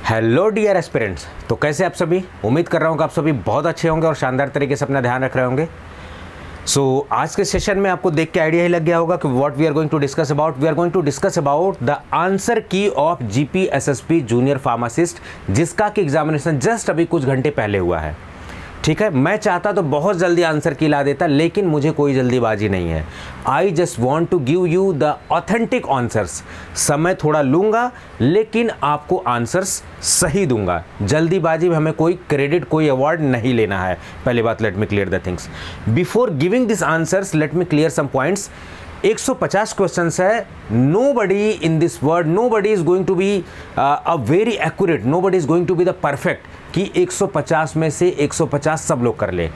Hello dear aspirants, तो कैसे आप सभी। उम्मीद कर रहा हूँ कि आप सभी बहुत अच्छे होंगे और शानदार तरीके से अपना ध्यान रख रहे होंगे। आज के सेशन में आपको देख के आइडिया ही लग गया होगा कि what we are going to discuss about the answer key of GPSSB junior pharmacist, जिसका कि एग्जामिनेशन जस्ट अभी कुछ घंटे पहले हुआ है। ठीक है, मैं चाहता तो बहुत जल्दी आंसर की ला देता, लेकिन मुझे कोई जल्दीबाजी नहीं है। I just want to give you the authentic answers. समय थोड़ा लूँगा, लेकिन आपको आंसर्स सही दूंगा। जल्दीबाजी में हमें कोई क्रेडिट, कोई अवार्ड नहीं लेना है। पहली बात, let me clear the things before giving this answers. Let me clear some points. 150 questions है। Nobody in this world, nobody is going to be a very accurate, nobody is going to be the perfect कि 150 में से 150 सब लोग कर ले,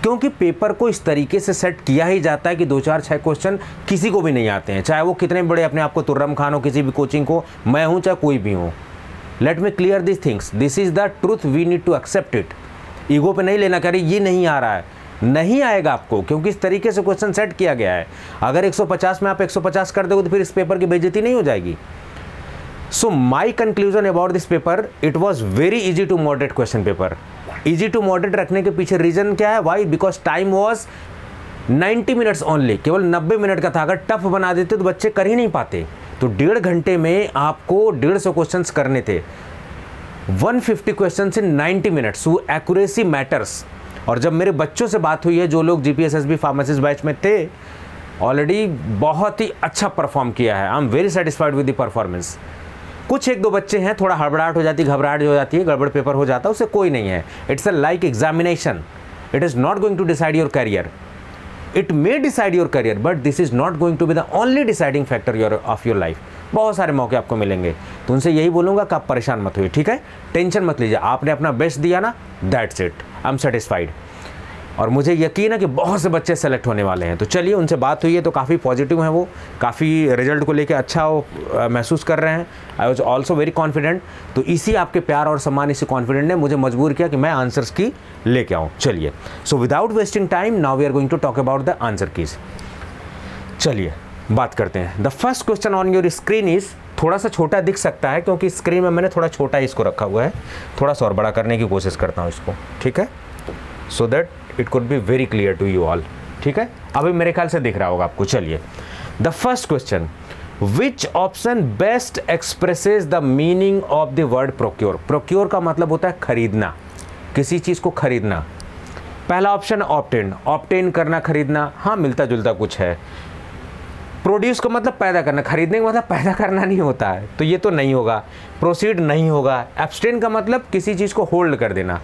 क्योंकि paper को इस तरीके से सेट किया ही जाता है कि 2 4 6 क्वेश्चन किसी को भी नहीं आते हैं, चाहे वो कितने बड़े अपने आप को तुर्रम खान हो, किसी भी कोचिंग को मैं हूं, चाहे कोई भी हो। Let me clear this things, this is the truth, we need to accept it. Ego पे नहीं लेना, कह रही ये नहीं आ रहा है, नहीं आएगा आपको, क्योंकि इस तरीके से क्वेश्चन सेट किया गया है। अगर 150 में आप 150 कर दोगे तो फिर इस पेपर की बेइज्जती नहीं हो जाएगी। So my conclusion about this paper, it was very easy to moderate question paper. Easy to moderate रखने के पीछे रीजन क्या है? Why? Because time was 90 minutes only, केवल 90 मिनट का था। अगर टफ बना देते तो बच्चे कर ही नहीं पाते। तो 1.5 घंटे में आपको 150 क्वेश्चंस करने थे, 150 questions in 90 minutes. So accuracy matters. और जब मेरे बच्चों से बात हुई है, जो लोग GPSSB फार्मासिस्ट बैच में थे, ऑलरेडी बहुत ही अच्छा परफॉर्म किया है। I am very satisfied with the performance. कुछ 1-2 बच्चे हैं, थोड़ा हड़बड़ाहट हो जाती है, घबराहट हो जाती है, गड़बड़ पेपर हो जाता है, उससे कोई नहीं है। It's a like examination, it is not going to decide your career. It may decide your career, but this is not going to be the only deciding factor of your life. बहुत सारे मौके आपको मिलेंगे, तो उनसे यही बोलूँगा कि आप परेशान मत होइए। ठीक है, टेंशन मत लीजिए, आपने अपना बेस्ट दिया ना, that's it, I am satisfied. और मुझे यकीन है कि बहुत से बच्चे सेलेक्ट होने वाले हैं। तो चलिए, उनसे बात हुई है तो काफ़ी पॉजिटिव हैं, वो काफ़ी रिजल्ट को लेके अच्छा महसूस कर रहे हैं। I was also very confident. तो इसी आपके प्यार और सम्मान, इसी कॉन्फिडेंट ने मुझे मजबूर किया कि मैं आंसर्स की लेके आऊँ। चलिए, so without wasting time, now we are going to talk about the answer keys. चलिए बात करते हैं। The first question on your screen is, थोड़ा सा छोटा दिख सकता है क्योंकि स्क्रीन में मैंने थोड़ा छोटा इसको रखा हुआ है, थोड़ा सा और बड़ा करने की कोशिश करता हूँ इसको। ठीक है, so that it could be very clear to you all. ठीक है, अभी मेरे ख्याल से दिख रहा होगा आपको। चलिए, the first question, which option best expresses the meaning of the word procure. Procure का मतलब होता है खरीदना, किसी चीज को खरीदना। पहला ऑप्शन ऑब्टेन, ऑब्टेन करना, खरीदना, हाँ मिलता जुलता कुछ है। प्रोड्यूस का मतलब पैदा करना, खरीदने का मतलब पैदा करना नहीं होता है, तो ये तो नहीं होगा। प्रोसीड नहीं होगा। एब्सटेन का मतलब किसी चीज को होल्ड कर देना,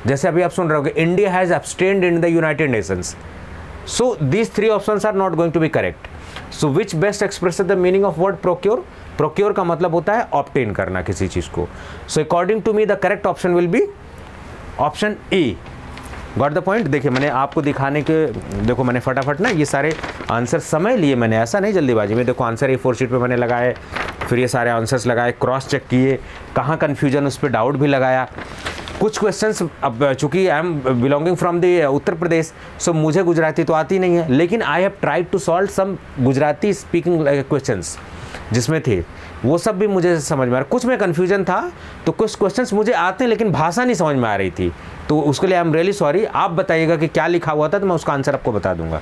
जैसे अभी आप सुन रहे हो कि India has abstained in the United Nations. So these 3 options are not going to be correct. So which best expresses the meaning of word procure. Procure का मतलब होता है ऑब्टेन करना किसी चीज को। So according to me the correct option will be option A. Got the point. देखिए, मैंने आपको दिखाने के, देखो मैंने फटाफट ना ये सारे आंसर समय लिए, मैंने ऐसा नहीं जल्दीबाजी में। देखो आंसर A4 शीट पे मैंने लगाए, फिर ये सारे आंसर्स लगाए, क्रॉस चेक किए, कहाँ कन्फ्यूजन उस पर डाउट भी लगाया। कुछ क्वेश्चंस, अब चूंकि I am belonging from the Uttar Pradesh, so मुझे गुजराती तो आती नहीं है, लेकिन I have tried to solve some Gujarati speaking questions जिसमें थे, वो सब भी मुझे समझ में आ रहा। कुछ में कन्फ्यूजन था, तो कुछ क्वेश्चंस मुझे आते हैं लेकिन भाषा नहीं समझ में आ रही थी, तो उसके लिए आई एम रियली सॉरी। आप बताइएगा कि क्या लिखा हुआ था, तो मैं उसका आंसर आपको बता दूंगा।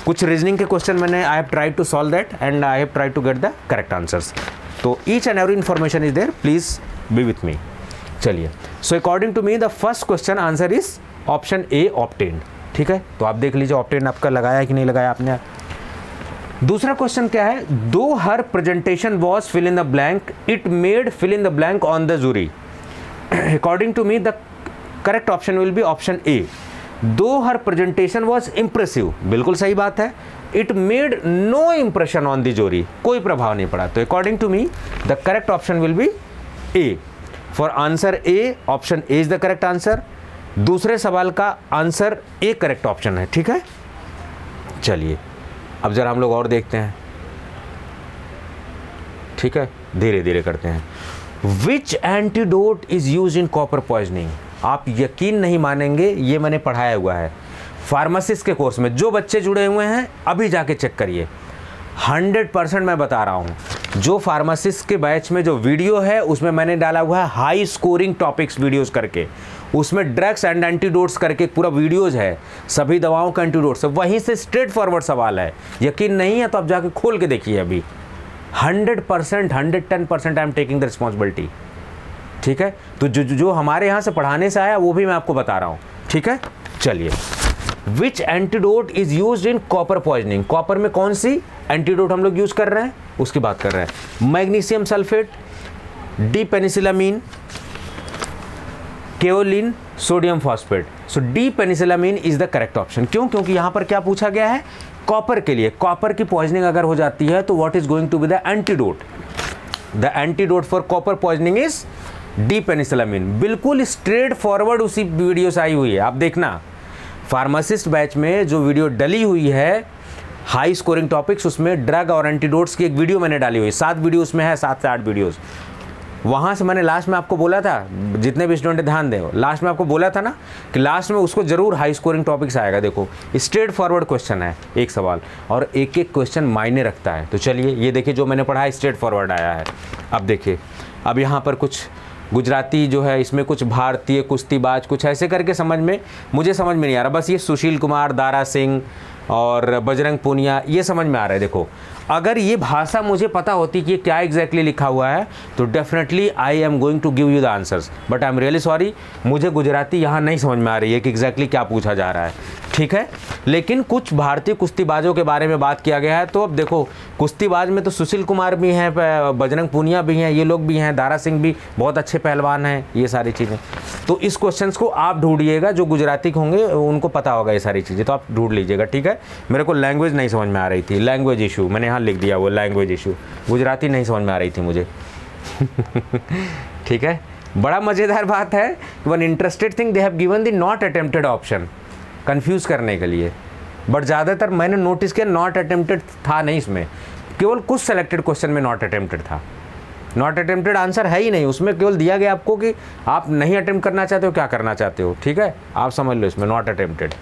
कुछ रीजनिंग के क्वेश्चन मैंने I have tried to solve that and I have tried to get the correct answers. तो each and every information is there, please be with me. चलिए, so according to me the first question answer is option A, obtain. ठीक है, तो आप देख लीजिए obtain आपका लगाया कि नहीं लगाया आपने। दूसरा क्वेश्चन क्या है, though her presentation was fill in the blank, it made fill in the blank on the jury. According to me the correct option will be option A. Though her presentation was impressive, बिल्कुल सही बात है। It made no impression on the jury, कोई प्रभाव नहीं पड़ा। तो according to me the correct option will be A. For answer A, option A is the correct answer. दूसरे सवाल का आंसर ए करेक्ट ऑप्शन है। ठीक है, चलिए अब जरा हम लोग और देखते हैं। ठीक है, धीरे धीरे करते हैं। Which antidote is use in copper poisoning. आप यकीन नहीं मानेंगे, ये मैंने पढ़ाया हुआ है फार्मासिस्ट के कोर्स में। जो बच्चे जुड़े हुए हैं अभी जाके चेक करिए, 100% मैं बता रहा हूँ। जो फार्मासिस्ट के बैच में जो वीडियो है उसमें मैंने डाला हुआ है हाई स्कोरिंग टॉपिक्स वीडियोस करके, उसमें ड्रग्स एंड एंटीडोट्स करके पूरा वीडियोस है, सभी दवाओं का एंटीडोट्स है, वहीं से स्ट्रेट फॉरवर्ड सवाल है। यकीन नहीं है तो आप जाके खोल के देखिए अभी। 100%, 110% आई एम टेकिंग द रिस्पॉन्सिबिलिटी। ठीक है, तो जो हमारे यहाँ से पढ़ाने से आया वो भी मैं आपको बता रहा हूँ। ठीक है, चलिए। Which antidote is used in copper poisoning? Copper में कौन सी एंटीडोट हम लोग यूज कर रहे हैं उसकी बात कर रहे हैं। Magnesium sulphate, D penicillamine, kaolin, sodium phosphate. So D penicillamine is the correct option. क्यों? क्योंकि यहां पर क्या पूछा गया है, कॉपर के लिए। कॉपर की पॉइजनिंग अगर हो जाती है तो what is going to be the antidote? The antidote for copper poisoning is D penicillamine. बिल्कुल स्ट्रेट फॉरवर्ड उसी वीडियो से आई हुई है। आप देखना फार्मासिस्ट बैच में जो वीडियो डली हुई है हाई स्कोरिंग टॉपिक्स, उसमें ड्रग और एंटीडोट्स की एक वीडियो मैंने डाली हुई है। 7 वीडियो उसमें है, 7 से 8 वीडियोस। वहाँ से मैंने लास्ट में आपको बोला था, जितने भी स्टूडेंट ध्यान दें, लास्ट में आपको बोला था ना कि लास्ट में उसको जरूर हाई स्कोरिंग टॉपिक्स आएगा। देखो स्ट्रेट फॉरवर्ड क्वेश्चन है, एक सवाल और एक एक क्वेश्चन मायने रखता है। तो चलिए ये देखिए जो मैंने पढ़ा है स्ट्रेट फॉरवर्ड आया है। अब देखिए, अब यहाँ पर कुछ गुजराती जो है, इसमें कुछ भारतीय कुश्तीबाज, कुछ ऐसे करके मुझे समझ में नहीं आ रहा। बस ये सुशील कुमार, दारा सिंह और बजरंग पूनिया, ये समझ में आ रहा है। देखो अगर ये भाषा मुझे पता होती कि क्या एग्जैक्टली लिखा हुआ है तो definitely I am going to give you the answers, but I am really sorry, मुझे गुजराती यहाँ नहीं समझ में आ रही है कि एग्जैक्टली क्या पूछा जा रहा है। ठीक है, लेकिन कुछ भारतीय कुश्तीबाजों के बारे में बात किया गया है। तो अब देखो कुश्तीबाज में तो सुशील कुमार भी हैं, बजरंग पूनिया भी हैं, ये लोग भी हैं, दारा सिंह भी बहुत अच्छे पहलवान हैं, ये सारी चीज़ें। तो इस क्वेश्चंस को आप ढूंढिएगा, जो गुजराती होंगे उनको पता होगा ये सारी चीज़ें, तो आप ढूंढ लीजिएगा। ठीक है, मेरे को लैंग्वेज नहीं समझ में आ रही थी, लैंग्वेज इशू मैंने यहाँ लिख दिया, वो लैंग्वेज इशू, गुजराती नहीं समझ में आ रही थी मुझे। ठीक है, बड़ा मज़ेदार बात है, one interested thing they have given the not attempted option confuse करने के लिए, बट ज़्यादातर मैंने नोटिस किया नॉट अटेम्प्टेड था नहीं इसमें, केवल कुछ सेलेक्टेड क्वेश्चन में नॉट अटेम्प्टेड था। नॉट अटेम्प्टेड आंसर है ही नहीं उसमें, केवल दिया गया आपको कि आप नहीं अटेम्प्ट करना चाहते हो, क्या करना चाहते हो। ठीक है, आप समझ लो इसमें नॉट अटेम्प्टेड।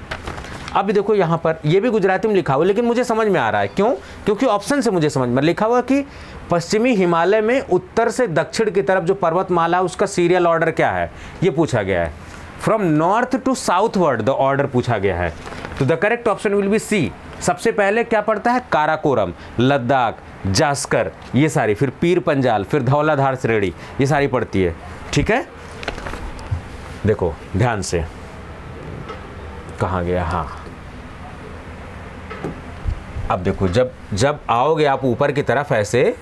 अब देखो यहाँ पर ये भी गुजराती में लिखा हुआ है, लेकिन मुझे समझ में आ रहा है। क्यों? क्योंकि ऑप्शन से मुझे समझ में लिखा हुआ कि पश्चिमी हिमालय में उत्तर से दक्षिण की तरफ जो पर्वतमाला उसका सीरियल ऑर्डर क्या है, ये पूछा गया है। From north to southward the order पूछा गया है। तो the correct option will be C. सबसे पहले क्या पड़ता है, काराकोरम, लद्दाख, जास्कर, ये सारी, फिर पीर पंजाल, फिर धौलाधार श्रेणी, ये सारी पड़ती है। ठीक है, देखो ध्यान से, कहाँ गया, हाँ अब देखो जब आओगे आप ऊपर की तरफ ऐसे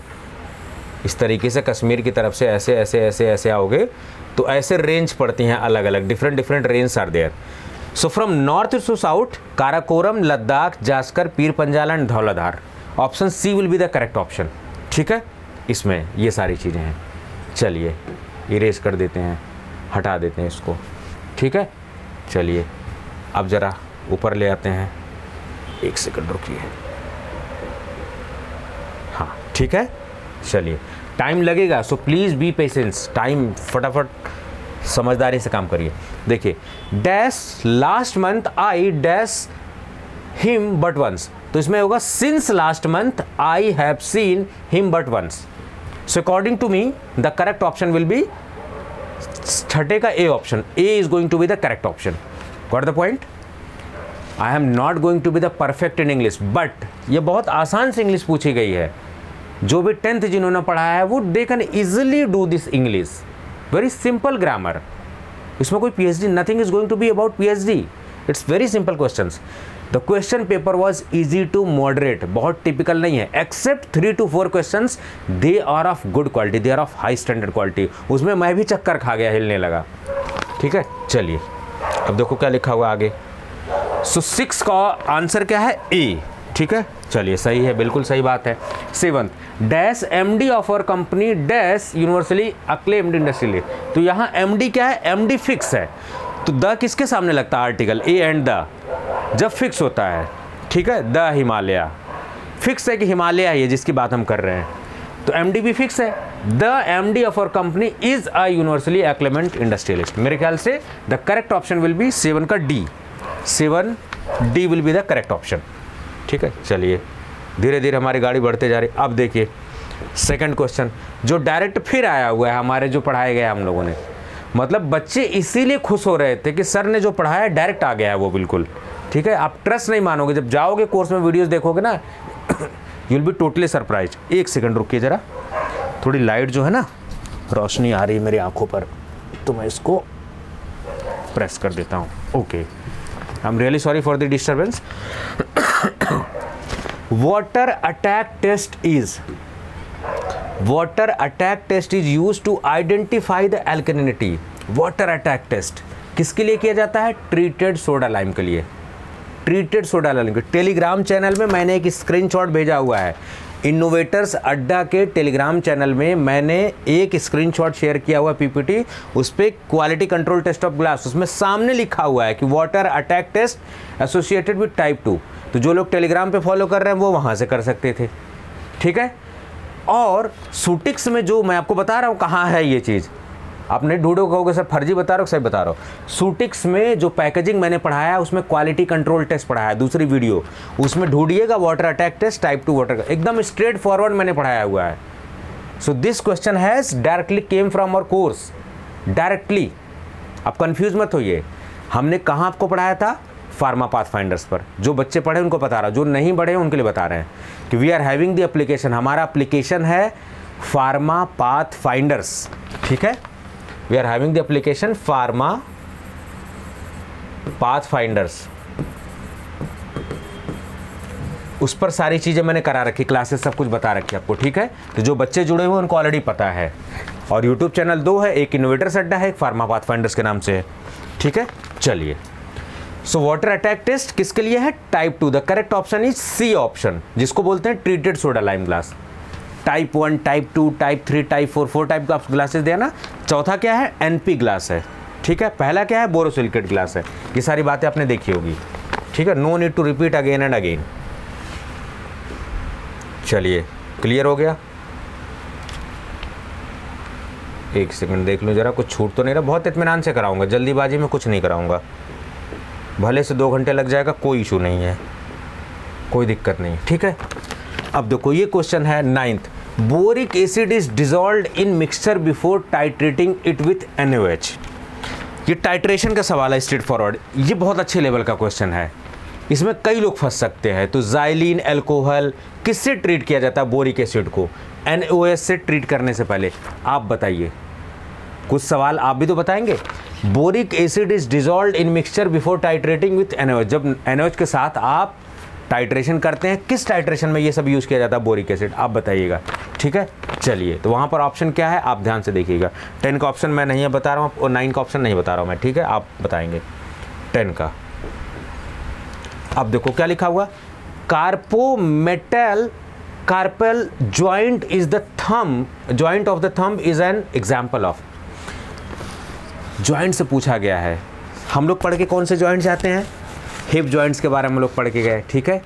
इस तरीके से कश्मीर की तरफ से ऐसे ऐसे ऐसे ऐसे आओगे तो ऐसे रेंज पड़ती हैं अलग अलग, different range are there. So from north to south Karakoram, Ladakh, Zanskar, Pir Panjal and Dhauladhar. Option C will be the correct option. ठीक है, इसमें ये सारी चीज़ें हैं। चलिए इरेज कर देते हैं, हटा देते हैं इसको। ठीक है, चलिए अब ज़रा ऊपर ले आते हैं, 1 सेकंड रुकिए। हाँ ठीक है, चलिए टाइम लगेगा, so please be patience, time फटाफट समझदारी से काम करिए। देखिए dash last month I dash him but once, तो इसमें होगा since last month I have seen him but once. So according to me the correct option will be छठे का A option, A is going to be the correct option. Got the point? I am not going to be the perfect in English, but ये बहुत आसान से English पूछी गई है। जो भी 10th जिन्होंने पढ़ा है वो they can easily do this English, very simple grammar. इसमें कोई PhD, nothing is going to be about PhD, it's very simple questions. The question paper was easy to moderate, बहुत टिपिकल नहीं है, except 3 to 4 questions they are of good quality, they are of high standard quality. उसमें मैं भी चक्कर खा गया, हिलने लगा। ठीक है, चलिए अब देखो क्या लिखा हुआ आगे। सो 6 का आंसर क्या है, ए। ठीक है, चलिए सही है, बिल्कुल सही बात है। 7th dash MD of our company dash universally acclaimed industrial. तो यहाँ MD क्या है, MD फिक्स है, तो द किसके सामने लगता है आर्टिकल, ए एंड द, जब फिक्स होता है। ठीक है, द हिमालय फिक्स है कि हिमालय है जिसकी बात हम कर रहे हैं, तो MD भी फिक्स है। The MD of our company is a universally acclaimed industrialist. मेरे ख्याल से the correct option will be 7 का D, 7D will be the correct option. ठीक है, चलिए धीरे धीरे हमारी गाड़ी बढ़ते जा रही। अब देखिए सेकंड क्वेश्चन जो डायरेक्ट फिर आया हुआ है हमारे जो पढ़ाए गए हम लोगों ने, मतलब बच्चे इसीलिए खुश हो रहे थे कि सर ने जो पढ़ाया डायरेक्ट आ गया है वो बिल्कुल, ठीक है। आप ट्रस्ट नहीं मानोगे, जब जाओगे कोर्स में वीडियोस देखोगे ना you will be totally surprise. एक सेकंड रुकिए ज़रा, थोड़ी लाइट जो है ना रोशनी आ रही है मेरी आंखों पर, तो मैं इसको प्रेस कर देता हूँ। Okay, I am really sorry for the disturbance. Water attack test is used to identify the alkalinity. Water attack test किसके लिए किया जाता है? ट्रीटेड सोडा लाइम के लिए। ट्रीटेड सोडा लाइम के टेलीग्राम चैनल में मैंने एक स्क्रीनशॉट भेजा हुआ है। इनोवेटर्स अड्डा के टेलीग्राम चैनल में मैंने एक स्क्रीनशॉट शेयर किया हुआ पीपीटी, उस पर quality control test of glass, उसमें सामने लिखा हुआ है कि water attack test associated with type 2। तो जो लोग टेलीग्राम पे फॉलो कर रहे हैं वो वहाँ से कर सकते थे, ठीक है। और सूटिक्स में जो मैं आपको बता रहा हूँ कहाँ है ये चीज़, आपने ढूंढो कहोगे सर फर्जी बता रहा हो, सही बता रहा हूँ। सूटिक्स में जो पैकेजिंग मैंने पढ़ाया उसमें क्वालिटी कंट्रोल टेस्ट पढ़ाया है, दूसरी वीडियो उसमें ढूंढिएगा water attack test type 2 water का, एकदम स्ट्रेट फॉरवर्ड मैंने पढ़ाया हुआ है। So this question has directly came from our course, directly. आप कंफ्यूज मत होइए, हमने कहाँ आपको पढ़ाया था? फार्मा पाथफाइंडर्स पर। जो बच्चे पढ़े उनको बता रहा, जो नहीं पढ़े उनके लिए बता रहे हैं कि we are having the application, हमारा एप्लीकेशन है फार्मा पाथफाइंडर्स, ठीक है। We are having the application pharma pathfinders, उस पर सारी चीज़ें मैंने करा रखी, क्लासेस सब कुछ बता रखी आपको, ठीक है। तो जो बच्चे जुड़े हुए उनको ऑलरेडी पता है। और यूट्यूब चैनल 2 है, एक इनोवेटर्स अड्डा है, एक फार्मा पाथफाइंडर्स के नाम से है, ठीक है। चलिए, सो वाटर अटैक टेस्ट किसके लिए है? Type 2। The correct option is C option, जिसको बोलते हैं treated soda lime glass. Type 1, type 2, type 3, type 4, 4 type का ग्लासेस दिया ना। चौथा क्या है? एनपी ग्लास है, ठीक है। पहला क्या है? बोरोसिलिकेट ग्लास है। ये सारी बातें आपने देखी होगी, ठीक है। No need to repeat again and again. चलिए, क्लियर हो गया? एक सेकंड देख लो जरा, कुछ छूट तो नहीं रहा। बहुत इत्मीनान से कराऊंगा, जल्दीबाजी में कुछ नहीं कराऊंगा। भले से 2 घंटे लग जाएगा, कोई इशू नहीं है, कोई दिक्कत नहीं, ठीक है। अब देखो ये क्वेश्चन है 9th। Boric acid is dissolved in mixture before titrating it with NaOH। ये टाइट्रेशन का सवाल है, स्ट्रेट फॉरवर्ड। ये बहुत अच्छे लेवल का क्वेश्चन है, इसमें कई लोग फंस सकते हैं। तो ज़ाइलिन अल्कोहल किससे ट्रीट किया जाता है बोरिक एसिड को? NaOH से ट्रीट करने से पहले। आप बताइए, कुछ सवाल आप भी तो बताएंगे। Boric acid is dissolved in mixture before titrating with NaOH। जब NaOH के साथ आप टाइट्रेशन करते हैं, किस टाइट्रेशन में ये सब यूज़ किया जाता है बोरिक एसिड? आप बताइएगा, ठीक है। चलिए, तो वहाँ पर ऑप्शन क्या है आप ध्यान से देखिएगा। 10 का ऑप्शन मैं नहीं बता रहा हूँ और 9 का ऑप्शन नहीं बता रहा हूँ मैं, ठीक है। आप बताएंगे 10 का। अब देखो क्या लिखा हुआ, carpal joint is the thumb, joint of the thumb is an example of. Joint से पूछा गया है। हम लोग पढ़ के कौन से जॉइंट जाते हैं? हिप जॉइंट्स के बारे में लोग पढ़ के गए, ठीक है।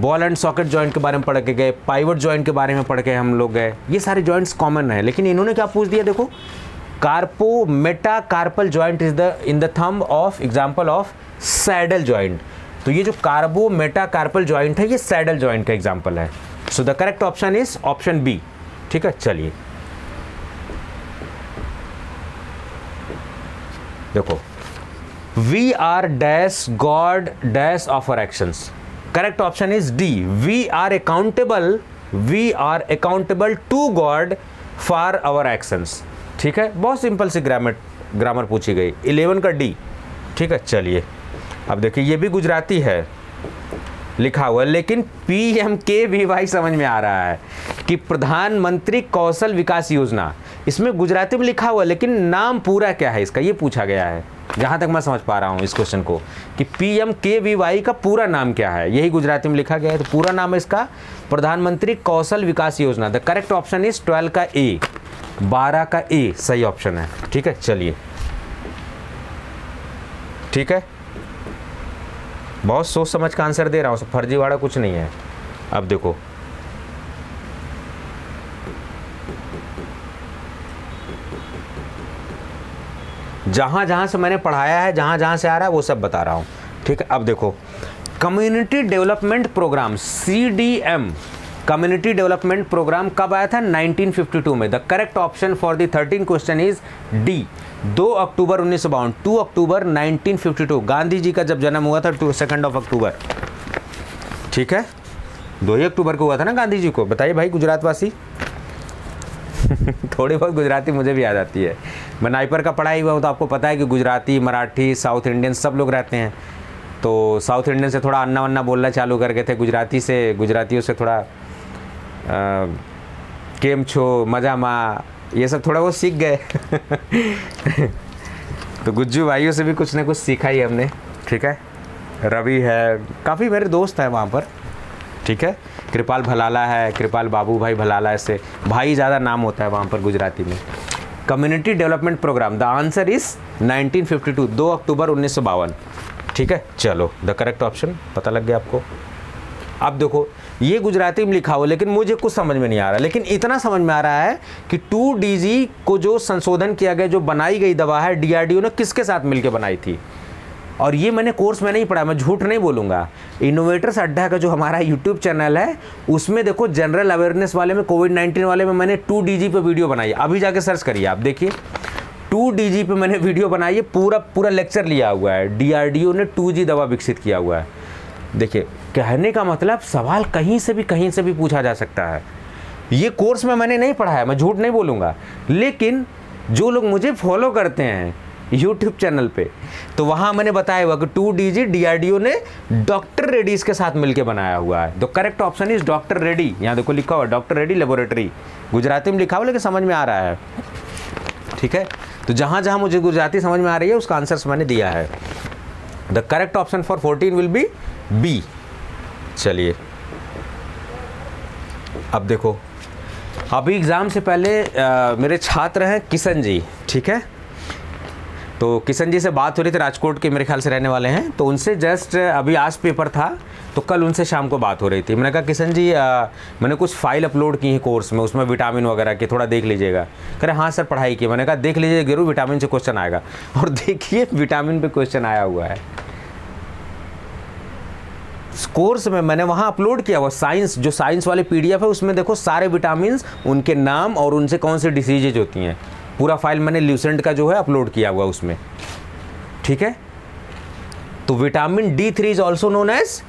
बॉल एंड सॉकेट जॉइंट के बारे में पढ़ के गए, पाइवट जॉइंट के बारे में पढ़ के हम लोग गए। ये सारे जॉइंट्स कॉमन है, लेकिन इन्होंने क्या पूछ दिया देखो, carpo metacarpal joint is the in the thumb of example of saddle joint. तो ये जो कार्बो मेटाकार्पल जॉइंट है ये सैडल जॉइंट का एग्जाम्पल है। So the correct option is option B, ठीक है। चलिए देखो, we are dash God dash of our actions. Correct option is D, we are accountable to God for our actions, ठीक है। बहुत सिंपल सी grammar पूछी गई, 11 का डी, ठीक है। चलिए अब देखिए, ये भी गुजराती है लिखा हुआ है, लेकिन PMKVY समझ में आ रहा है कि प्रधानमंत्री कौशल विकास योजना। इसमें गुजराती में लिखा हुआ है, लेकिन नाम पूरा क्या है इसका ये पूछा गया है, जहाँ तक मैं समझ पा रहा हूँ इस क्वेश्चन को, कि PMKVY का पूरा नाम क्या है, यही गुजराती में लिखा गया है। तो पूरा नाम है इसका प्रधानमंत्री कौशल विकास योजना। द करेक्ट ऑप्शन इज 12 का ए, 12 का ए सही ऑप्शन है, ठीक है। चलिए ठीक है, बहुत सोच समझ का आंसर दे रहा हूँ, फर्जीवाड़ा कुछ नहीं है। अब देखो, जहाँ जहाँ से मैंने पढ़ाया है, जहाँ जहाँ से आ रहा है वो सब बता रहा हूँ, ठीक है। अब देखो, community development programme CDM community development programme कब आया था? 1952 में। The correct option for the 13 question is D, 2 October 1952, 2 October 1952। Gandhi ji का जब जन्म हुआ था 2 अक्टूबर, ठीक है, 2 ही अक्टूबर को हुआ था ना गांधी जी को। बताइए भाई गुजरात वासी। थोड़ी बहुत गुजराती मुझे भी याद आती है, मैं नाइपर का पढ़ाई हुआ हूँ, तो आपको पता है कि गुजराती, मराठी, साउथ इंडियन सब लोग रहते हैं। तो साउथ इंडियन से थोड़ा अन्ना वन्ना बोलना चालू कर गए थे, गुजरातियों से थोड़ा केम छो, मजा मा, ये सब थोड़ा वो सीख गए। तो गुज्जू भाइयों से भी कुछ ना कुछ सीखा ही हमने, ठीक है। रवि है, काफ़ी मेरे दोस्त हैं वहाँ पर, ठीक है। कृपाल भलाला है, कृपाल बाबू भाई भलाला, ऐसे भाई ज़्यादा नाम होता है वहाँ पर गुजराती में। Community development programme, the answer is 1952, 2 October 1952, ठीक है। चलो, द करेक्ट ऑप्शन पता लग गया आपको। अब देखो, ये गुजराती में लिखा हो लेकिन मुझे कुछ समझ में नहीं आ रहा, लेकिन इतना समझ में आ रहा है कि 2DG को जो संशोधन किया गया, जो बनाई गई दवा है, DRDO ने किसके साथ मिलकर बनाई थी। और ये मैंने कोर्स में नहीं पढ़ा, मैं झूठ नहीं बोलूँगा। इनोवेटर्स अड्डा का जो हमारा यूट्यूब चैनल है, उसमें देखो जनरल अवेयरनेस वाले में, कोविड-19 वाले में मैंने 2DG पे वीडियो बनाई है। अभी जाके सर्च करिए, आप देखिए 2DG पे मैंने वीडियो बनाई है, पूरा लेक्चर लिया हुआ है। DRDO ने 2G दवा विकसित किया हुआ है। देखिए, कहने का मतलब सवाल कहीं से भी पूछा जा सकता है। ये कोर्स में मैंने नहीं पढ़ा है, मैं झूठ नहीं बोलूँगा, लेकिन जो लोग मुझे फॉलो करते हैं यूट्यूब चैनल पे, तो वहाँ मैंने बताया हुआ कि 2DG DRDO ने डॉक्टर रेड्डीज के साथ मिलकर बनाया हुआ है। तो correct option is doctor Reddy. यहाँ देखो लिखा हुआ डॉक्टर रेड्डी लेबोरेटरी, गुजराती में लिखा हुआ लेकिन समझ में आ रहा है, ठीक है। तो जहाँ जहाँ मुझे गुजराती समझ में आ रही है उसका आंसर मैंने दिया है। The correct option for 14 will be B. चलिए, अब देखो, अभी एग्ज़ाम से पहले मेरे छात्र हैं किशन जी, ठीक है। तो किशन जी से बात हो रही थी, राजकोट के मेरे ख्याल से रहने वाले हैं। तो उनसे जस्ट अभी आज पेपर था, तो कल उनसे शाम को बात हो रही थी। मैंने कहा किशन जी मैंने कुछ फाइल अपलोड की है कोर्स में, उसमें विटामिन वगैरह की, थोड़ा देख लीजिएगा। कह रहे हाँ सर पढ़ाई की। मैंने कहा देख लीजिए, जरूर विटामिन से क्वेश्चन आएगा। और देखिए विटामिन पे क्वेश्चन आया हुआ है कोर्स में, मैंने वहाँ अपलोड किया हुआ साइंस, जो साइंस वाले PDF है उसमें देखो सारे विटामिन, उनके नाम और उनसे कौन सी डिसीजेज होती हैं, पूरा फाइल मैंने ल्यूसेंट का जो है अपलोड किया हुआ उसमें, ठीक है। तो vitamin D3 is also known as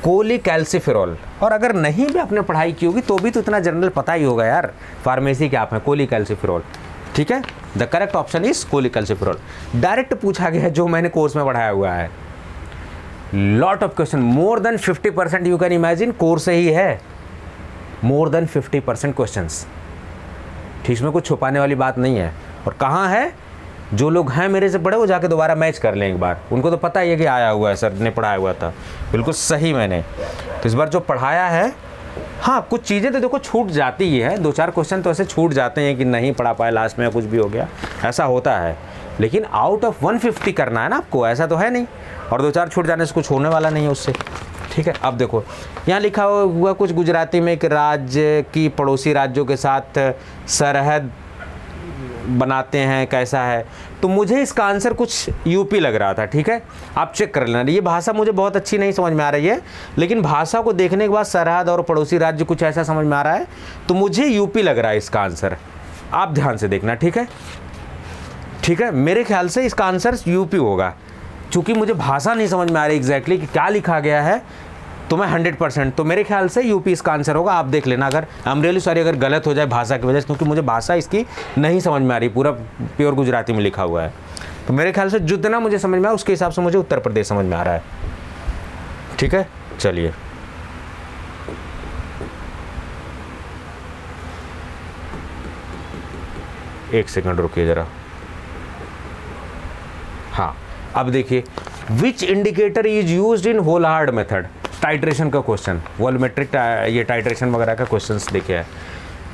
cholecalciferol. और अगर नहीं भी आपने पढ़ाई की होगी तो भी तो इतना जनरल पता ही होगा यार, फार्मेसी के आप हैं, कोलीकैल्सिफेरॉल, ठीक है। The correct option is cholecalciferol. Direct पूछा गया है जो मैंने कोर्स में पढ़ाया हुआ है। Lot of question, more than 50% you can imagine course से ही है, मोर देन 50% क्वेश्चंस, ठीक, इसमें कुछ छुपाने वाली बात नहीं है। और कहाँ है, जो लोग हैं मेरे से पढ़े वो जाके दोबारा मैच कर लें एक बार, उनको तो पता ही है कि आया हुआ है, सर ने पढ़ाया हुआ था, बिल्कुल सही मैंने। तो इस बार जो पढ़ाया है, हाँ कुछ चीज़ें तो देखो छूट जाती ही है, 2-4 क्वेश्चन तो ऐसे छूट जाते हैं कि नहीं पढ़ा पाए लास्ट में, कुछ भी हो गया, ऐसा होता है। लेकिन आउट ऑफ 150 करना है ना आपको, ऐसा तो है नहीं, और 2-4 छूट जाने से कुछ होने वाला नहीं है उससे, ठीक है। अब देखो यहाँ लिखा हुआ कुछ गुजराती में कि राज्य की पड़ोसी राज्यों के साथ सरहद बनाते हैं, कैसा है, तो मुझे इसका आंसर कुछ यूपी लग रहा था, ठीक है। आप चेक कर लेना, ये भाषा मुझे बहुत अच्छी नहीं समझ में आ रही है, लेकिन भाषा को देखने के बाद सरहद और पड़ोसी राज्य कुछ ऐसा समझ में आ रहा है, तो मुझे यूपी लग रहा है इसका आंसर। आप ध्यान से देखना, ठीक है, ठीक है। मेरे ख्याल से इसका आंसर यूपी होगा, चूँकि मुझे भाषा नहीं समझ में आ रही एग्जैक्टली कि क्या लिखा गया है, तो मैं 100%, तो मेरे ख्याल से यूपी इसका आंसर होगा। आप देख लेना, अगर आई एम रियली सॉरी अगर गलत हो जाए भाषा की वजह से, क्योंकि मुझे भाषा इसकी नहीं समझ में आ रही, पूरा प्योर गुजराती में लिखा हुआ है। तो मेरे ख्याल से जितना मुझे समझ में आया उसके हिसाब से मुझे उत्तर प्रदेश समझ में आ रहा है, ठीक है। चलिए, एक सेकंड रुकिए ज़रा। हाँ, अब देखिए, which indicator is used in Volhard method, titration का क्वेश्चन, वॉल्यूमेट्रिक ये टाइट्रेशन वगैरह का क्वेश्चंस देखे हैं।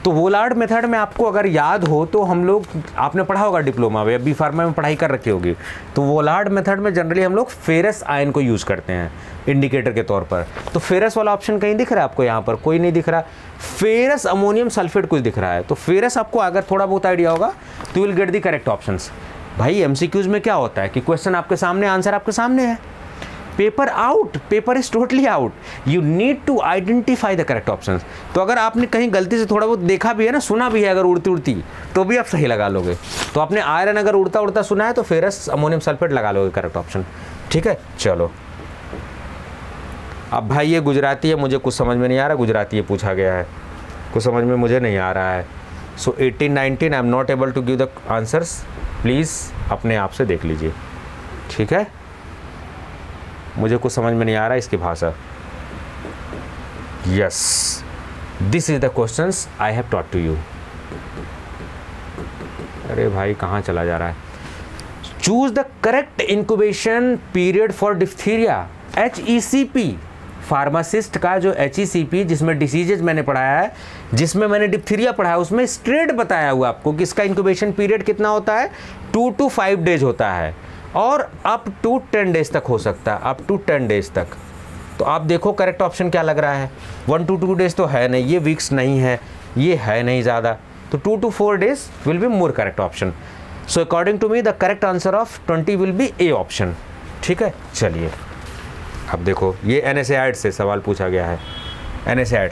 तो वोलार्ड मेथड में आपको अगर याद हो तो हम लोग, आपने पढ़ा होगा डिप्लोमा में, बी फार्मा में पढ़ाई कर रखी होगी, तो वोलार्ड मेथड में जनरली हम लोग फेरस आयन को यूज़ करते हैं इंडिकेटर के तौर पर। तो फेरस वाला ऑप्शन कहीं दिख रहा है आपको? यहाँ पर कोई नहीं दिख रहा। फेरस अमोनियम सल्फेट कुछ दिख रहा है, तो फेरस आपको अगर थोड़ा बहुत आइडिया होगा तो will get the correct options. भाई MCQs में क्या होता है कि क्वेश्चन आपके सामने, आंसर आपके सामने है, paper out, paper is totally out. You need to identify the correct option. तो अगर आपने कहीं गलती से थोड़ा बहुत देखा भी है ना, सुना भी है अगर उड़ती उड़ती, तो भी आप सही लगा लोगे। तो आपने आयरन अगर उड़ता उड़ता सुना है तो फेरस अमोनियम सल्फेट लगा लोगे करेक्ट ऑप्शन। ठीक है, चलो अब भाई ये गुजराती है, मुझे कुछ समझ में नहीं आ रहा, गुजराती ये पूछा गया है, कुछ समझ में मुझे नहीं आ रहा है। So 18, 19 I am not able to give the answers, please अपने आप से देख लीजिए। ठीक है, मुझे कुछ समझ में नहीं आ रहा इसकी भाषा। Yes, this is the questions I have taught to you. अरे भाई कहाँ चला जा रहा है? Choose the correct incubation period for diphtheria. HECP, pharmacist का जो HECP जिसमें डिसीजेज मैंने पढ़ाया है, जिसमें मैंने डिप्थीरिया पढ़ाया, उसमें स्ट्रेट बताया हुआ आपको कि इसका इंक्यूबेशन पीरियड कितना होता है, 2 to 5 डेज होता है और अप टू 10 डेज तक हो सकता है, अप टू 10 डेज तक। तो आप देखो करेक्ट ऑप्शन क्या लग रहा है। 1 to 2 डेज तो है नहीं, ये वीक्स नहीं है, ये है नहीं ज़्यादा, तो 2 to 4 days will be more correct option. So according to me the correct answer of 20 will be A option. ठीक है, चलिए अब देखो ये NSAID से सवाल पूछा गया है, NSAID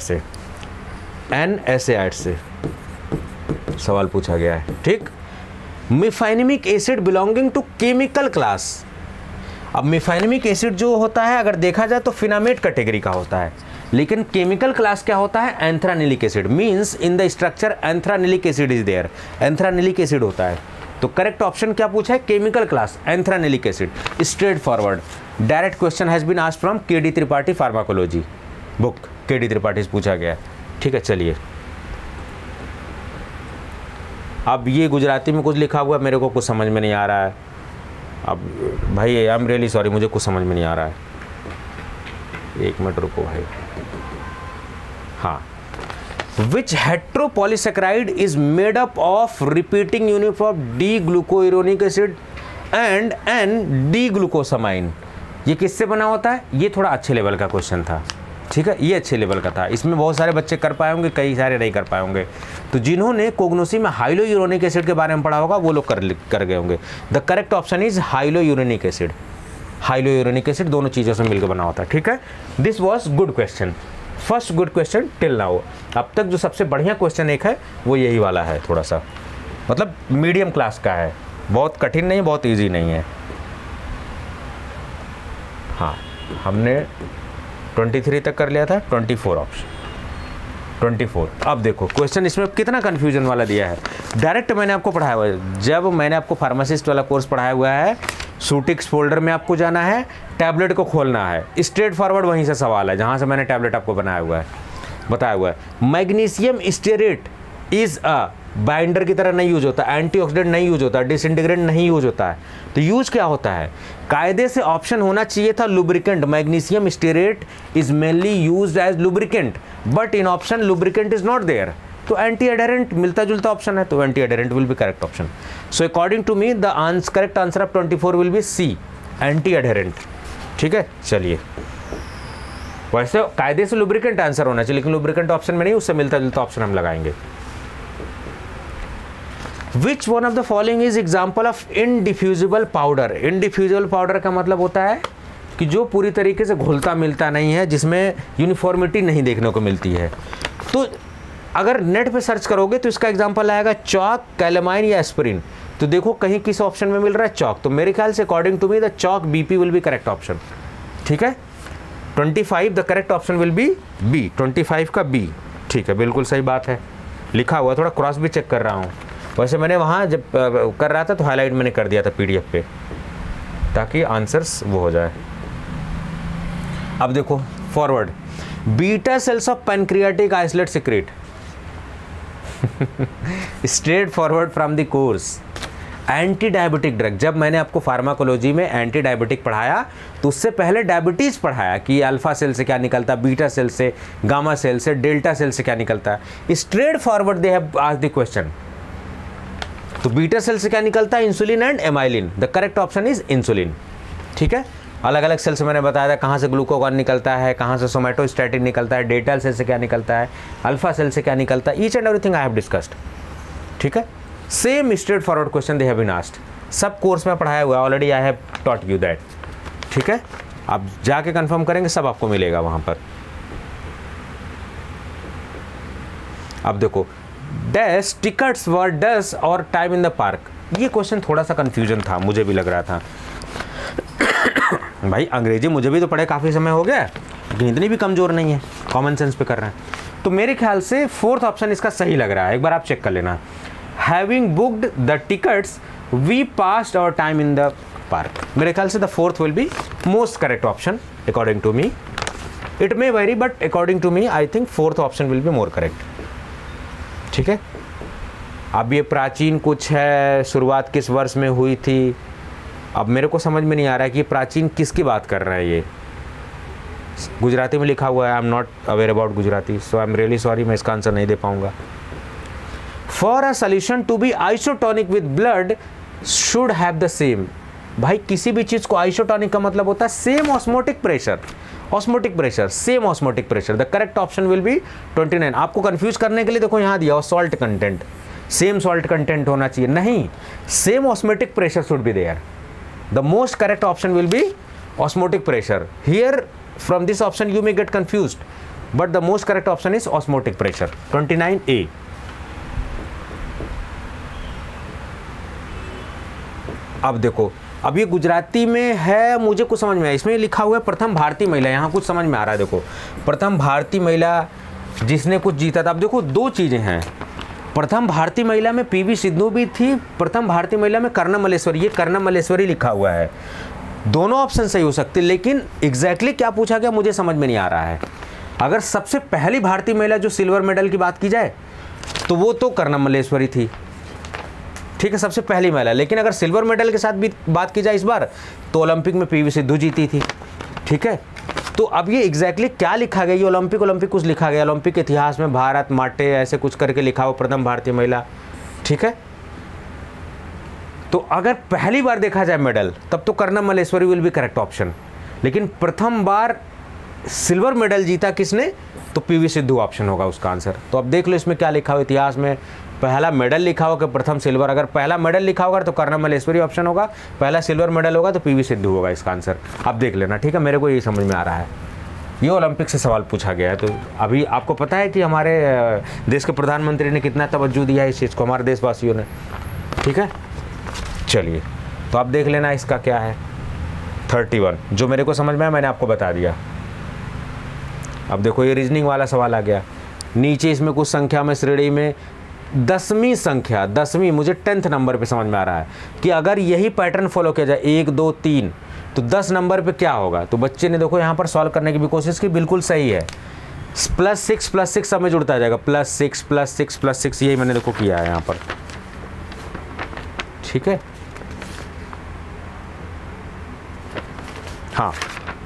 से सवाल पूछा गया है। ठीक, mefenamic acid belonging to chemical class. अब मिफाइनेमिक एसिड जो होता है अगर देखा जाए तो फिनामेट कैटेगरी का होता है, लेकिन केमिकल क्लास क्या होता है, anthranilic acid. Means in the structure anthranilic acid is there, anthranilic acid होता है। तो करेक्ट ऑप्शन क्या पूछा है, chemical class anthranilic acid. Straight forward, direct question has been asked from KD Tripathi pharmacology book, KD Tripathi से पूछा गया। ठीक है, चलिए अब ये गुजराती में कुछ लिखा हुआ है, मेरे को कुछ समझ में नहीं आ रहा है। अब भाई आई एम रियली सॉरी, मुझे कुछ समझ में नहीं आ रहा है। एक मिनट रुको भाई। हाँ, which heteropolysaccharide is made up of repeating unit of D glucuronic acid and N D glucosamine. ये किससे बना होता है? ये थोड़ा अच्छे लेवल का क्वेश्चन था। ठीक है, ये अच्छे लेवल का था, इसमें बहुत सारे बच्चे कर पाए होंगे, कई सारे नहीं कर पाए होंगे। तो जिन्होंने कोग्नोसी में हाइलोयूरोनिक एसिड के बारे में पढ़ा होगा वो लोग कर गए होंगे। The correct option is hyaluronic acid. Hyaluronic acid दोनों चीज़ों से मिलकर बना होता है। ठीक है, this was good question, first good question till now. अब तक जो सबसे बढ़िया क्वेश्चन एक है वो यही वाला है, थोड़ा सा मतलब मीडियम क्लास का है, बहुत कठिन नहीं, बहुत ईजी नहीं है। हाँ, हमने 23 तक कर लिया था, 24 ऑप्शन 24। अब देखो क्वेश्चन इसमें कितना कन्फ्यूजन वाला दिया है। डायरेक्ट मैंने आपको पढ़ाया हुआ है, जब मैंने आपको फार्मासिस्ट वाला कोर्स पढ़ाया हुआ है, सूटिक्स फोल्डर में आपको जाना है, टैबलेट को खोलना है, स्ट्रेट फॉरवर्ड वहीं से सवाल है जहाँ से मैंने टैबलेट आपको बताया हुआ है। Magnesium stearate is a binder की तरह नहीं यूज होता, एंटीऑक्सीडेंट नहीं यूज होता, डिसइंटीग्रेंट नहीं यूज होता है। तो यूज क्या होता है? कायदे से ऑप्शन होना चाहिए था lubricant. Magnesium stearate is mainly used as lubricant, but in option lubricant is not there. तो एंटी एडहेरेंट मिलता जुलता ऑप्शन है, तो anti adherent will be correct option. So according to me the correct answer of 24 will be C, anti adherent. ठीक है, चलिए वैसे कायदे से लुब्रिकेंट आंसर होना चाहिए, लेकिन लुब्रिकेंट ऑप्शन में नहीं, उससे मिलता जुलता ऑप्शन हम लगाएंगे। Which one of the following is example of indiffusible powder? Indiffusible powder का मतलब होता है कि जो पूरी तरीके से घुलता मिलता नहीं है, जिसमें यूनिफॉर्मिटी नहीं देखने को मिलती है। तो अगर नेट पे सर्च करोगे तो इसका एग्जांपल आएगा चॉक, कैलेमाइन या एस्पिरिन। तो देखो कहीं किस ऑप्शन में मिल रहा है, चॉक। तो मेरे ख्याल से according to me the chalk BP will be correct option. ठीक है, 25 the correct option will be B, 25 का B। ठीक है, बिल्कुल सही बात है, लिखा हुआ, थोड़ा क्रॉस भी चेक कर रहा हूँ। वैसे मैंने वहाँ जब कर रहा था तो हाईलाइट मैंने कर दिया था PDF पे, ताकि आंसर्स वो हो जाए। अब देखो forward, beta cells of pancreatic isolate secrete. Straight forward from the course. Anti diabetic drug, जब मैंने आपको फार्माकोलॉजी में एंटी डायबिटिक पढ़ाया तो उससे पहले डायबिटीज़ पढ़ाया कि अल्फा सेल से क्या निकलता है, बीटा सेल से, गामा सेल से, डेल्टा सेल से क्या निकलता है। Straight forward they have asked the question. तो बीटा सेल से क्या निकलता है, insulin and amyrin. The correct option is insulin. ठीक है, अलग अलग सेल से मैंने बताया था कहाँ से ग्लूकोगॉन निकलता है, कहाँ से सोमेटोस्टैटिन निकलता है, डेल्टा सेल से क्या निकलता है, अल्फा सेल से क्या निकलता है, each and everything I have discussed. ठीक है, same straight forward question they have been asked, सब कोर्स में पढ़ाया हुआ है already, I have taught you that. ठीक है, आप जाके कंफर्म करेंगे सब आपको मिलेगा वहाँ पर। अब देखो, डैश टिकट्स वर डस और टाइम इन द पार्क। ये क्वेश्चन थोड़ा सा कंफ्यूजन था, मुझे भी लग रहा था भाई अंग्रेजी मुझे भी तो पढ़े काफ़ी समय हो गया, लेकिन इतनी भी कमज़ोर नहीं है, कॉमन सेंस पे कर रहे हैं। तो मेरे ख्याल से फोर्थ ऑप्शन इसका सही लग रहा है, एक बार आप चेक कर लेना। Having booked the tickets we passed our time in the park. मेरे ख्याल से the fourth will be most correct option according to me. It may vary but according to me I think fourth option will be more correct. ठीक है, अब ये प्राचीन कुछ है, शुरुआत किस वर्ष में हुई थी, अब मेरे को समझ में नहीं आ रहा है कि प्राचीन किसकी बात कर रहा है। ये गुजराती में लिखा हुआ है, I am not aware about Gujarati, so I am really sorry, मैं इसका आंसर नहीं दे पाऊंगा। For a solution to be isotonic with blood should have the same. भाई किसी भी चीज़ को आइसोटोनिक का मतलब होता है same osmotic pressure, osmotic pressure, same osmotic pressure. The correct option will B 29। आपको कंफ्यूज करने के लिए देखो यहाँ दिया हो salt content, same salt content होना चाहिए, नहीं, same osmotic pressure should be there. The most correct option will be osmotic pressure. Here from this option you may get confused, but the most correct option is osmotic pressure, 29A। अब देखो, अब ये गुजराती में है, मुझे कुछ समझ में आया, इसमें लिखा हुआ है प्रथम भारतीय महिला, यहाँ कुछ समझ में आ रहा है। देखो प्रथम भारतीय महिला जिसने कुछ जीता था। अब देखो दो चीज़ें हैं, प्रथम भारतीय महिला में पीवी सिंधु भी थी, प्रथम भारतीय महिला में कर्णम मल्लेश्वरी, ये कर्णम मल्लेश्वरी लिखा हुआ है। दोनों ऑप्शन सही हो सकते, लेकिन एग्जैक्टली क्या पूछा गया मुझे समझ में नहीं आ रहा है। अगर सबसे पहली भारतीय महिला जो सिल्वर मेडल की बात की जाए तो वो तो कर्णम मल्लेश्वरी थी, ठीक है, सबसे पहली महिला। लेकिन अगर सिल्वर मेडल के साथ भी बात की जाए इस बार, तो ओलंपिक में पीवी सिंधु जीती थी। ठीक है, तो अब ये एग्जैक्टली क्या लिखा गया, ये ओलंपिक कुछ लिखा गया, ओलंपिक के इतिहास में भारत माटे ऐसे कुछ करके लिखा हो, प्रथम भारतीय महिला। ठीक है, तो अगर पहली बार देखा जाए मेडल, तब तो Karnam Malleswari will be correct option. लेकिन प्रथम बार सिल्वर मेडल जीता किसने, तो पीवी सिंधु ऑप्शन होगा उसका आंसर। तो अब देख लो इसमें क्या लिखा हो, इतिहास में पहला मेडल लिखा होगा कि प्रथम सिल्वर, अगर पहला मेडल लिखा होगा तो कर्णम मल्लेश्वरी ऑप्शन होगा, पहला सिल्वर मेडल होगा तो पीवी सिंधु होगा इसका आंसर। आप देख लेना, ठीक है, मेरे को यही समझ में आ रहा है। ये ओलंपिक से सवाल पूछा गया है। तो अभी आपको पता है कि हमारे देश के प्रधानमंत्री ने कितना तवज्जो दिया है इस चीज़ को, हमारे देशवासियों ने। ठीक है, चलिए तो आप देख लेना इसका क्या है। 31 जो मेरे को समझ में आया मैंने आपको बता दिया। अब देखो ये रीजनिंग वाला सवाल आ गया, नीचे इसमें कुछ संख्या में श्रेणी में 10वीं संख्या, 10वीं मुझे 10th नंबर पे समझ में आ रहा है कि अगर यही पैटर्न फॉलो किया जाए 1 2 3 तो 10 नंबर पे क्या होगा। तो बच्चे ने देखो यहाँ पर सॉल्व करने की भी कोशिश की, बिल्कुल सही है। +6 सब में जुड़ता जाएगा, +6 +6 +6, यही मैंने देखो किया है यहाँ पर। ठीक है, हाँ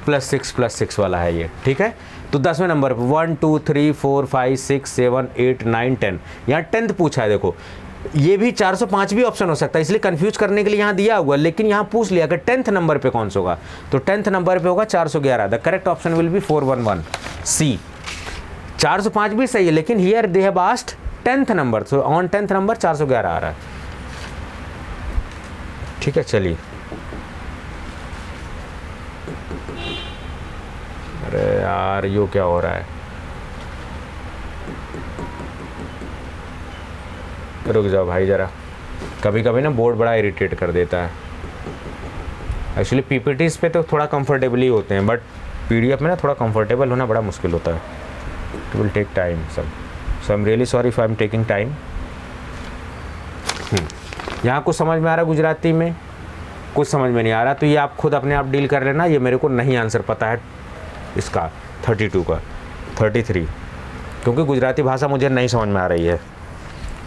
+6 वाला है ये। ठीक है, तो 10वें नंबर पर 1 2 3 4 5 6 7 8 9 10, यहाँ 10th पूछा है। देखो ये भी 405 भी ऑप्शन हो सकता है, इसलिए कंफ्यूज करने के लिए यहाँ दिया हुआ, लेकिन यहाँ पूछ लिया कि 10th नंबर पे कौन सा होगा, तो 10th नंबर पे होगा 411। The correct option will B 411 सी। 405 भी सही है, लेकिन here they have asked 10th number, so on 10th number 411 आ रहा है। ठीक है, चलिए। अरे यार यो क्या हो रहा है, रुक जाओ भाई ज़रा, कभी कभी ना बोर्ड बड़ा इरिटेट कर देता है। एक्चुअली पीपीटीज पे तो थोड़ा कंफर्टेबली होते हैं, बट पीडीएफ में ना थोड़ा कंफर्टेबल होना बड़ा मुश्किल होता है। इट विल टेक टाइम सब, so I am really sorry if I am taking time. यहाँ कुछ समझ में आ रहा है गुजराती में, कुछ समझ में नहीं आ रहा, तो ये आप खुद अपने आप डील कर लेना। ये मेरे को नहीं आंसर पता है इसका 32 का, 33, क्योंकि गुजराती भाषा मुझे नहीं समझ में आ रही है।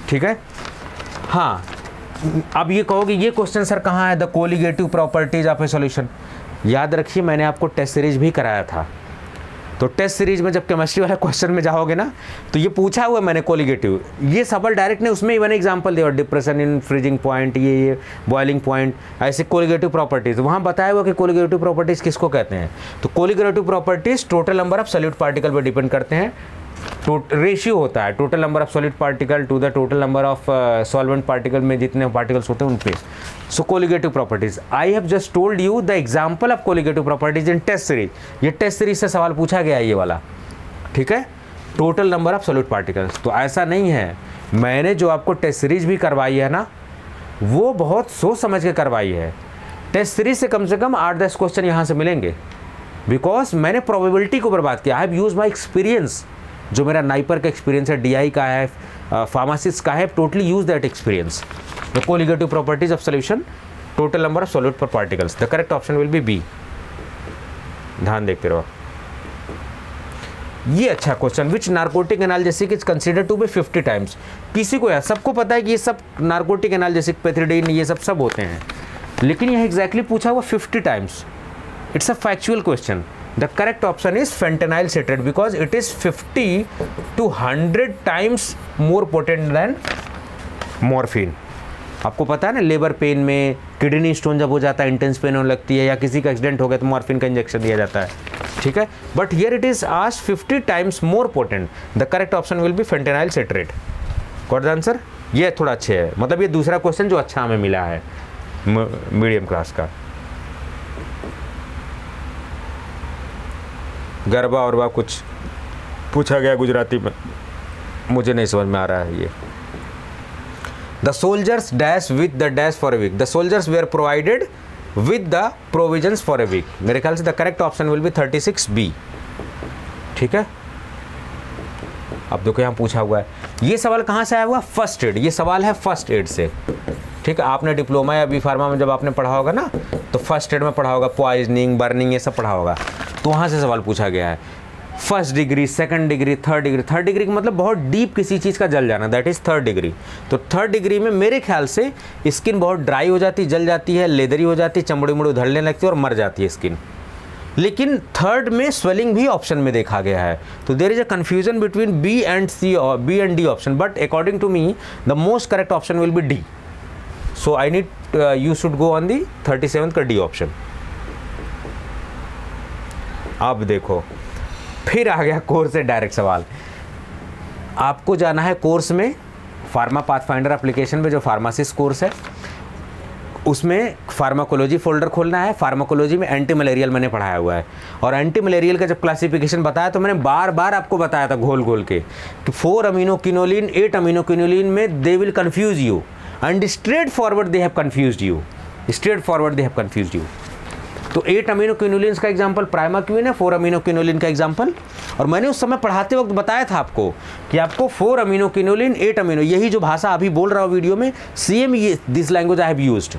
ठीक है, हाँ अब ये कहोगे ये क्वेश्चन सर कहाँ है, the colligative properties of A solution. याद रखिए मैंने आपको टेस्ट सीरीज भी कराया था, तो टेस्ट सीरीज में जब केमिस्ट्री वाला क्वेश्चन में जाओगे ना तो ये पूछा हुआ मैंने कोलिगेटिव, ये सबल डायरेक्ट ने उसमें ही मैंने एग्जांपल दिया, डिप्रेशन इन फ्रीजिंग पॉइंट, ये बॉइलिंग पॉइंट, ऐसे कोलिगेटिव प्रॉपर्टीज़ वहाँ बताया हुआ कि कोलिगेटिव प्रॉपर्टीज़ किसको कहते हैं। तो colligative properties total number of solute particle पर डिपेंड करते हैं, रेशियो होता है total number of solid particle to the total number of solvent particle में जितने पार्टिकल्स होते हैं उन पे। So colligative properties, I have just told you the example of colligative properties in test series. ये टेस्ट सीरीज से सवाल पूछा गया है ये वाला, ठीक है, total number of solid particles. तो ऐसा नहीं है, मैंने जो आपको टेस्ट सीरीज भी करवाई है ना, वो बहुत सोच समझ के करवाई है। टेस्ट सीरीज से कम 8-10 क्वेश्चन यहाँ से मिलेंगे, बिकॉज मैंने प्रोबेबिलिटी को बर्बाद किया। I have use my experience, जो मेरा नाइपर का एक्सपीरियंस है, DI का है, फार्मासिस्ट का है, totally use that experience. The colligative properties of solution, total number of solid पर particles. The correct option will be B. ध्यान देखते रहो। ये अच्छा क्वेश्चन, which narcotic analgesic is consider to be 50 times. किसी को यार, सबको पता है कि ये सब नार्कोटिक एनाल्जेसिक, पेथ्रिडीन, ये सब होते हैं, लेकिन यह एग्जैक्टली पूछा हुआ 50 times. It's a factual question. The correct option is fentanyl citrate, because it is 50 to 100 times more potent then morphine. आपको पता है ना, लेबर पेन में, किडनी स्टोन जब हो जाता है, इंटेंस पेन होने लगती है, या किसी का एक्सीडेंट हो गया तो मॉर्फिन का इंजेक्शन दिया जाता है, ठीक है। But here it is asked 50 times more potent. The correct option will B fentanyl citrate. Got the answer. ये थोड़ा अच्छे है, मतलब ये दूसरा क्वेश्चन जो अच्छा हमें मिला है मीडियम क्लास का। गरबा और कुछ पूछा गया गुजराती में, मुझे नहीं समझ में आ रहा है ये। The soldiers dash with the dash for a week. The soldiers were provided with the provisions for a week. मेरे ख्याल से the correct option will be 36B, ठीक है। अब देखो यहाँ पूछा हुआ है, ये सवाल कहाँ से आया हुआ? First aid. ये सवाल है फर्स्ट एड से, ठीक है। आपने डिप्लोमा या बी फार्मा में जब आपने पढ़ा होगा ना, तो फर्स्ट एड में पढ़ा होगा, पॉइजनिंग, बर्निंग, ये सब पढ़ा होगा, तो वहाँ से सवाल पूछा गया है। First degree, second degree, third degree. Third degree का मतलब बहुत डीप किसी चीज़ का जल जाना, दैट इज़ थर्ड डिग्री। तो थर्ड डिग्री में मेरे ख्याल से स्किन बहुत ड्राई हो जाती, जल जाती है, लेदरी हो जाती है, चमड़ी मुड़ी उधड़ने लगती है और मर जाती है स्किन। लेकिन थर्ड में स्वेलिंग भी ऑप्शन में देखा गया है, तो there is a confusion between B and D option, but according to me the most correct option will be D. So I need you should go on the 37 का D option. अब देखो, फिर आ गया कोर्स से direct सवाल। आपको जाना है कोर्स में, फार्मा पाथफाइंडर एप्लीकेशन में जो फार्मासिस्ट कोर्स है, उसमें फार्माकोलॉजी फोल्डर खोलना है। फार्माकोलॉजी में एंटी मलेरियल मैंने पढ़ाया हुआ है, और एंटी मलेरियल का जब क्लासिफिकेशन बताया तो मैंने बार बार आपको बताया था घोल घोल के कि 4 अमीनोकिनोलिन 8 अमीनोकिनोलिन में they will confuse you, and straight forward they have confused you, straight forward they have confused you. तो 8 अमीनोकिनोलिन्स का एग्जांपल प्राइमाक्विन है, 4 अमीनोकिनोलिन का एग्जांपल। और मैंने उस समय पढ़ाते वक्त बताया था आपको कि आपको 4 अमीनोकिनोलिन 8 अमीनो, यही जो भाषा अभी बोल रहा हूँ वीडियो में, सेम ये this language I have used,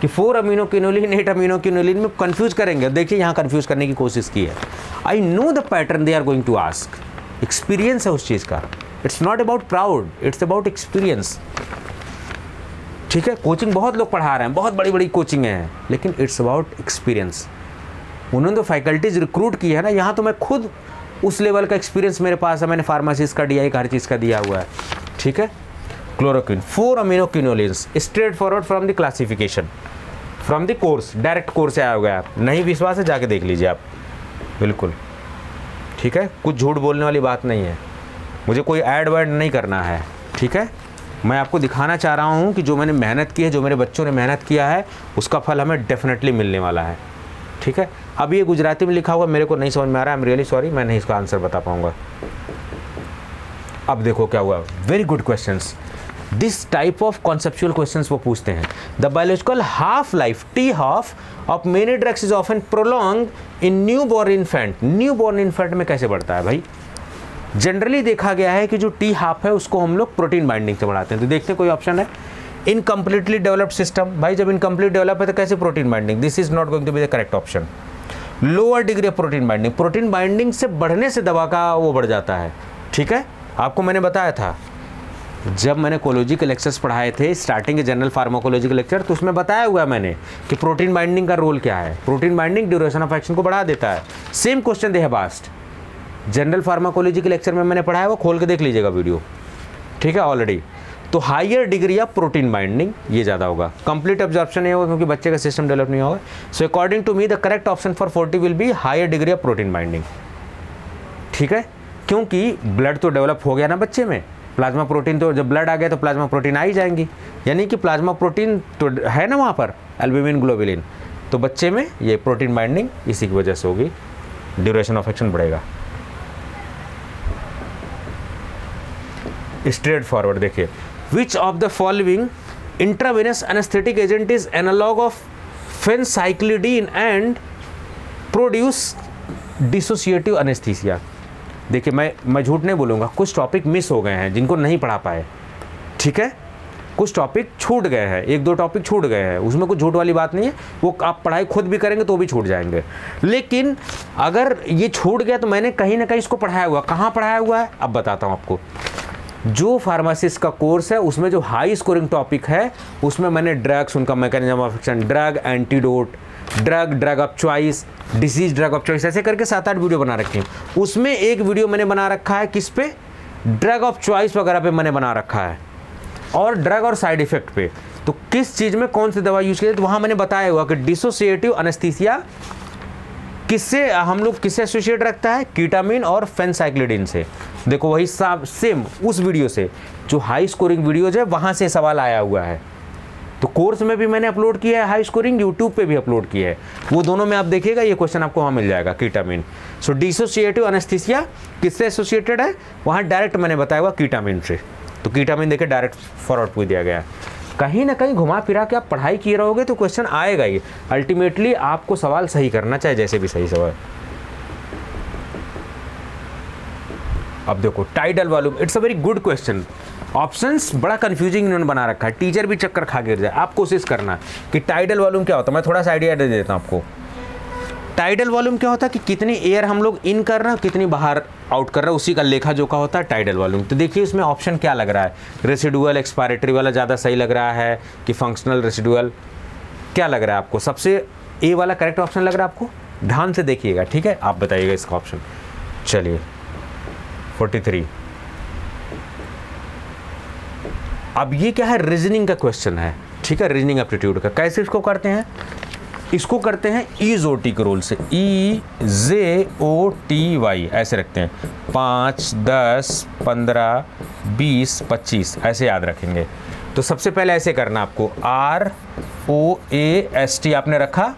कि 4 अमीनोकिनोलिन 8 अमीनोकिनोलिन में कंफ्यूज करेंगे। देखिए यहाँ कंफ्यूज करने की कोशिश की है। I know the pattern they are going to ask. Experience है उस चीज़ का। It's not about proud, it's about experience, ठीक है। कोचिंग बहुत लोग पढ़ा रहे हैं, बहुत बड़ी बड़ी कोचिंग हैं, लेकिन इट्स अबाउट एक्सपीरियंस। उन्होंने तो फैकल्टीज रिक्रूट की है ना, यहाँ तो मैं खुद उस लेवल का एक्सपीरियंस मेरे पास है, मैंने फार्मासिस्ट का DI का हर चीज़ का दिया हुआ है, ठीक है। Chloroquine 4 aminoquinolines, straight forward from the classification, from the course, direct course से आया हुआ है। नहीं विश्वास है, जाके देख लीजिए आप, बिल्कुल, ठीक है। कुछ झूठ बोलने वाली बात नहीं है, मुझे कोई ऐड वैड नहीं करना है, ठीक है। मैं आपको दिखाना चाह रहा हूँ कि जो मैंने मेहनत की है, जो मेरे बच्चों ने मेहनत किया है, उसका फल हमें डेफिनेटली मिलने वाला है, ठीक है। अब ये गुजराती में लिखा हुआ मेरे को नहीं समझ में आ रहा है, आई एम रियली सॉरी, मैं नहीं इसका आंसर बता पाऊँगा। अब देखो क्या हुआ, very good questions. This type of conceptual questions वो पूछते हैं। The biological half life T half of many drugs is often prolong in new born infant. New born infant में कैसे बढ़ता है भाई? जनरली देखा गया है कि जो टी हाफ है उसको हम लोग प्रोटीन बाइंडिंग से बढ़ाते हैं। तो देखते हैं कोई ऑप्शन है। इनकम्प्लीटली डेवलप्ड सिस्टम, भाई जब इनकम्प्लीट डेवलप है तो कैसे protein binding? This is not going to be the correct option. Lower degree of protein binding, protein binding से बढ़ने से दवा का वो बढ़ जाता है, ठीक है। आपको मैंने बताया था जब मैंने कोलॉजी के लेक्चर्स पढ़ाए थे, स्टार्टिंग के जनरल फार्माकोलॉजी के लेक्चर, तो उसमें बताया हुआ है मैंने कि प्रोटीन बाइंडिंग का रोल क्या है। Protein binding duration of action को बढ़ा देता है। Same question they have asked general pharmacology के लेक्चर में मैंने पढ़ाया, वो खोल के देख लीजिएगा वीडियो, ठीक है ऑलरेडी। तो higher degree of protein binding ये ज़्यादा होगा। कंप्लीट एब्जॉर्प्शन नहीं होगा क्योंकि बच्चे का सिस्टम डेवलप नहीं होगा। So according to me the correct option for 40 will be higher degree of protein binding, ठीक है। क्योंकि ब्लड तो डेवलप हो गया ना बच्चे में, प्लाज्मा प्रोटीन, तो जब ब्लड आ गया तो प्लाज्मा प्रोटीन आ ही जाएंगी, यानी कि प्लाज्मा प्रोटीन तो है ना वहाँ पर, एल्ब्यूमिन ग्लोबुलिन, तो बच्चे में ये प्रोटीन बाइंडिंग इसी की वजह से होगी, ड्यूरेशन ऑफ एक्शन बढ़ेगा। स्ट्रेट फॉरवर्ड देखिए, which of the following intravenous anaesthetic agent is analogue of phencyclidine and produce dissociative anaesthesia. देखिए मैं झूठ नहीं बोलूँगा, कुछ टॉपिक मिस हो गए हैं जिनको नहीं पढ़ा पाए, ठीक है, कुछ टॉपिक छूट गए हैं, 1-2 टॉपिक छूट गए हैं, उसमें कुछ झूठ वाली बात नहीं है, वो आप पढ़ाई खुद भी करेंगे तो भी छूट जाएंगे। लेकिन अगर ये छूट गया तो मैंने कहीं ना कहीं इसको पढ़ाया हुआ, कहाँ पढ़ाया हुआ है अब बताता हूँ आपको। जो फार्मासिस्ट का कोर्स है उसमें जो हाई स्कोरिंग टॉपिक है उसमें मैंने ड्रग्स, उनका mechanism of action, drug antidote, drug of choice, disease drug of choice, ऐसे करके 7-8 वीडियो बना रखी हैं। उसमें एक वीडियो मैंने बना रखा है किस पे, ड्रग ऑफ चॉइस वगैरह पे मैंने बना रखा है, और ड्रग और साइड इफेक्ट पे, तो किस चीज़ में कौन सी दवा यूज की, तो वहाँ मैंने बताया हुआ कि डिसोसिएटिव एनेस्थीसिया किससे हम लोग किससे एसोसिएट रखता है, कीटामिन और फेनसाइक्लिडीन से। देखो वही सेम उस वीडियो से, जो हाई स्कोरिंग वीडियोज है वहाँ से सवाल आया हुआ है, तो कोर्स में भी मैंने अपलोड किया है हाई स्कोरिंग, यूट्यूब पे भी अपलोड किया है, वो दोनों में आप देखिएगा, ये क्वेश्चन आपको वहाँ मिल जाएगा, कीटामिन। सो डिसोसिएटिव एनेस्थीसिया किससे एसोसिएटेड है, वहाँ डायरेक्ट मैंने बताया हुआ कीटामिन से, तो कीटामिन देखिए डायरेक्ट फॉरवर्ड पूछ दिया गया है। कहीं ना कहीं घुमा फिरा के आप पढ़ाई किए रहोगे तो क्वेश्चन आएगा ही, अल्टीमेटली आपको सवाल सही करना चाहे जैसे भी सही सवाल। अब देखो tidal volume, it's a very good question, options बड़ा कंफ्यूजिंग इन्होंने बना रखा है, टीचर भी चक्कर खा गिर जाए। आप कोशिश करना कि टाइडल वॉल्यूम क्या होता है, मैं थोड़ा सा आइडिया दे देता हूँ आपको। टाइडल वॉल्यूम क्या होता है कि कितनी एयर हम लोग इन कर रहे हैं, कितनी बाहर आउट कर रहे हैं, उसी का लेखा जोखा होता है टाइडल वॉल्यूम। तो देखिए इसमें ऑप्शन क्या लग रहा है, रेसिडुअल एक्सपायरेटरी वाला ज़्यादा सही लग रहा है कि फंक्शनल रेसिडुअल, क्या लग रहा है आपको, सबसे ए वाला करेक्ट ऑप्शन लग रहा है आपको, ध्यान से देखिएगा, ठीक है, आप बताइएगा इसका ऑप्शन। चलिए 43। अब ये क्या है, रीजनिंग का क्वेश्चन है, ठीक है, रीजनिंग एप्टीट्यूड का। कैसे इसको करते हैं, इसको करते हैं EZOT के रूल से, EZOTY ऐसे रखते हैं, 5, 10, 15, 20, 25 ऐसे याद रखेंगे। तो सबसे पहले ऐसे करना आपको, ROAST आपने रखा,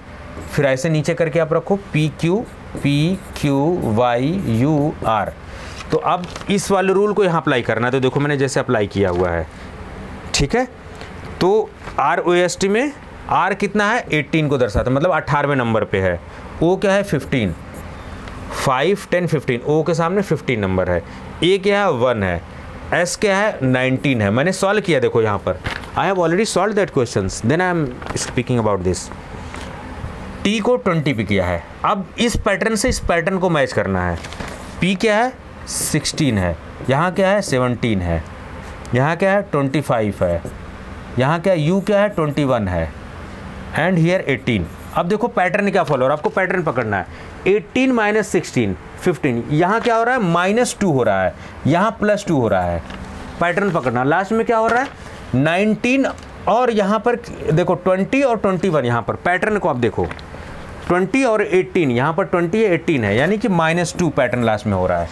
फिर ऐसे नीचे करके आप रखो PQPQYUR। तो अब इस वाले रूल को यहाँ अप्लाई करना है, तो देखो मैंने जैसे अप्लाई किया हुआ है, ठीक है। तो ROAST में R कितना है, 18 को दर्शाता है, मतलब 18वें नंबर पे है। O क्या है, 15, 5, 10, 15, O के सामने 15 नंबर है। A क्या है, 1 है। S क्या है, 19 है। मैंने सॉल्व किया, देखो यहाँ पर, I have already solve that questions, then I am speaking about this. T को 20 पे किया है। अब इस पैटर्न से इस पैटर्न को मैच करना है। P क्या है, 16 है, यहाँ क्या है, 17 है, यहाँ क्या है, 25 है, यहाँ क्या U क्या है, 21 है, एंड हियर 18। अब देखो पैटर्न क्या फॉलो हो रहा है, आपको पैटर्न पकड़ना है। 18 माइनस 16, 15, यहाँ क्या हो रहा है, -2 हो रहा है, यहाँ +2 हो रहा है, पैटर्न पकड़ना। लास्ट में क्या हो रहा है, 19, और यहाँ पर देखो 20 और 21, यहाँ पर पैटर्न को आप देखो, 20 और 18, यहाँ पर 20 है, 18 है, यानी कि -2 पैटर्न लास्ट में हो रहा है।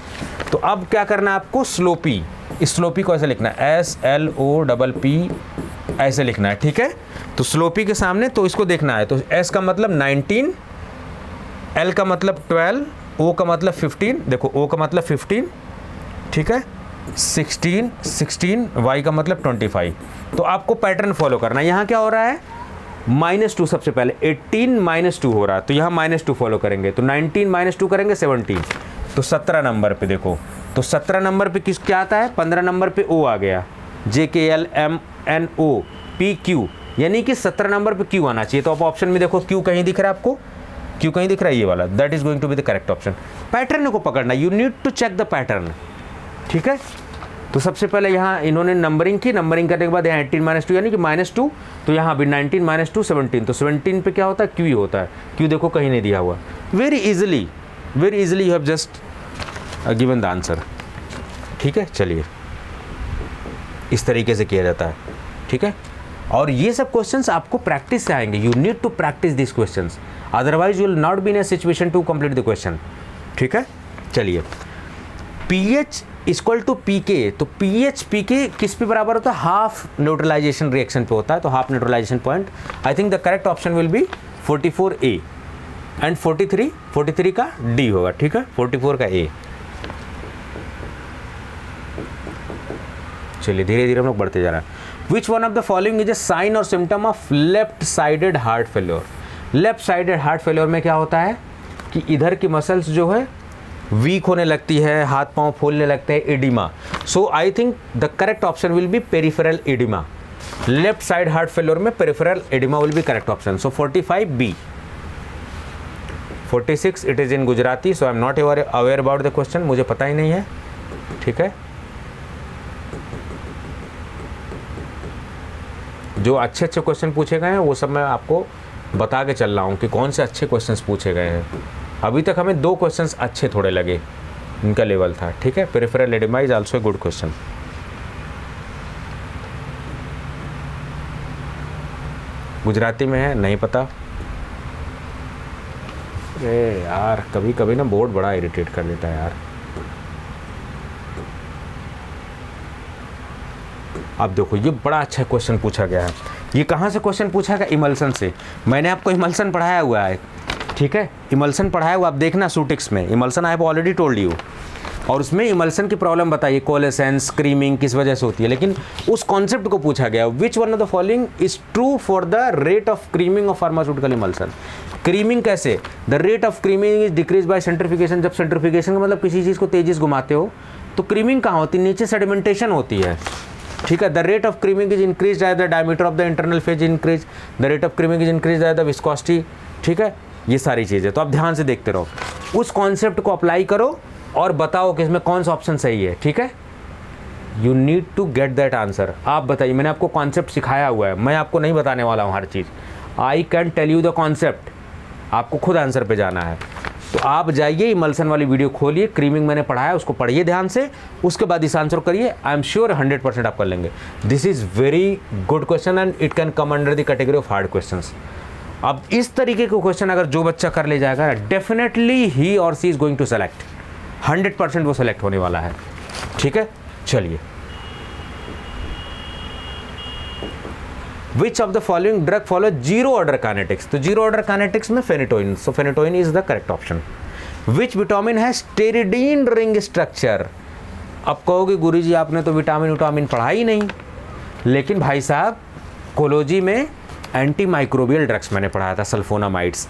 तो अब क्या करना है आपको, स्लोपी, स्लोपी को ऐसे लिखना है, SLOPP ऐसे लिखना है, ठीक है। तो स्लोपी के सामने तो इसको देखना है, तो S का मतलब 19, L का मतलब 12, O का मतलब 15, देखो O का मतलब 15, ठीक है, 16, 16, Y का मतलब 25। तो आपको पैटर्न फॉलो करना है। यहाँ क्या हो रहा है, -2 सबसे पहले, 18 -2 हो रहा है, तो यहाँ -2 फॉलो करेंगे, तो 19 -2 करेंगे 17, तो 17 नंबर पे देखो, तो 17 नंबर पे किस क्या आता है, 15 नंबर पे O आ गया, JKLMNOPQ, यानी कि 17 नंबर पे Q आना चाहिए। तो आप ऑप्शन में देखो Q कहीं दिख रहा है आपको, Q कहीं दिख रहा है, ये वाला, that is going to be the correct option. Pattern को पकड़ना, you need to check the pattern, ठीक है। तो सबसे पहले यहाँ इन्होंने नंबरिंग की, नंबरिंग करने के बाद यहाँ 18 -2 यानी कि -2, तो यहाँ भी 19 -2 17, तो 17 पे क्या होता है, Q होता है। Q देखो कहीं नहीं दिया हुआ, very easily you have just given the answer, ठीक है। चलिए इस तरीके से किया जाता है, ठीक है। और ये सब क्वेश्चंस आपको प्रैक्टिस से आएंगे, you need to practise this questions, otherwise you will not be in a situation to complete the question, ठीक है। चलिए pH इक्वल टू पीके, तो पीएच पीके किस पे बराबर होता है, हाफ न्यूट्रलाइजेशन रिएक्शन पे होता है, तो half neutralization point. I think the correct option will be 44A and 43 का डी होगा, ठीक है, 44 का ए। चलिए धीरे धीरे हम लोग बढ़ते जा रहे हैं। Which one of the following is a sign और symptom of left sided heart failure. Left sided heart failure में क्या होता है कि इधर की मसल्स जो है वीक होने लगती है, हाथ पांव फूलने लगते हैं, oedema. So I think the correct option will be peripheral oedema. Left side heart failure में peripheral oedema will be correct option. So 45B। 46 it is in Gujarati, so I am not aware about the question, मुझे पता ही नहीं है, ठीक है। जो अच्छे अच्छे क्वेश्चन पूछे गए हैं वो सब मैं आपको बता के चल रहा हूँ कि कौन से अच्छे क्वेश्चंस पूछे गए हैं। अभी तक हमें 2 क्वेश्चंस अच्छे थोड़े लगे, इनका लेवल था, ठीक है। Peripheral oedema is also a good question. Gujarati में है, नहीं पता। अरे यार कभी कभी ना बोर्ड बड़ा इरिटेट कर देता है यार। अब देखो ये बड़ा अच्छा क्वेश्चन पूछा गया है। ये कहाँ से क्वेश्चन पूछा गया, इमल्सन से। मैंने आपको इमल्सन पढ़ाया हुआ है, ठीक है, इमल्सन पढ़ाया हुआ, आप देखना सूटिक्स में emulsion I have already told you, और उसमें इमल्सन की प्रॉब्लम बताइए, कोलेसेंस, क्रीमिंग किस वजह से होती है, लेकिन उस कॉन्सेप्ट को पूछा गया, which one of the following is true for the rate of creaming of pharmaceutical emulsion. Creaming कैसे, the rate of creaming is decrease by centrification. जब सेंट्रीफिकेशन का मतलब किसी चीज़ को तेजी से घुमाते हो तो क्रीमिंग कहाँ होती है, नीचे सेडिमेंटेशन होती है, ठीक है। The rate of creaming is increase as the diameter of the internal phase increase, the rate of creaming is increase as the viscosity, ठीक है। ये सारी चीज़ें तो आप ध्यान से देखते रहो, उस कॉन्सेप्ट को अप्लाई करो और बताओ कि इसमें कौन सा ऑप्शन सही है, ठीक है। You need to get that answer. आप बताइए, मैंने आपको कॉन्सेप्ट सिखाया हुआ है, मैं आपको नहीं बताने वाला हूँ हर चीज़। I can tell you the concept, आपको खुद आंसर पे जाना है। तो आप जाइए इमल्सन वाली वीडियो खोलिए, क्रीमिंग मैंने पढ़ाया उसको पढ़िए ध्यान से, उसके बाद इस आंसर करिए। आई एम श्योर 100% आप कर लेंगे। This is very good question and it can come under the category of hard questions. अब इस तरीके के क्वेश्चन अगर जो बच्चा कर ले जाएगा, डेफिनेटली ही और सी इज गोइंग टू सेलेक्ट, 100% वो सेलेक्ट होने वाला है, ठीक है। चलिए, विच of the following drug follow zero order kinetics. तो जीरो ऑर्डर काइनेटिक्स में phenytoin, so phenytoin is the correct option. Which vitamin है स्टेरिडीन रिंग स्ट्रक्चर। अब कहोगे गुरुजी आपने तो विटामिन पढ़ा ही नहीं, लेकिन भाई साहब कोलोजी में एंटी माइक्रोबियल ड्रग्स मैंने पढ़ाया था, सल्फोनामाइड्स।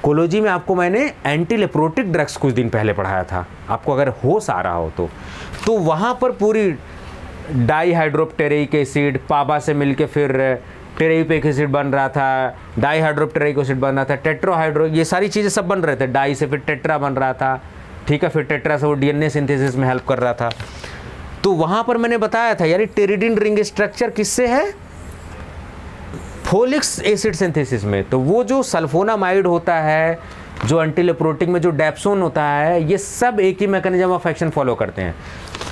कोलोजी में आपको मैंने एंटी लेप्रोटिक ड्रग्स कुछ दिन पहले पढ़ाया था, आपको अगर होश आ रहा हो तो वहाँ पर पूरी डाईहाइड्रोप्टेरिक एसिड, पाबा से मिलके फिर टेरेपिक एसिड बन रहा था, डाईहाइड्रोप्टेरिक एसिड बन रहा था, टेट्राहाइड्रो, ये सारी चीज़ें सब बन रहे थे। डाई से फिर टेट्रा बन रहा था, ठीक है, फिर टेट्रा से वो डीएनए सिंथेसिस में हेल्प कर रहा था। तो वहाँ पर मैंने बताया था यानी टेरिडीन रिंग स्ट्रक्चर किससे है, फोलिक एसिड सिंथेसिस में। तो वो जो सल्फोनामाइड होता है, जो एंटीलेप्रोटिक में जो डेप्सोन होता है, ये सब एक ही मैकेनिज्म ऑफ एक्शन फॉलो करते हैं।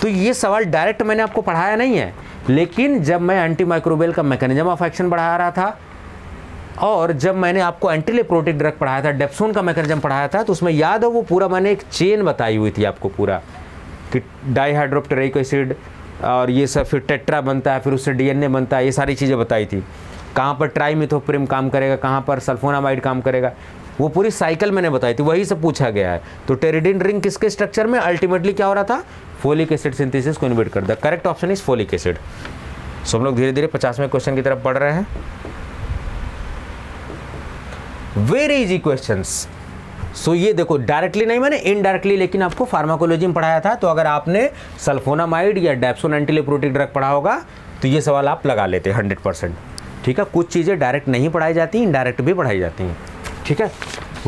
तो ये सवाल डायरेक्ट मैंने आपको पढ़ाया नहीं है, लेकिन जब मैं एंटी माइक्रोबियल का मैकेनिज्म ऑफ एक्शन पढ़ा रहा था और जब मैंने आपको एंटीलेप्रोटिक ड्रग पढ़ाया था, डेप्सोन का मैकेनिज्म पढ़ाया था, तो उसमें याद हो वो पूरा मैंने एक चेन बताई हुई थी आपको पूरा, कि डाईहाइड्रोप्टेरिक एसिड और ये सब फिर टेट्रा बनता है, फिर उससे डीएनए बनता है, ये सारी चीज़ें बताई थी। कहाँ पर ट्राइमिथोप्रिम काम करेगा, कहाँ पर सल्फोनामाइड काम करेगा, वो पूरी साइकिल मैंने बताई थी, वही सब पूछा गया है। तो टेरिडीन रिंग किसके स्ट्रक्चर में अल्टीमेटली क्या हो रहा था, फोलिक एसिड सिंथेसिस को इनहिबिट कर। The correct option is folic acid. सो हम लोग धीरे धीरे 50वें क्वेश्चन की तरफ बढ़ रहे हैं। Very easy questions. सो ये देखो, डायरेक्टली नहीं मैंने इनडायरेक्टली, लेकिन आपको फार्माकोलॉजी में पढ़ाया था। तो अगर आपने सल्फोनामाइड या डेप्सोन एंटीलेप्रोटिक ड्रग पढ़ा होगा तो ये सवाल आप लगा लेते 100%, ठीक है। कुछ चीज़ें डायरेक्ट नहीं पढ़ाई जाती, इनडायरेक्ट भी पढ़ाई जाती हैं, ठीक है।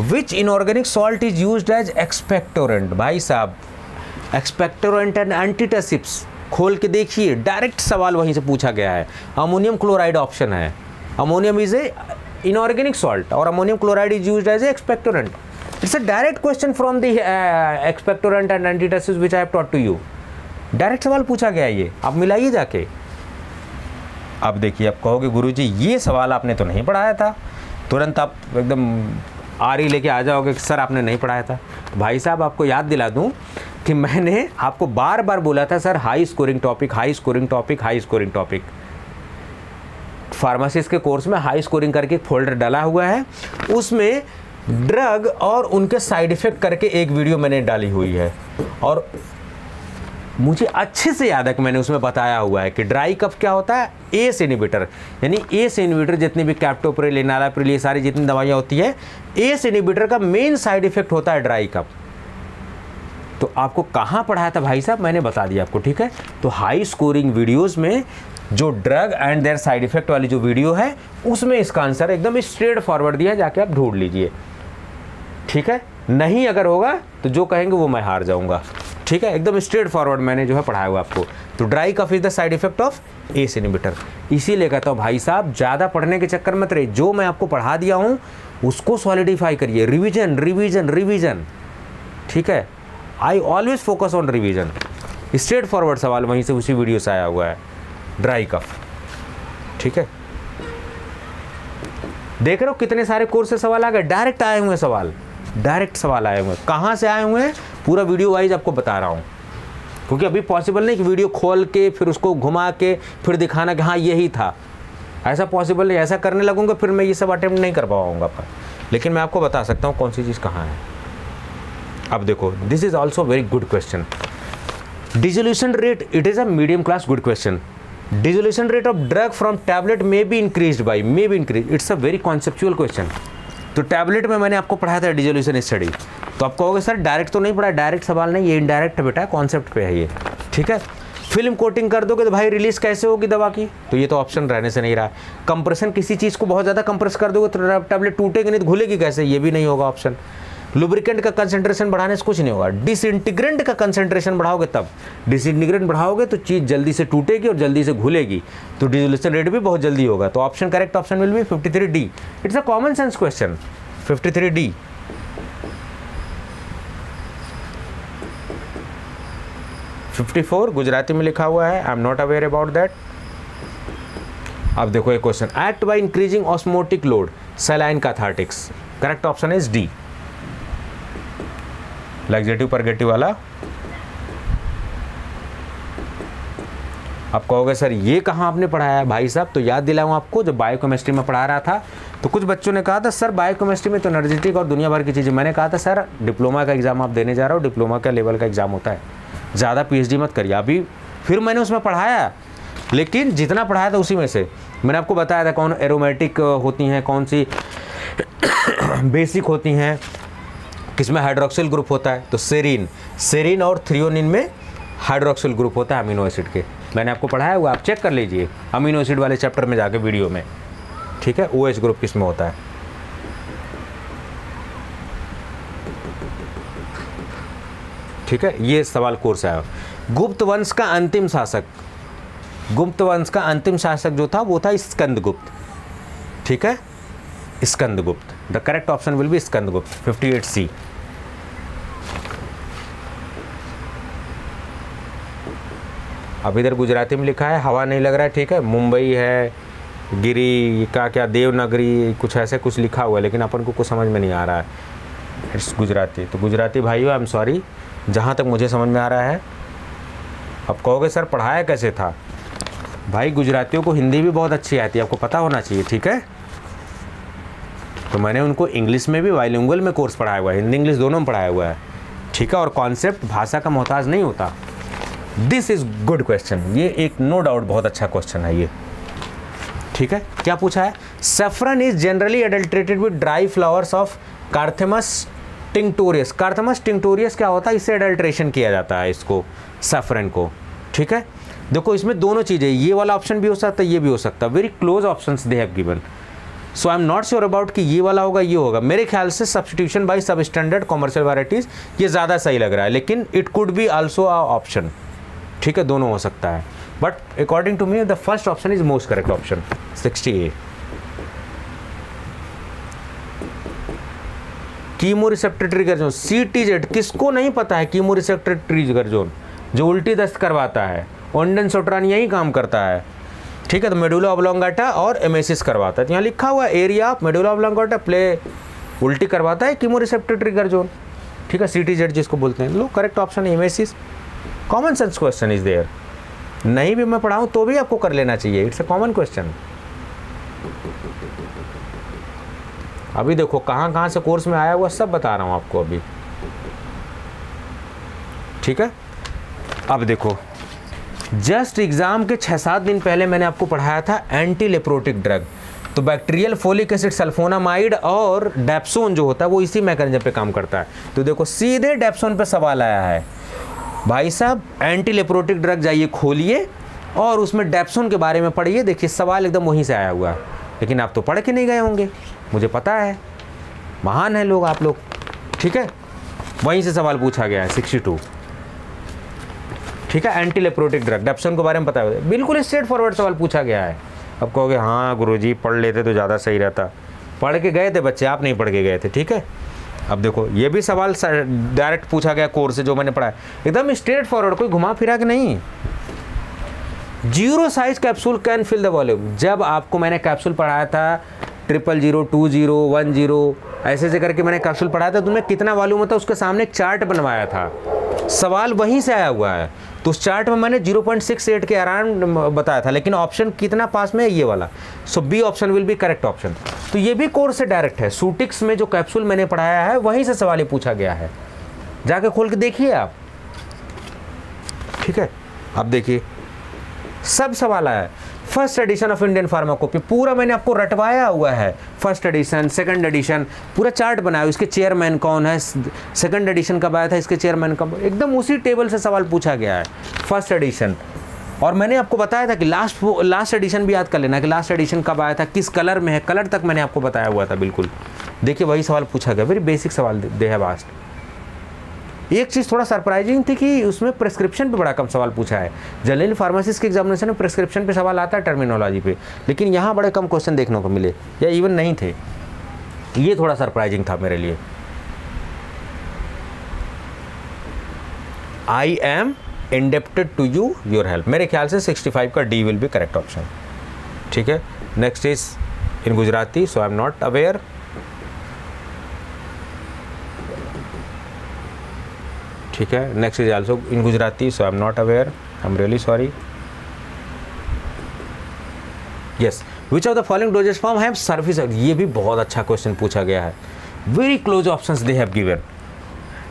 Which inorganic salt is used as expectorant. भाई साहब, एक्सपेक्टोरेंट एंड एंटीटसिप्स खोल के देखिए, डायरेक्ट सवाल वहीं से पूछा गया है। अमोनियम क्लोराइड ऑप्शन है। Ammonium is a inorganic salt और ammonium chloride is used as a expectorant. It's a direct question from the expectorant and antitussives which I have taught to you. Direct सवाल पूछा गया ये, आप मिलाइए जाके। अब देखिए, आप कहोगे गुरुजी ये सवाल आपने तो नहीं पढ़ाया था, तुरंत आप एकदम आरी लेके आ जाओगे कि सर आपने नहीं पढ़ाया था। भाई साहब आपको याद दिला दूं, कि मैंने आपको बार बार बोला था sir high scoring topic, high scoring topic, high scoring topic. Pharmacist के कोर्स में हाई स्कोरिंग करके एक फोल्डर डाला हुआ है, उसमें ड्रग और उनके साइड इफेक्ट करके एक वीडियो मैंने डाली हुई है, और मुझे अच्छे से याद है कि मैंने उसमें बताया हुआ है कि ड्राई कफ क्या होता है, एस इनहिबिटर, यानी एस इनहिबिटर जितनी भी कैप्टोप्रिल, एनालाप्रिल, ये सारी जितनी दवाइयाँ होती है, एस इनहिबिटर का मेन साइड इफेक्ट होता है ड्राई कफ। तो आपको कहाँ पढ़ाया था भाई साहब, मैंने बता दिया आपको, ठीक है। तो हाई स्कोरिंग वीडियोज़ में जो drug and their side effect वाली जो वीडियो है, उसमें इसका आंसर एकदम स्ट्रेट फॉरवर्ड दिया, जाके आप ढूंढ लीजिए, ठीक है। नहीं अगर होगा तो जो कहेंगे वो मैं हार जाऊंगा, ठीक है। एकदम स्ट्रेट फॉरवर्ड मैंने जो है पढ़ाया हुआ आपको। तो dry cough is the side effect of ACE inhibitor. इसीलिए कहता हूँ भाई साहब, ज़्यादा पढ़ने के चक्कर मत रहिए, जो मैं आपको पढ़ा दिया हूँ उसको सॉलिडिफाई करिए, रिविजन रिविजन रिविजन, ठीक है। I always focus on revision. Straight forward सवाल वहीं से उसी वीडियो से आया हुआ है, ड्राई कफ, ठीक है। देख रहे हो कितने सारे कोर्स से सवाल आ गए, डायरेक्ट आए हुए सवाल, डायरेक्ट सवाल आए हुए हैं। कहाँ से आए हुए हैं पूरा वीडियो वाइज आपको बता रहा हूँ, क्योंकि अभी पॉसिबल नहीं कि वीडियो खोल के फिर उसको घुमा के फिर दिखाना कि हाँ यही था, ऐसा पॉसिबल नहीं। ऐसा करने लगूंगा फिर मैं ये सब अटेम्प्ट नहीं कर पाऊंगा, लेकिन मैं आपको बता सकता हूँ कौन सी चीज़ कहाँ है। अब देखो, this is also very good question. Dissolution rate, it is a medium class good question. Dissolution rate of drug from tablet may be increase by, may be increase, it's a very conceptual question. तो tablet में मैंने आपको पढ़ाया था dissolution study, तो आप कहोगे sir direct तो नहीं पढ़ा, डायरेक्ट सवाल नहीं, ये इनडायरेक्ट बेटा कॉन्सेप्ट पे है ये, ठीक है। फिल्म कोटिंग कर दोगे तो भाई रिलीज कैसे होगी दवा की, तो ये तो ऑप्शन रहने से नहीं रहा। कंप्रेशन, किसी चीज़ को बहुत ज़्यादा कंप्रेस कर दोगे तो टैबलेट टूटेगी नहीं तो घुलेगी कैसे, ये भी नहीं होगा ऑप्शन। लुब्रिकेंट का कंसंट्रेशन बढ़ाने से कुछ नहीं होगा, डिसइंटीग्रेंट का कंसंट्रेशन बढ़ाओगे तब, डिसइंटीग्रेंट बढ़ाओगे तो चीज़ जल्दी से टूटेगी और जल्दी से घुलेगी, तो डिसोल्यूशन रेट भी बहुत जल्दी होगा। तो option, correct option will B 53D। It's a common sense question, 53D। Gujarati में लिखा हुआ है, I am not aware about that. अब देखो एक question, act by increasing osmotic load, saline cathartics, correct option is D, laxative purgative वाला। आप कहोगे सर ये कहाँ आपने पढ़ाया है भाई साहब, तो याद दिलाऊं आपको, जब बायोकेमिस्ट्री में पढ़ा रहा था तो कुछ बच्चों ने कहा था सर बायोकेमिस्ट्री में तो एनर्जेटिक और दुनिया भर की चीज़ें। मैंने कहा था सर डिप्लोमा का एग्जाम आप देने जा रहे हो, डिप्लोमा का लेवल का एग्जाम होता है, ज़्यादा पीएचडी मत करिए। अभी फिर मैंने उसमें पढ़ाया, लेकिन जितना पढ़ाया था उसी में से मैंने आपको बताया था कौन एरोमेटिक होती हैं, कौन सी बेसिक होती हैं, किसमें हाइड्रोक्सिल ग्रुप होता है। तो सेरीन और थ्रियोनिन में हाइड्रोक्सिल ग्रुप होता है अमीनो एसिड के, मैंने आपको पढ़ाया हुआ, आप चेक कर लीजिए अमीनो एसिड वाले चैप्टर में जाके वीडियो में, ठीक है। OH ग्रुप किसमें होता है, ठीक है। ये सवाल कोर्स आया। गुप्त वंश का अंतिम शासक, गुप्त वंश का अंतिम शासक जो था वो था स्कंदगुप्त, ठीक है, Skandagupta. The correct option will B Skandagupta, 58C। अब इधर गुजराती में लिखा है, हवा नहीं लग रहा है, ठीक है। मुंबई है, गिरी का क्या, देवनगरी, कुछ ऐसे कुछ लिखा हुआ है, लेकिन अपन को कुछ समझ में नहीं आ रहा है, इट्स गुजराती। तो गुजराती भाइयों आई एम सॉरी, जहाँ तक मुझे समझ में आ रहा है। अब कहोगे सर पढ़ाया कैसे था, भाई गुजरातियों को हिंदी भी बहुत अच्छी आती है, आपको पता होना चाहिए, ठीक है। तो मैंने उनको इंग्लिश में भी बाइलिंगुअल में कोर्स पढ़ाया हुआ है, हिंदी इंग्लिश दोनों में पढ़ाया हुआ है, ठीक है। और कॉन्सेप्ट भाषा का मोहताज नहीं होता। दिस इज गुड क्वेश्चन, ये एक नो डाउट बहुत अच्छा क्वेश्चन है ये, ठीक है। क्या पूछा है, saffron is generally adulterated with dry flowers of carthamus tinctorius. Carthamus tinctorius क्या होता है, इससे एडल्ट्रेशन किया जाता है इसको, सैफरन को, ठीक है। देखो इसमें दोनों चीज़ें, ये वाला ऑप्शन भी हो सकता है, ये भी हो सकता है, very close options they have given. So I am not sure about कि ये वाला होगा ये होगा। मेरे ख्याल से substitution by substandard commercial varieties ये ज़्यादा सही लग रहा है, लेकिन it could be also a option, ठीक है, दोनों हो सकता है। But according to me the first option is most correct option, 60A। Chemoreceptor trigger zone, CTZ, किसको नहीं पता है कीमो रिसेप्टर ट्रिगर जोन, जो उल्टी दस्त करवाता है, ओंडेनसोट्रान यही काम करता है, ठीक है। तो मेडुला ऑब्लोंगाटा और एमेसिस करवाता है, तो यहाँ लिखा हुआ area of medulla oblongata play उल्टी करवाता है कीमो रिसेप्टर ट्रिगर जोन, ठीक है, CTZ जिसको बोलते हैं। लो correct option emesis. Common sense question is there, नहीं भी मैं पढ़ाऊँ तो भी आपको कर लेना चाहिए, इट्स अ कॉमन क्वेश्चन। अभी देखो कहाँ कहाँ से कोर्स में आया हुआ सब बता रहा हूँ आपको अभी, ठीक है। अब देखो जस्ट एग्जाम के 6-7 दिन पहले मैंने आपको पढ़ाया था एंटी लेप्रोटिक ड्रग, तो बैक्टीरियल फोलिक एसिड सल्फोनामाइड और डेप्सोन जो होता है वो इसी मैकेनिज्म पे काम करता है। तो देखो सीधे डेप्सोन पे सवाल आया है, भाई साहब एंटी लेप्रोटिक ड्रग जाइए खोलिए और उसमें डेप्सोन के बारे में पढ़िए, देखिए सवाल एकदम वहीं से आया हुआ है। लेकिन आप तो पढ़ के नहीं गए होंगे, मुझे पता है, महान है लोग आप लोग, ठीक है। वहीं से सवाल पूछा गया है 62, ठीक है। एंटी लेप्रोटिक ड्रग डेप्सोन के बारे में पता है, बिल्कुल स्ट्रेट फॉरवर्ड सवाल पूछा गया है। अब कहोगे हाँ गुरुजी पढ़ लेते तो ज़्यादा सही रहता, पढ़ के गए थे बच्चे, आप नहीं पढ़ के गए थे, ठीक है। अब देखो ये भी सवाल डायरेक्ट पूछा गया कोर्स से जो मैंने पढ़ा है, एकदम स्ट्रेट फॉरवर्ड, कोई घुमा फिरा के नहीं। 0 size capsule can fill the volume, जब आपको मैंने कैप्सूल पढ़ाया था 000, 20, 10 ऐसे ऐसे करके मैंने कैप्सूल पढ़ाया था, तुम्हें कितना वॉल्यूम होता है उसके सामने एक चार्ट बनवाया था, सवाल वहीं से आया हुआ है। तो उस चार्ट में मैंने 0.68 के अराउंड बताया था, लेकिन ऑप्शन कितना पास में है ये वाला, so B option will be correct option. तो ये भी कोर्स से डायरेक्ट है, सूटिक्स में जो कैप्सूल मैंने पढ़ाया है वहीं से सवाल ये पूछा गया है, जाके खोल के देखिए आप, ठीक है। अब देखिए सब सवाल आया है। फर्स्ट एडिशन ऑफ इंडियन फार्माकोपी पूरा मैंने आपको रटवाया हुआ है, फर्स्ट एडिशन, सेकंड एडिशन, पूरा चार्ट बनाया, इसके चेयरमैन कौन है, सेकंड एडिशन कब आया था, इसके चेयरमैन कब, एकदम उसी टेबल से सवाल पूछा गया है फर्स्ट एडिशन। और मैंने आपको बताया था कि लास्ट एडिशन भी याद कर लेना कि लास्ट एडिशन कब आया था, किस कलर में है, कलर तक मैंने आपको बताया हुआ था बिल्कुल। देखिए वही सवाल पूछा गया, वेरी बेसिक सवाल दे हैव आस्क्ड। एक चीज़ थोड़ा सरप्राइजिंग थी कि उसमें प्रेस्क्रिप्शन पे बड़ा कम सवाल पूछा है। जनरल फार्मासिस्ट के एग्जामिनेशन में प्रेस्क्रिप्शन पे सवाल आता है टर्मिनोलॉजी पे, लेकिन यहाँ बड़े कम क्वेश्चन देखने को मिले या इवन नहीं थे, ये थोड़ा सरप्राइजिंग था मेरे लिए। I am indebted to you your help, मेरे ख्याल से 65 का D will be correct option, ठीक है। Next is in Gujarati, so I am not aware. ठीक है, next is also in Gujarati, so I am not aware, I am really sorry. Yes, which of the following dosage form have surface, ये भी बहुत अच्छा question पूछा गया है, very close options they have given.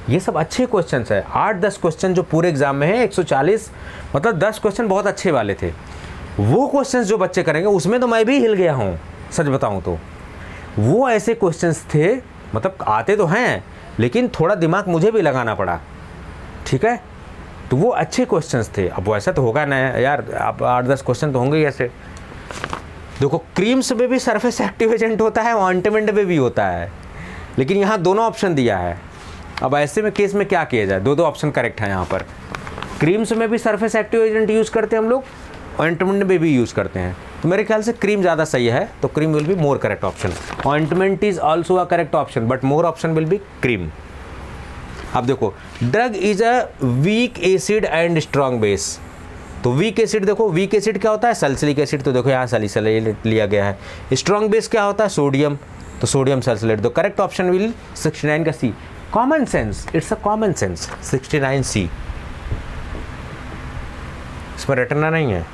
ये सब अच्छे क्वेश्चंस है, 8-10 क्वेश्चन जो पूरे एग्जाम में है, 140 मतलब 10 क्वेश्चन बहुत अच्छे वाले थे। वो क्वेश्चंस जो बच्चे करेंगे उसमें तो मैं भी हिल गया हूँ, सच बताऊँ तो। वो ऐसे क्वेश्चंस थे, मतलब आते तो हैं लेकिन थोड़ा दिमाग मुझे भी लगाना पड़ा, ठीक है। तो वो अच्छे क्वेश्चंस थे। अब वो ऐसा तो होगा ना यार, आप 8-10 क्वेश्चन तो होंगे ही ऐसे। देखो क्रीम्स में भी सरफेस एक्टिव एजेंट होता है, ऑइंटमेंट में भी होता है, लेकिन यहाँ दोनों ऑप्शन दिया है। अब ऐसे में केस में क्या किया जाए, दो ऑप्शन करेक्ट है यहाँ पर। क्रीम्स में भी सरफेस एक्टिव एजेंट यूज़ करते हैं हम लोग, ऑइंटमेंट में भी यूज़ करते हैं, तो मेरे ख्याल से क्रीम ज़्यादा सही है, तो cream will be more correct option. Ointment is also a correct option but more option will B cream. अब देखो drug is a weak acid and strong base, तो वीक एसिड देखो, वीक एसिड क्या होता है, सल्सिलिक एसिड, तो देखो यहाँ सैलिसिलेट लिया गया है। स्ट्रॉन्ग बेस क्या होता है, सोडियम, तो सोडियम सल्सिलेट, तो करेक्ट ऑप्शन विल 69 का C. Common sense, it's a common sense, 69 C, इसमें रटना नहीं है।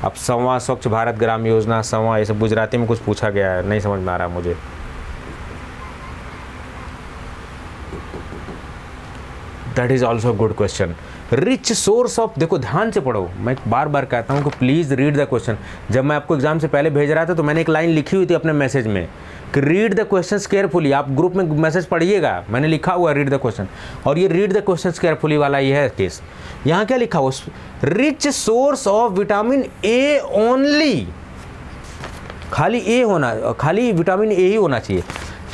अब संवा स्वच्छ भारत ग्राम योजना, संवा, ये सब गुजराती में कुछ पूछा गया है, नहीं समझ में आ रहा मुझे। That is also good question. Rich source of, देखो ध्यान से पढ़ो, मैं बार बार कहता हूँ कि प्लीज़ रीड द क्वेश्चन। जब मैं आपको एग्जाम से पहले भेज रहा था तो मैंने एक लाइन लिखी हुई थी अपने मैसेज में कि रीड द क्वेश्चंस केयरफुली। आप ग्रुप में मैसेज पढ़िएगा, मैंने लिखा हुआ रीड द क्वेश्चन, और ये रीड द क्वेश्चंस केयरफुली वाला ये है केस। यहाँ क्या लिखा हुआ, rich source of vitamin A only, खाली ए होना, खाली विटामिन ए ही होना चाहिए।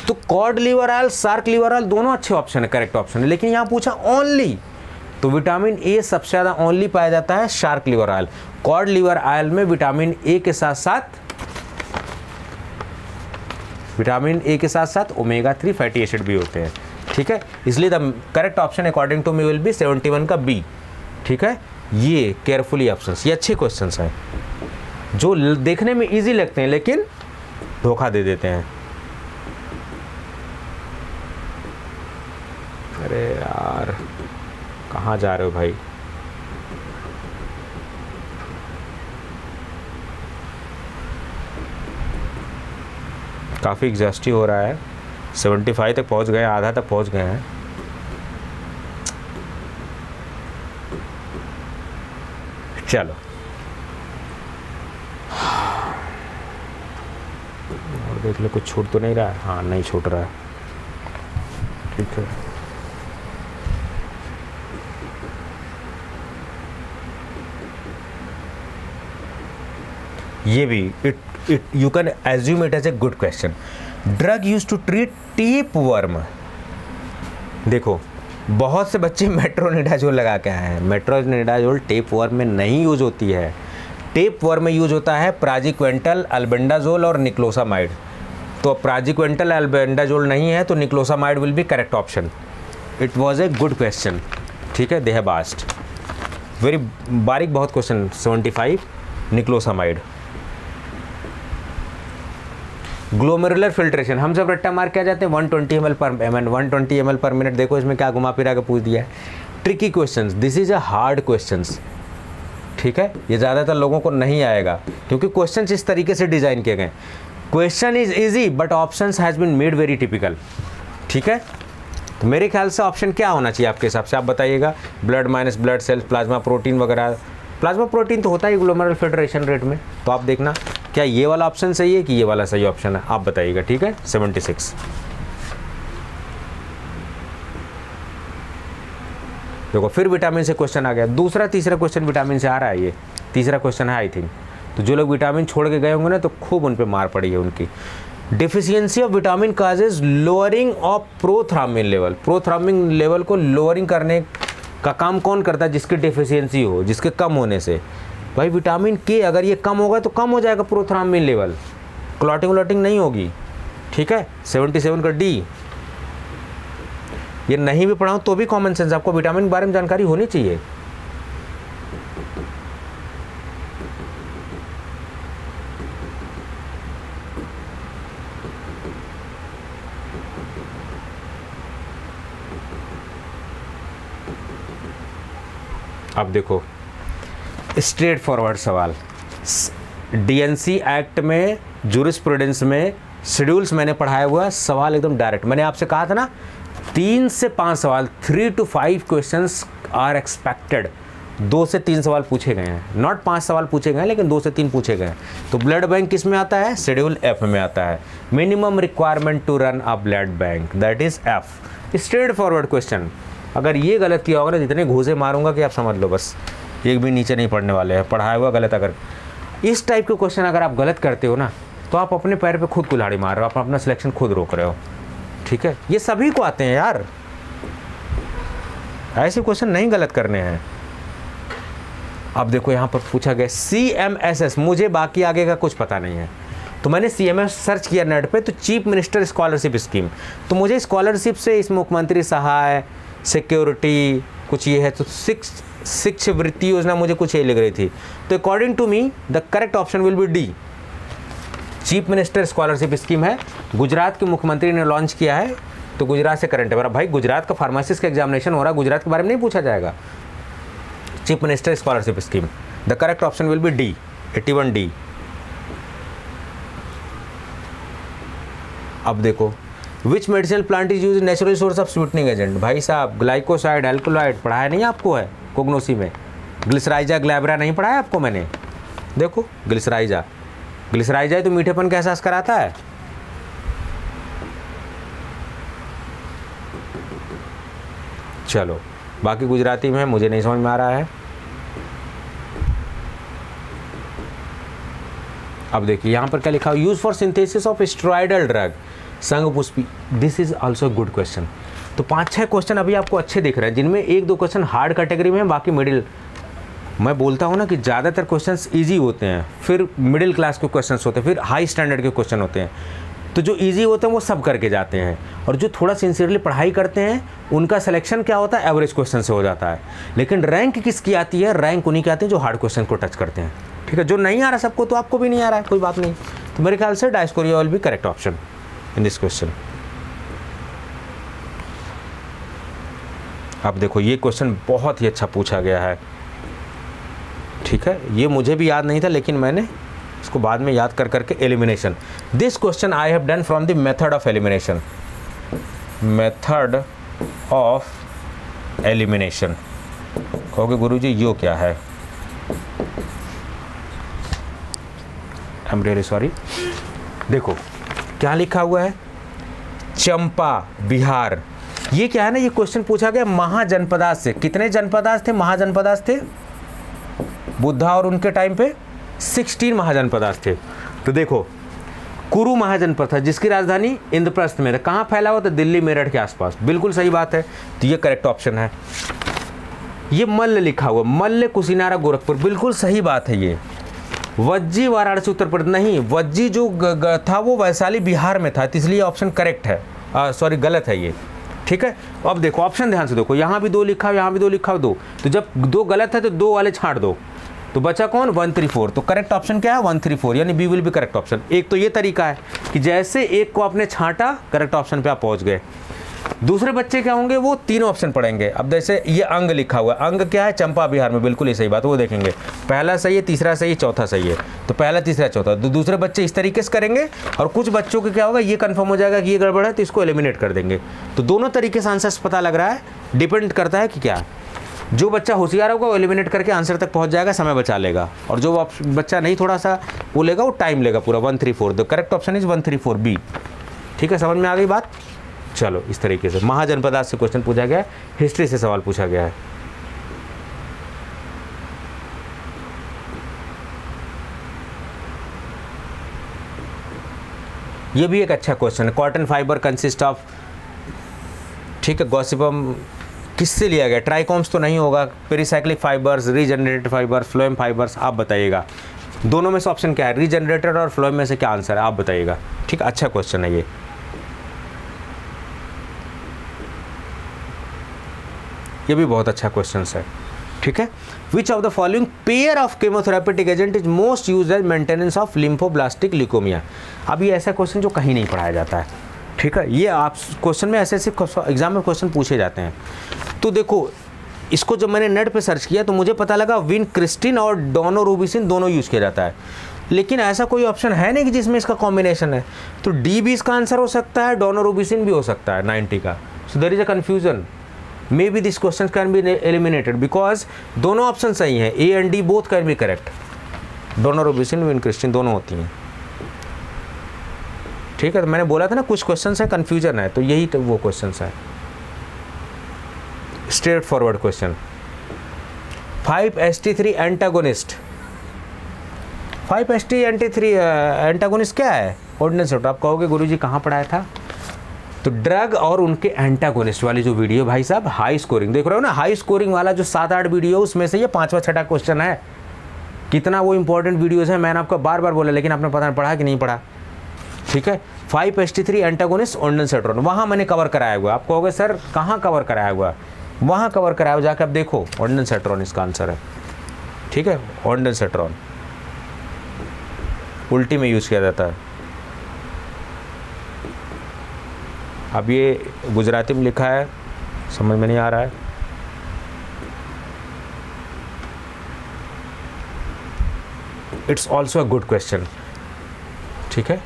तो cod liver oil, shark liver oil दोनों अच्छे ऑप्शन है, करेक्ट ऑप्शन है, लेकिन यहाँ पूछा ओनली, तो विटामिन ए सबसे ज़्यादा ओनली पाया जाता है shark liver oil. Cod liver oil में विटामिन ए के साथ साथ ओमेगा 3 फैटी एसिड भी होते हैं, ठीक है। इसलिए the correct option according to me will be 71 का बी, ठीक है। ये केयरफुली ऑप्शंस, ये अच्छे क्वेश्चंस हैं जो देखने में इजी लगते हैं लेकिन धोखा दे देते हैं। अरे यार कहाँ जा रहे हो भाई? काफ़ी एग्जॉस्टिव हो रहा है। 75 तक पहुंच गए, आधा तक पहुंच गए हैं। चलो और देख लो, कुछ छूट तो नहीं रहा है? हाँ नहीं छूट रहा है, ठीक है। ये भी it you can assume it as a good question. Drug use to treat tapeworm. देखो बहुत से बच्चे मेट्रोनिडाजोल लगा के आए हैं। मेट्रोनिडाजोल टेप वर्म में नहीं यूज होती है। टेप वर्म में यूज होता है प्राजिक्वेंटल, अल्बेंडाजोल और निक्लोसामाइड। तो प्राजिक्वेंटल अल्बेंडाजोल नहीं है तो niclosamide will be correct option. It was a good question, ठीक है। दे हैव आस्क्ड वेरी बारीक बहुत क्वेश्चन। 75 निक्लोसामाइड। ग्लोमेरुलर फिल्ट्रेशन, हम जब रट्टा मार के आ जाते हैं 120 ml पर 120 ml पर मिनट। देखो इसमें क्या घुमा फिरा के पूछ दिया है। Tricky questions, this is a hard questions, ठीक है। ये ज़्यादातर लोगों को नहीं आएगा क्योंकि क्वेश्चंस इस तरीके से डिज़ाइन किए गए। Question is easy but options has been made very typical, ठीक है। तो मेरे ख्याल से ऑप्शन क्या होना चाहिए आपके हिसाब से, आप बताइएगा। Blood minus blood cells, plasma protein वगैरह। प्लाज्मा प्रोटीन तो होता है ग्लोमेरुलर फिल्ट्रेशन रेट में। तो आप देखना क्या ये वाला ऑप्शन सही है कि ये वाला सही ऑप्शन है, आप बताइएगा, ठीक है। 76। देखो फिर विटामिन से क्वेश्चन आ गया। दूसरा तीसरा क्वेश्चन विटामिन से आ रहा है। ये तीसरा क्वेश्चन है आई थिंक। तो जो लोग विटामिन छोड़ के गए होंगे ना तो खूब उन पे मार पड़ी है उनकी। Deficiency of vitamin causes lowering of prothrombin level. Prothrombin level को लोअरिंग करने का काम कौन करता है? जिसकी डिफिशियंसी हो, जिसके कम होने से। भाई विटामिन के अगर ये कम होगा तो कम हो जाएगा प्रोथ्राम्बिन लेवल, क्लॉटिंग व्लॉटिंग नहीं होगी, ठीक है। 77 का डी। ये नहीं भी पढ़ाऊँ तो भी कॉमन सेंस, आपको विटामिन के बारे में जानकारी होनी चाहिए। अब देखो स्ट्रेट फॉरवर्ड सवाल। डीएनसी एक्ट में, जूरिस्प्रूडेंस में शेड्यूल्स मैंने पढ़ाया हुआ, सवाल एकदम डायरेक्ट। मैंने आपसे कहा था ना 3 से 5 सवाल, 3 to 5 क्वेश्चंस आर एक्सपेक्टेड। 2 से 3 सवाल पूछे गए हैं, नॉट 5 सवाल पूछे गए हैं लेकिन 2 से 3 पूछे गए हैं। तो ब्लड बैंक किस में आता है? शेड्यूल एफ में आता है। Minimum requirement to run a blood bank, that is F. Straight forward question. अगर ये गलत किया होगा ना, जितने घूसे मारूंगा कि आप समझ लो, बस एक भी नीचे नहीं पड़ने वाले हैं। पढ़ाया हुआ गलत, अगर इस टाइप के क्वेश्चन अगर आप गलत करते हो ना तो आप अपने पैर पे खुद कुल्हाड़ी मार रहे हो, आप अपना सिलेक्शन खुद रोक रहे हो, ठीक है। ये सभी को आते हैं यार, ऐसे क्वेश्चन नहीं गलत करने हैं। अब देखो यहाँ पर पूछा गया CMSS, मुझे बाकी आगे का कुछ पता नहीं है तो मैंने CMS सर्च किया नेट पे, तो चीफ मिनिस्टर स्कॉलरशिप स्कीम। तो मुझे स्कॉलरशिप से इस मुख्यमंत्री सहाय, सिक्योरिटी कुछ ये है, तो शिक्षावृत्ति योजना मुझे कुछ ये लग रही थी। तो according to me the correct option will be D, chief minister scholarship scheme है। गुजरात के मुख्यमंत्री ने लॉन्च किया है, तो गुजरात से करंट अफेयर। भाई गुजरात का फार्मासिस्ट का एग्जामिनेशन हो रहा है, गुजरात के बारे में नहीं पूछा जाएगा। Chief minister scholarship scheme, the correct option will be D, 81 D. अब देखो which medicinal plant is use natural source of sweetening agent. भाई साहब ग्लाइकोसाइड, एल्कोलाइड पढ़ाया नहीं आपको है कोग्नोसी में। ग्लिसराइजा, ग्लैब्रा नहीं पढ़ाया आपको मैंने। देखो ग्लिसराइजा, ग्लिसराइजा तो मीठेपन का एहसास कराता है। चलो बाकी गुजराती में मुझे नहीं समझ में आ रहा है। अब देखिए यहाँ पर क्या लिखा है, use for synthesis of steroidal drug संगपुष्पी। This is also good question. तो 5-6 क्वेश्चन अभी आपको अच्छे दिख रहे हैं, जिनमें 1-2 क्वेश्चन हार्ड कैटेगरी में है, बाकी मिडिल। मैं बोलता हूँ ना कि ज़्यादातर क्वेश्चंस इजी होते हैं, फिर मिडिल क्लास के क्वेश्चंस होते हैं, फिर हाई स्टैंडर्ड के क्वेश्चन होते हैं। तो जो इजी होते हैं वो सब करके जाते हैं, और जो थोड़ा सिंसियरली पढ़ाई करते हैं उनका सिलेक्शन क्या होता है, एवरेज क्वेश्चन से हो जाता है। लेकिन रैंक किसकी आती है? रैंक उन्हीं की आती है जो हार्ड क्वेश्चन को टच करते हैं, ठीक है। जो नहीं आ रहा सबको, तो आपको भी नहीं आ रहा है, कोई बात नहीं। तो मेरे ख्याल से Dioscorea will be correct option in this question. अब देखो ये क्वेश्चन बहुत ही अच्छा पूछा गया है, ठीक है, ये मुझे भी याद नहीं था लेकिन मैंने इसको बाद में याद कर करके elimination, this question I have done from the method of elimination, method of elimination. कहोगे गुरुजी यो क्या है, आई एम रियली सॉरी। देखो क्या लिखा हुआ है, चंपा बिहार। ये क्या है ना, ये क्वेश्चन पूछा गया महाजनपदास से। कितने जनपदास थे, महाजनपदास थे? बुद्धा और उनके टाइम पे 16 महाजनपदास थे। तो देखो कुरु महाजनपद था जिसकी राजधानी इंद्रप्रस्थ में था। कहाँ फैला हुआ था? दिल्ली मेरठ के आसपास। बिल्कुल सही बात है, तो ये करेक्ट ऑप्शन है। ये मल्ल लिखा हुआ, मल्ल कुशीनारा गोरखपुर, बिल्कुल सही बात है। ये वज्जी वाराणसी उत्तर प्रदेश, नहीं, वज्जी जो था वो वैशाली बिहार में था, तो इसलिए ऑप्शन करेक्ट है, सॉरी गलत है ये, ठीक है। अब देखो ऑप्शन ध्यान से देखो, यहाँ भी 2 लिखा हो, यहाँ भी 2 लिखा हो, 2, तो जब 2 गलत है तो 2 वाले छांट दो, तो बचा कौन? 134। तो करेक्ट ऑप्शन क्या है? 134, यानी B will be correct option. एक तो ये तरीका है कि जैसे एक को आपने छांटा, करेक्ट ऑप्शन पे आप पहुंच गए। दूसरे बच्चे क्या होंगे, वो 3 ऑप्शन पढ़ेंगे। अब जैसे ये अंग लिखा हुआ है, अंग क्या है? चंपा बिहार में, बिल्कुल ही सही बात, वो देखेंगे पहला सही है, तीसरा सही है, चौथा सही है, तो पहला, तीसरा, चौथा। तो दूसरे बच्चे इस तरीके से करेंगे, और कुछ बच्चों को क्या होगा, ये कंफर्म हो जाएगा कि ये गड़बड़ है, तो इसको एलिमिनेट कर देंगे। तो दोनों तरीके से आंसर पता लग रहा है, डिपेंड करता है कि क्या। जो बच्चा होशियार होगा वो एलिमिनेट करके आंसर तक पहुंच जाएगा, समय बचा लेगा, और जो बच्चा नहीं थोड़ा सा बोलेगा वो टाइम लेगा पूरा। 134, the correct option is 134 B. ठीक है, समझ में आ गई बात? चलो, इस तरीके से महाजनपदास से क्वेश्चन पूछा गया है, हिस्ट्री से सवाल पूछा गया है। ये भी एक अच्छा क्वेश्चन है। कॉटन फाइबर कंसिस्ट ऑफ, ठीक है, गॉसिपम किससे लिया गया? ट्राइकोम्स तो नहीं होगा, pericyclic fibres, regenerated fibre, phloem fibres, आप बताइएगा। दोनों में से ऑप्शन क्या है? रीजनरेटेड और फ्लोएम में से क्या आंसर है, आप बताइएगा। ठीक, अच्छा क्वेश्चन है ये भी बहुत अच्छा क्वेश्चन है। ठीक है, which of the following pair of chemotherapeutic agent is most used as maintenance of lymphoblastic leukaemia? अब ये ऐसा क्वेश्चन जो कहीं नहीं पढ़ाया जाता है। ठीक है, ये आप क्वेश्चन में ऐसे एग्जाम में क्वेश्चन पूछे जाते हैं। तो देखो, इसको जब मैंने नेट पे सर्च किया तो मुझे पता लगा विनक्रिस्टिन और डोनोरूबिसिन दोनों यूज़ किया जाता है, लेकिन ऐसा कोई ऑप्शन है नहीं कि जिसमें इसका कॉम्बिनेशन है। तो डी भी इसका आंसर हो सकता है, डोनोरूबिसिन भी हो सकता है 90 का। So there is a confusion, may be this question can be eliminated because दोनों ऑप्शन सही हैं, A and D both can be correct. Daunorubicin, vincristine दोनों होती हैं। ठीक है, तो मैंने बोला था ना कुछ क्वेश्चन है कन्फ्यूजन है, तो यही तो वो क्वेश्चन है। Straight forward question, 5-HT3 antagonist. 5-HT3 antagonist क्या है? Ordinance note. आप कहोगे गुरुजी कहाँ पढ़ाया था? तो ड्रग और उनके एंटागोनिस्ट वाली जो वीडियो, भाई साहब हाई स्कोरिंग देख रहे हो ना, हाई स्कोरिंग वाला जो 7-8 वीडियो, उसमें से ये 5वां 6ठा क्वेश्चन है। कितना वो इंपॉर्टेंट वीडियोस है, मैंने आपको बार बार बोला, लेकिन आपने पता नहीं पढ़ा कि नहीं पढ़ा। ठीक है, 5-HT3 एंटागोनिस्ट ऑर्डिनेंसेट्रॉन, वहाँ मैंने कवर कराया हुआ। आप कहोगे सर कहाँ कवर कराया हुआ? वहाँ कवर कराया हुआ, जाकर आप देखो, ऑर्डिनेंसेट्रॉन इसका आंसर है। ठीक है, ऑर्डिनेंसेट्रॉन उल्टी में यूज़ किया जाता है। अब ये गुजराती में लिखा है, समझ में नहीं आ रहा है। It's also a good question. ठीक है,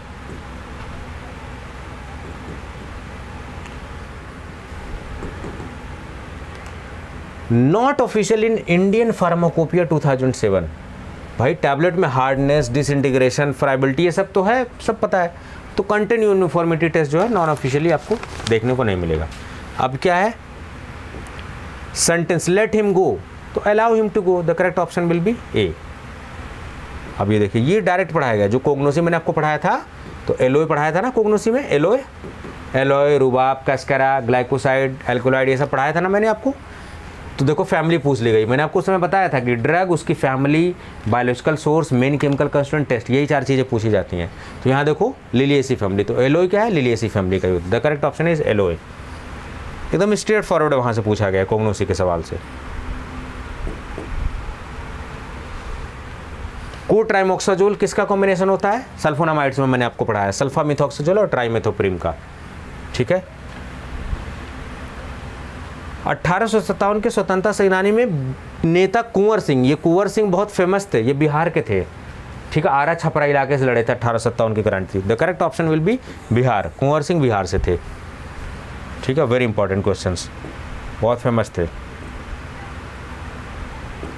not official in Indian pharmacopoeia 2007। भाई टैबलेट में हार्डनेस, डिसइंटीग्रेशन, फ्राइबिलिटी, ये सब तो है, सब पता है। तो कंटेंट यूनिफॉर्मिटी टेस्ट जो है नॉन ऑफिशियली आपको देखने को नहीं मिलेगा। अब क्या है? सेंटेंस लेट हिम गो, तो allow him to go, the correct option will be A. अब ये देखिए, ये डायरेक्ट पढ़ाया गया, जो कोग्नोसी मैंने आपको पढ़ाया था, तो एलोए पढ़ाया था ना कोग्नोसी में, एलोए, रुबाब, कस्करा, ग्लाइकोसाइड, एल्कोलाइड, ये सब पढ़ाया था ना मैंने आपको। तो देखो फैमिली पूछ ली गई, मैंने आपको उस समय बताया था कि ड्रग, उसकी family, biological source, main chemical constituent test, यही 4 चीज़ें पूछी जाती हैं। तो यहाँ देखो लिलिएसी फैमिली, तो एलोए क्या है? लिलिएसी फैमिली का use. The correct option is alloy. एकदम स्ट्रेट फॉरवर्ड वहाँ से पूछा गया कोग्नोसी के सवाल से। कोट्राइमोक्साजोल किसका कॉम्बिनेशन होता है? सल्फोनामाइड्स में मैंने आपको पढ़ाया, सल्फा मिथॉक्साजोल और ट्राइमेथोप्रिम का। ठीक है, 1857 के स्वतंत्रता सेनानी में नेता कुंवर सिंह, ये कुंवर सिंह बहुत फेमस थे, ये बिहार के थे, ठीक है, आरा छपरा इलाके से लड़े थे 1857 की क्रांति। The correct option will be Bihar, Kunwar Singh Bihar से थे, ठीक है। वेरी इंपॉर्टेंट क्वेश्चंस, बहुत फेमस थे।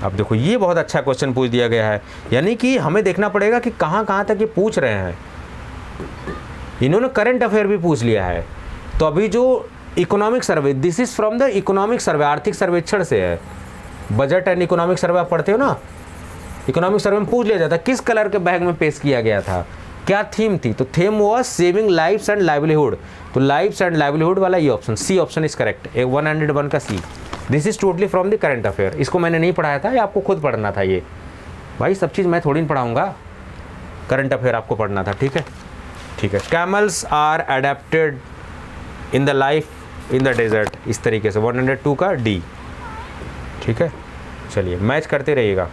अब देखो ये बहुत अच्छा क्वेश्चन पूछ दिया गया है, यानी कि हमें देखना पड़ेगा कि कहाँ कहाँ तक ये पूछ रहे हैं। इन्होंने करंट अफेयर भी पूछ लिया है। तो अभी जो economic survey, this is from the economic survey, आर्थिक सर्वेक्षण से है। बजट एंड इकोनॉमिक सर्वे आप पढ़ते हो ना, इकोनॉमिक सर्वे में पूछ लिया जाता है किस कलर के बैग में पेश किया गया था, क्या थीम थी, तो theme was saving lives and livelihood. तो लाइफ्स एंड लाइवलीहुड वाला ये option, C option is correct, 101 का C. This is totally from the current affair. इसको मैंने नहीं पढ़ाया था, ये आपको खुद पढ़ना था। ये भाई सब चीज़ मैं थोड़ी नहीं पढ़ाऊँगा, करंट अफेयर आपको पढ़ना था, ठीक है, ठीक है। Camels are adapted in the life in the desert, इस तरीके से 102 का डी, ठीक है। चलिए मैच करते रहिएगा।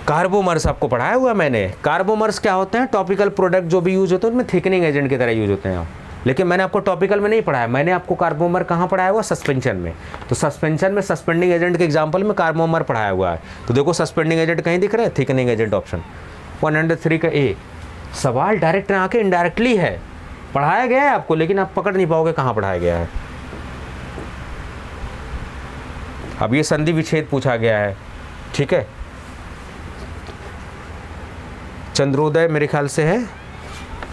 कार्बोमर्स आपको पढ़ाया हुआ मैंने। कार्बोमर्स क्या होते हैं, टॉपिकल प्रोडक्ट जो भी यूज होते हैं उनमें थिकनिंग एजेंट की तरह यूज होते हैं, लेकिन मैंने आपको टॉपिकल में नहीं पढ़ाया। मैंने आपको कार्बोमर कहाँ पढ़ाया हुआ, सस्पेंशन में। तो सस्पेंशन में सस्पेंडिंग एजेंट के एग्जांपल में कार्बोमर पढ़ाया हुआ है। तो देखो सस्पेंडिंग एजेंट कहीं दिख रहे हैं, थिकनिंग एजेंट ऑप्शन 103 का ए। सवाल डायरेक्ट ना आके इनडायरेक्टली है, पढ़ाया गया है आपको, लेकिन आप पकड़ नहीं पाओगे कहाँ पढ़ाया गया है। अब ये संधि विच्छेद पूछा गया है, ठीक है। चंद्रोदय मेरे ख्याल से है,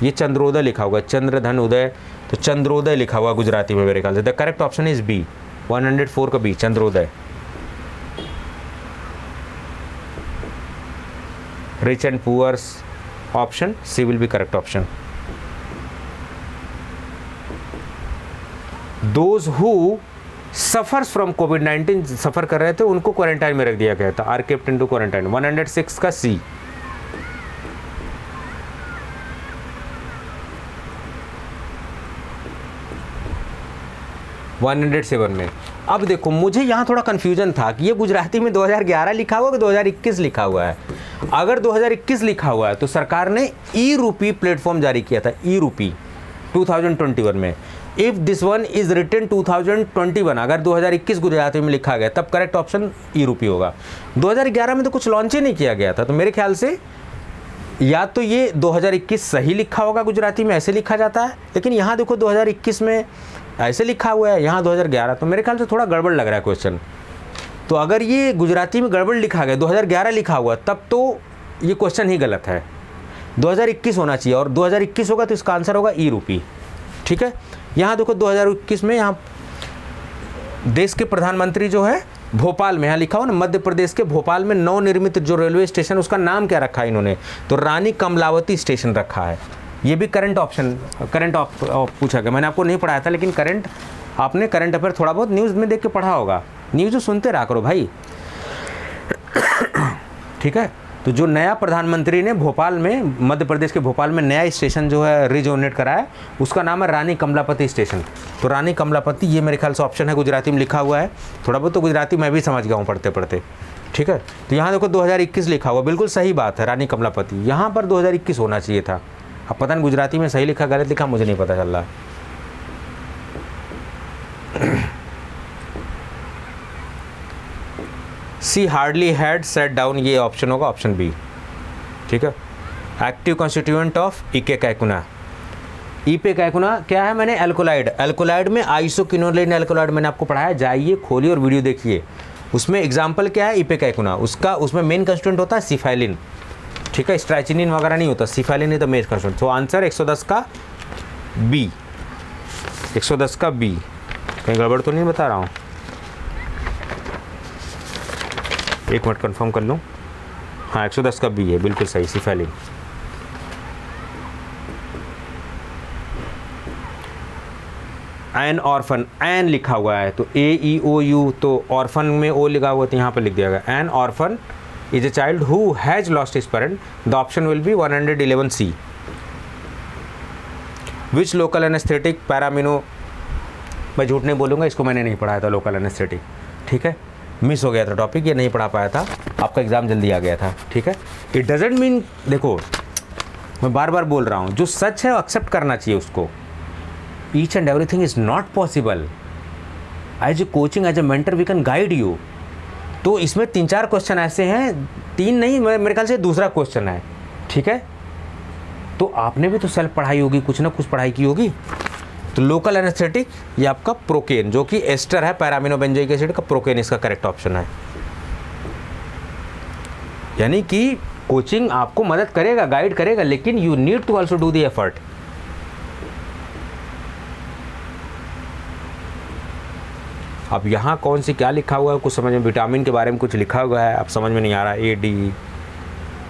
ये चंद्रोदय लिखा हुआ है, चंद्रधन उदय, तो चंद्रोदय लिखा हुआ गुजराती में मेरे ख्याल से। The correct option is B, 104 का B, Chandrodaya. Rich and poor's option C will be correct option. Those who suffers from कोविड-19, सफर कर रहे थे, उनको क्वारंटाइन में रख दिया गया था, आर केप्ट इनटू क्वारंटाइन, 106 का सी। में। अब देखो मुझे यहाँ थोड़ा कन्फ्यूजन था कि ये गुजराती में 2011 लिखा हुआ कि 2021 लिखा हुआ है। अगर 2021 लिखा हुआ है तो सरकार ने ई रूपी प्लेटफॉर्म जारी किया था, ई रूपी 2021 में। If this one is written 2021, अगर 2021 गुजराती में लिखा गया तब करेक्ट ऑप्शन ई रूपी होगा। 2011 में तो कुछ लॉन्च ही नहीं किया गया था, तो मेरे ख्याल से या तो ये 2021 सही लिखा होगा, गुजराती में ऐसे लिखा जाता है, लेकिन यहाँ देखो 2021 में ऐसे लिखा हुआ है, यहाँ 2011, तो मेरे ख्याल से थोड़ा गड़बड़ लग रहा है क्वेश्चन। तो अगर ये गुजराती में गड़बड़ लिखा गया, 2011 लिखा हुआ, तब तो ये क्वेश्चन ही गलत है, 2021 होना चाहिए, और 2021 होगा तो इसका आंसर होगा ई रूपी, ठीक है। यहाँ देखो 2021 में यहाँ देश के प्रधानमंत्री जो है भोपाल में, यहाँ लिखा हुआ ना, मध्य प्रदेश के भोपाल में नवनिर्मित जो रेलवे स्टेशन, उसका नाम क्या रखा है इन्होंने, तो रानी कमलावती स्टेशन रखा है। ये भी करंट ऑप्शन, करंट पूछा गया, मैंने आपको नहीं पढ़ाया था, लेकिन करंट आपने करंट अफेयर थोड़ा बहुत न्यूज़ में देख के पढ़ा होगा। न्यूज़ सुनते रहा करो भाई, ठीक है। तो जो नया प्रधानमंत्री ने भोपाल में, मध्य प्रदेश के भोपाल में नया स्टेशन जो है रिजोनेट कराया, उसका नाम है रानी कमलापति स्टेशन। तो रानी कमलापति ये मेरे ख्याल से ऑप्शन है, गुजराती में लिखा हुआ है। थोड़ा बहुत तो गुजराती मैं भी समझ गया हूँ पढ़ते पढ़ते, ठीक है। तो यहाँ देखो 2021 लिखा हुआ, बिल्कुल सही बात है, रानी कमलापति। यहाँ पर 2021 होना चाहिए था। अब पता नहीं गुजराती में सही लिखा गलत लिखा, मुझे नहीं पता चल रहा। सी हार्डली हैड सेट डाउन, ये ऑप्शन होगा, ऑप्शन बी, ठीक है। एक्टिव कॉन्स्टिट्यूएंट ऑफ इके कैकुना, ईपे कैकुना क्या है, मैंने एल्कोलाइड, एल्कोलाइड में आइसोक्विनोलिन एल्कोलाइड मैंने आपको पढ़ाया, जाइए खोलिए और वीडियो देखिए। उसमें एग्जाम्पल क्या है, ईपे कैकुना, उसका उसमें मेन कंस्टिट्यूएंट होता है सिफाइलिन, ठीक है, स्ट्राइचिनिन वगैरह नहीं होता, सिफाइलिन ही तो मेन कंस्टिट्यूएंट। तो आंसर 110 का बी, 110 का बी। कहीं गड़बड़ तो नहीं बता रहा हूँ, एक मिनट कंफर्म कर लूँ। हाँ 110 का बी है, बिल्कुल सही, सिफाइलिन। एन ऑर्फन, एन लिखा हुआ है तो ए ई ओ यू, तो ऑर्फन में ओ लिखा हुआ तो यहाँ पर लिख दिया गया। An orphan is a child who has lost his parent, the option will be 111 C. Which local anaesthetic paramino, मैं झूठ नहीं बोलूँगा, इसको मैंने नहीं पढ़ाया था, लोकल एनेस्थेटिक, ठीक है, मिस हो गया था टॉपिक, ये नहीं पढ़ा पाया था, आपका एग्ज़ाम जल्दी आ गया था, ठीक है। इट डजेंट मीन, देखो मैं बार बार बोल रहा हूँ, जो सच है वो एक्सेप्ट करना चाहिए उसको। Each and everything is not possible, as a coaching, as a mentor we can guide you. तो इसमें 3-4 क्वेश्चन ऐसे हैं, 3 नहीं, मेरे ख्याल से दूसरा क्वेश्चन है, ठीक है। तो आपने भी तो सेल्फ पढ़ाई होगी, कुछ ना कुछ पढ़ाई की होगी। तो लोकल एनेस्थेटिक, ये आपका प्रोकेन, जो कि एस्टर है पैरामिनोबेंजोइक एसिड का, प्रोकेन इसका करेक्ट ऑप्शन है। यानी कि कोचिंग आपको मदद करेगा, गाइड करेगा, लेकिन you need to also do the effort. अब यहाँ कौन सी क्या लिखा हुआ है कुछ समझ में, विटामिन के बारे में कुछ लिखा हुआ है, अब समझ में नहीं आ रहा है। AD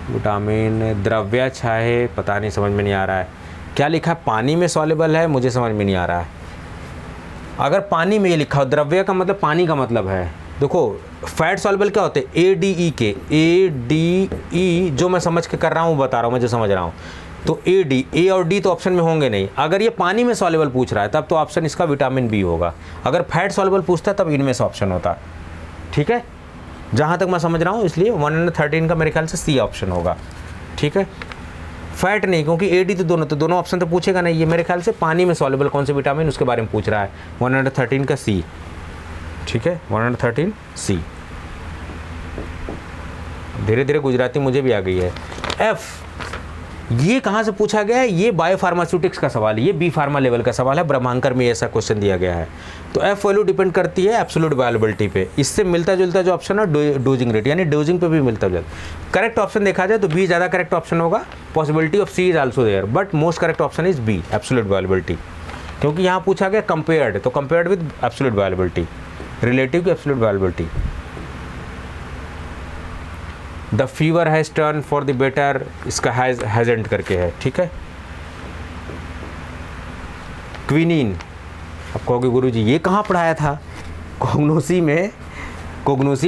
विटामिन, द्रव्य छाहे, पता नहीं, समझ में नहीं आ रहा है क्या लिखा है। पानी में सॉल्युबल है, मुझे समझ में नहीं आ रहा है। अगर पानी में ये लिखा हो, द्रव्य का मतलब पानी का मतलब है, देखो फैट सॉल्युबल क्या होते हैं, ADE के, ADE जो मैं समझ के कर रहा हूँ बता रहा हूँ, मैं जो समझ रहा हूँ। तो A और D तो ऑप्शन में होंगे नहीं। अगर ये पानी में सॉल्युबल पूछ रहा है तब तो ऑप्शन इसका विटामिन B होगा। अगर फैट सॉल्युबल पूछता है तब इनमें से ऑप्शन होता, ठीक है, जहाँ तक मैं समझ रहा हूँ। इसलिए 113 का मेरे ख्याल से C ऑप्शन होगा, ठीक है। फैट नहीं, क्योंकि AD तो दोनों ऑप्शन तो पूछेगा नहीं। ये मेरे ख्याल से पानी में सॉल्युबल कौन से विटामिन उसके बारे में पूछ रहा है। 113 का C, ठीक है, 113 C। धीरे धीरे गुजराती मुझे भी आ गई है। F, ये कहाँ से पूछा गया है, ये बायोफार्मास्यूटिक्स का सवाल है, ये बी फार्मा लेवल का सवाल है, ब्रह्मांकर में ऐसा क्वेश्चन दिया गया है। तो F वैल्यू डिपेंड करती है एब्सोल्यूट बायोअवेलेबिलिटी पे। इससे मिलता जुलता जो ऑप्शन है डोजिंग रेट, यानी डोजिंग पे भी मिलता जुलता। करेक्ट ऑप्शन देखा जाए तो बी ज़्यादा करेक्ट ऑप्शन होगा। Possibility of C is also there, but most correct option is B, absolute bioavailability, क्योंकि यहाँ पूछा गया कंपेयर्ड, तो compared with absolute bioavailability, relative to absolute bioavailability. The fever has turn for the better, इसका हैजेंट करके है, ठीक है। क्विनीन, अब कहोगे गुरुजी ये कहाँ पढ़ाया था, कोग्नोसी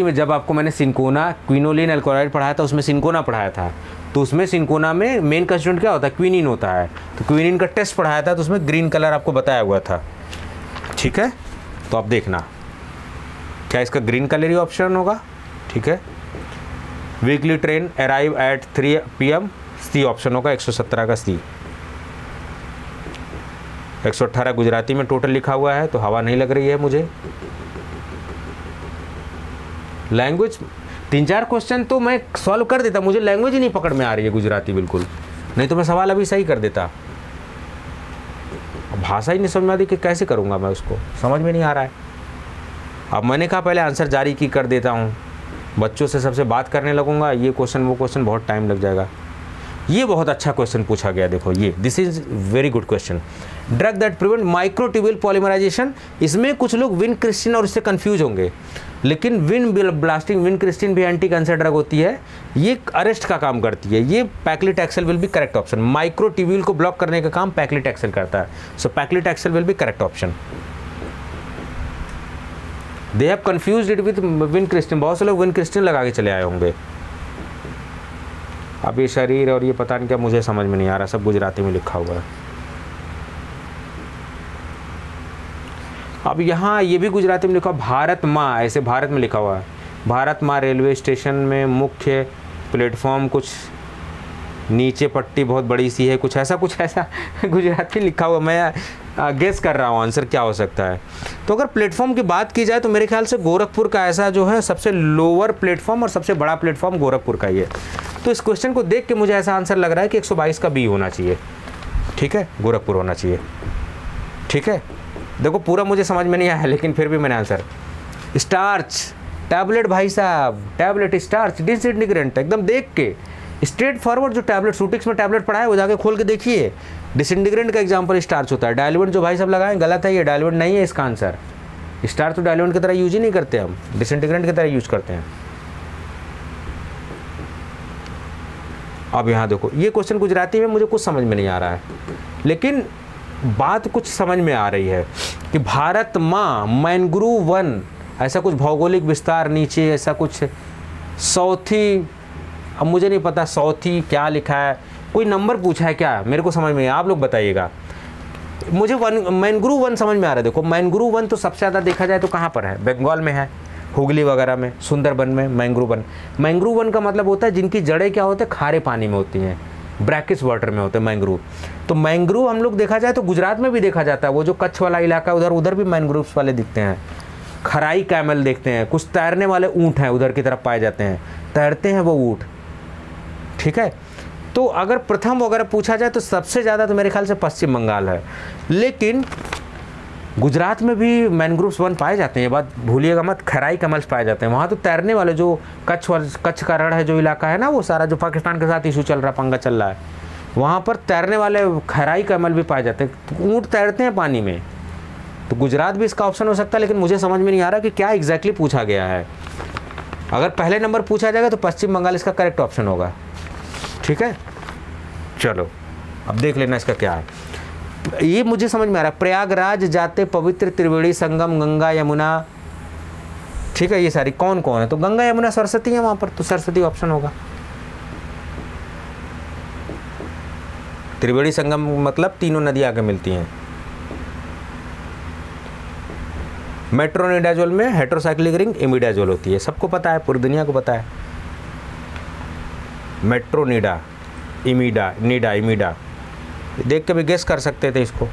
में जब आपको मैंने सिंकोना क्विनोलिन अल्कोहलाइड पढ़ाया था, उसमें सिंकोना पढ़ाया था। तो उसमें सिंकोना में मेन कंस्टिट्यूएंट क्या होता है, क्विनीन होता है। तो क्विनीन का टेस्ट पढ़ाया था, तो उसमें ग्रीन कलर आपको बताया हुआ था, ठीक है। तो आप देखना क्या इसका ग्रीन कलर ही ऑप्शन होगा, ठीक है। Weekly train arrive at 3 PM, C option होगा, 117 का सी। 118 गुजराती में टोटल लिखा हुआ है, तो हवा नहीं लग रही है मुझे। लैंग्वेज 3-4 क्वेश्चन तो मैं सॉल्व कर देता, मुझे लैंग्वेज ही नहीं पकड़ में आ रही है गुजराती बिल्कुल, नहीं तो मैं सवाल अभी सही कर देता। भाषा ही नहीं समझ में आती कि कैसे करूँगा मैं उसको, समझ में नहीं आ रहा है। अब मैंने कहा पहले आंसर जारी की कर देता हूँ, बच्चों से सबसे बात करने लगूंगा, ये क्वेश्चन वो क्वेश्चन, बहुत टाइम लग जाएगा। ये बहुत अच्छा क्वेश्चन पूछा गया, देखो ये, this is very good question. Drug that prevent microtubule polymerization, इसमें कुछ लोग विनक्रिस्टिन और इससे कंफ्यूज होंगे, लेकिन विनक्रिस्टिन भी एंटी कैंसर ड्रग होती है, ये अरेस्ट का काम करती है। ये paclitaxel will be correct option. Microtubule को ब्लॉक करने का काम पैक्लिटैक्सेल करता है, so paclitaxel will be correct option. They have confused it with vincristine, बहुत से लोग विनक्रिस्टिन लगा के चले आए होंगे। अब ये शरीर और ये पता नहीं क्या, मुझे समझ में नहीं आ रहा, सब गुजराती में लिखा हुआ है। अब यहाँ ये भी गुजराती में लिखा हुआ, भारत माँ, ऐसे भारत में लिखा हुआ है। भारत माँ रेलवे स्टेशन में मुख्य प्लेटफॉर्म, कुछ नीचे पट्टी बहुत बड़ी सी है, कुछ ऐसा गुजराती लिखा हुआ। मैं गेस कर रहा हूँ आंसर क्या हो सकता है। तो अगर प्लेटफॉर्म की बात की जाए तो मेरे ख्याल से गोरखपुर का ऐसा जो है सबसे लोअर प्लेटफॉर्म और सबसे बड़ा प्लेटफॉर्म गोरखपुर का ही है। तो इस क्वेश्चन को देख के मुझे ऐसा आंसर लग रहा है कि 122 का बी होना चाहिए, ठीक है, गोरखपुर होना चाहिए, ठीक है। देखो पूरा मुझे समझ में नहीं आया, लेकिन फिर भी मैंने आंसर, स्टार्च टैबलेट, भाई साहब टैबलेट स्टार्च डिसइंटीग्रेंट, एकदम देख के स्ट्रेट फॉरवर्ड। जो टैबलेट सूटिक्स में टैबलेट पढ़ा है वो जाके खोल के देखिए, डिसइंटीग्रेंट का एग्जांपल स्टार्च होता है। डायल्यूएंट जो भाई साहब लगाए गलत है, ये डायल्यूएंट नहीं है इसका आंसर। स्टार्च तो डायल्यूएंट की तरह यूज ही नहीं करते हम, डिसइंटीग्रेंट की तरह यूज करते हैं। अब यहाँ देखो ये क्वेश्चन गुजराती में मुझे कुछ समझ में नहीं आ रहा है, लेकिन बात कुछ समझ में आ रही है कि भारत माँ मैंग्रोव वन, ऐसा कुछ भौगोलिक विस्तार नीचे, ऐसा कुछ सौथी, अब मुझे नहीं पता सौथी क्या लिखा है, कोई नंबर पूछा है क्या, मेरे को समझ में, आप लोग बताइएगा। मुझे मैंग्रोव वन समझ में आ रहा है। देखो मैंग्रोव वन तो सबसे ज़्यादा देखा जाए तो कहाँ पर है, बंगाल में है, हुगली वगैरह में, सुंदरबन में मैंग्रोव वन। मैंग्रोव वन का मतलब होता है जिनकी जड़ें क्या होते हैं, खारे पानी में होती हैं, ब्रैकिश वाटर में होते हैं मैंग्रोव। तो मैंग्रोव हम लोग देखा जाए तो गुजरात में भी देखा जाता है, वो जो कच्छ वाला इलाका उधर भी मैंग्रोव्स वाले दिखते हैं। खराई कैमल देखते हैं, कुछ तैरने वाले ऊँट हैं उधर की तरफ पाए जाते हैं, तैरते हैं वो ऊँट, ठीक है। तो अगर प्रथम वगैरह पूछा जाए तो सबसे ज़्यादा तो मेरे ख्याल से पश्चिम बंगाल है, लेकिन गुजरात में भी मैनग्रोव्स वन पाए जाते हैं, ये बात भूलिएगा मत, खराई कमल्स पाए जाते हैं वहाँ। तो तैरने वाले जो कच्छ का रण है, जो इलाका है ना, वो सारा जो पाकिस्तान के साथ इशू चल रहा, पंगा चल रहा है, वहाँ पर तैरने वाले खराई कमल भी पाए जाते हैं, ऊँट तैरते हैं पानी में। तो गुजरात भी इसका ऑप्शन हो सकता है, लेकिन मुझे समझ में नहीं आ रहा कि क्या एग्जैक्टली पूछा गया है। अगर पहले नंबर पूछा जाएगा तो पश्चिम बंगाल इसका करेक्ट ऑप्शन होगा, ठीक है। चलो अब देख लेना इसका क्या है। ये मुझे समझ में आ रहा है, प्रयागराज जाते पवित्र त्रिवेणी संगम गंगा यमुना, ठीक है। ये सारी कौन कौन है, तो गंगा यमुना सरस्वती है वहाँ पर, तो सरस्वती ऑप्शन होगा। त्रिवेणी संगम मतलब तीनों नदी आके मिलती हैं। मेट्रोनिडाजोल में हेटेरोसाइक्लिक रिंग इमिडाजोल होती है, सबको पता है, पूरी दुनिया को पता है। मेट्रोनिडा, इमिडा, निडा, इमिडा, देख के भी गेस कर सकते थे इसको।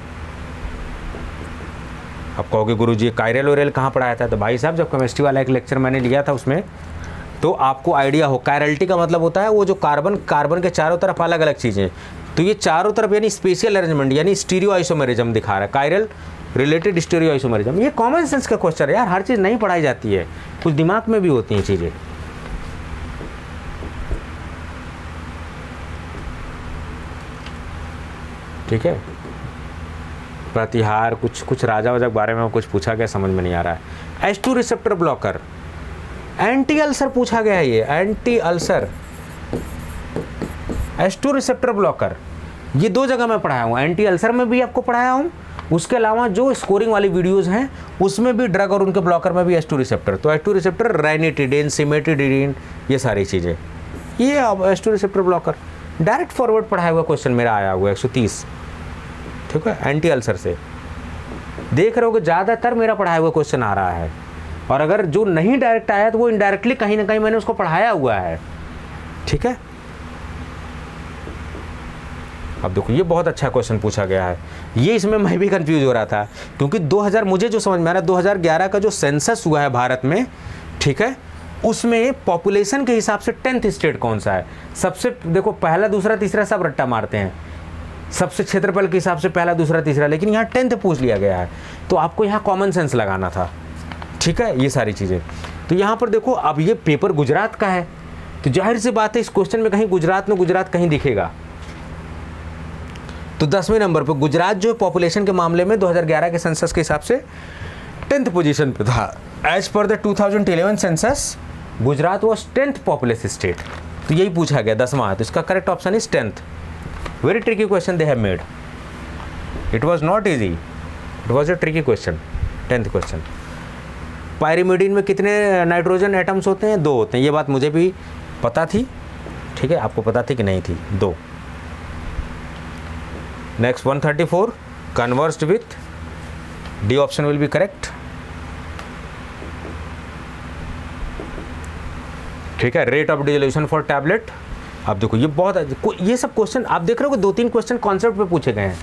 अब कहोगे गुरुजी कायरल ओरेल कहाँ पढ़ाया था, तो भाई साहब जब केमिस्ट्री वाला एक लेक्चर मैंने लिया था उसमें तो आपको आइडिया हो। कायरलिटी का मतलब होता है वो जो कार्बन के चारों तरफ अलग अलग चीज़ें, तो ये चारों तरफ यानी स्पेशियल अरेंजमेंट यानी स्टीरियो आइसोमेरिज्म दिखा रहा है, कायरल रिलेटेड स्टीरियो आइसोमेरिज्म। ये कॉमन सेंस का क्वेश्चन है यार, हर चीज़ नहीं पढ़ाई जाती है, कुछ दिमाग में भी होती हैं चीज़ें, ठीक है। प्रतिहार कुछ राजा वाजा के बारे में कुछ पूछा गया, समझ में नहीं आ रहा है। H2 receptor blocker, anti ulcer पूछा गया है, ये anti ulcer H2 receptor blocker, ये 2 जगह मैं पढ़ाया हूँ, एंटी अल्सर में भी आपको पढ़ाया हूँ, उसके अलावा जो स्कोरिंग वाली वीडियोस हैं उसमें भी ड्रग और उनके ब्लॉकर में भी H2 रिसेप्टर। तो H2 रिसेप्टर रैनिटिडीन, सिमेटिडीन, ये सारी चीज़ें, ये H2 receptor blocker direct forward पढ़ाया हुआ क्वेश्चन मेरा आया हुआ 130, ठीक है। एंटी अल्सर से देख रहे हो कि ज़्यादातर मेरा पढ़ाया हुआ क्वेश्चन आ रहा है, और अगर जो नहीं डायरेक्ट आया तो वो इनडायरेक्टली कहीं ना कहीं मैंने उसको पढ़ाया हुआ है, ठीक है। अब देखो ये बहुत अच्छा क्वेश्चन पूछा गया है, ये इसमें मैं भी कंफ्यूज हो रहा था, क्योंकि 2000 मुझे जो समझ में आ रहा है 2011 का जो सेंसस हुआ है भारत में, ठीक है, उसमें पॉपुलेशन के हिसाब से 10th स्टेट कौन सा है। सबसे देखो पहला दूसरा तीसरा सब रट्टा मारते हैं, सबसे क्षेत्रफल के हिसाब से पहला दूसरा तीसरा, लेकिन यहाँ 10th पूछ लिया गया है, तो आपको यहाँ कॉमन सेंस लगाना था, ठीक है, ये सारी चीज़ें। तो यहाँ पर देखो अब ये पेपर गुजरात का है, तो जाहिर सी बात है इस क्वेश्चन में कहीं गुजरात कहीं दिखेगा। तो 10वें नंबर पर गुजरात जो पॉपुलेशन के मामले में 2011 के सेंसस के हिसाब से 10th पोजीशन पे था। As per the 2011 census Gujarat was 10th populous state, तो यही पूछा गया 10वां है, तो इसका correct option is 10th। Very tricky question they have made, it was not easy, it was a tricky question, 10th question. Pyrimidine में कितने नाइट्रोजन एटम्स होते हैं, 2 होते हैं, ये बात मुझे भी पता थी, ठीक है, आपको पता थी कि नहीं थी, 2। Next 134 conversed with, D option will be correct, ठीक है। Rate of dissolution for tablet, अब देखो ये बहुत, ये सब क्वेश्चन आप देख रहे हो कि 2-3 क्वेश्चन कॉन्सेप्ट पे पूछे गए हैं,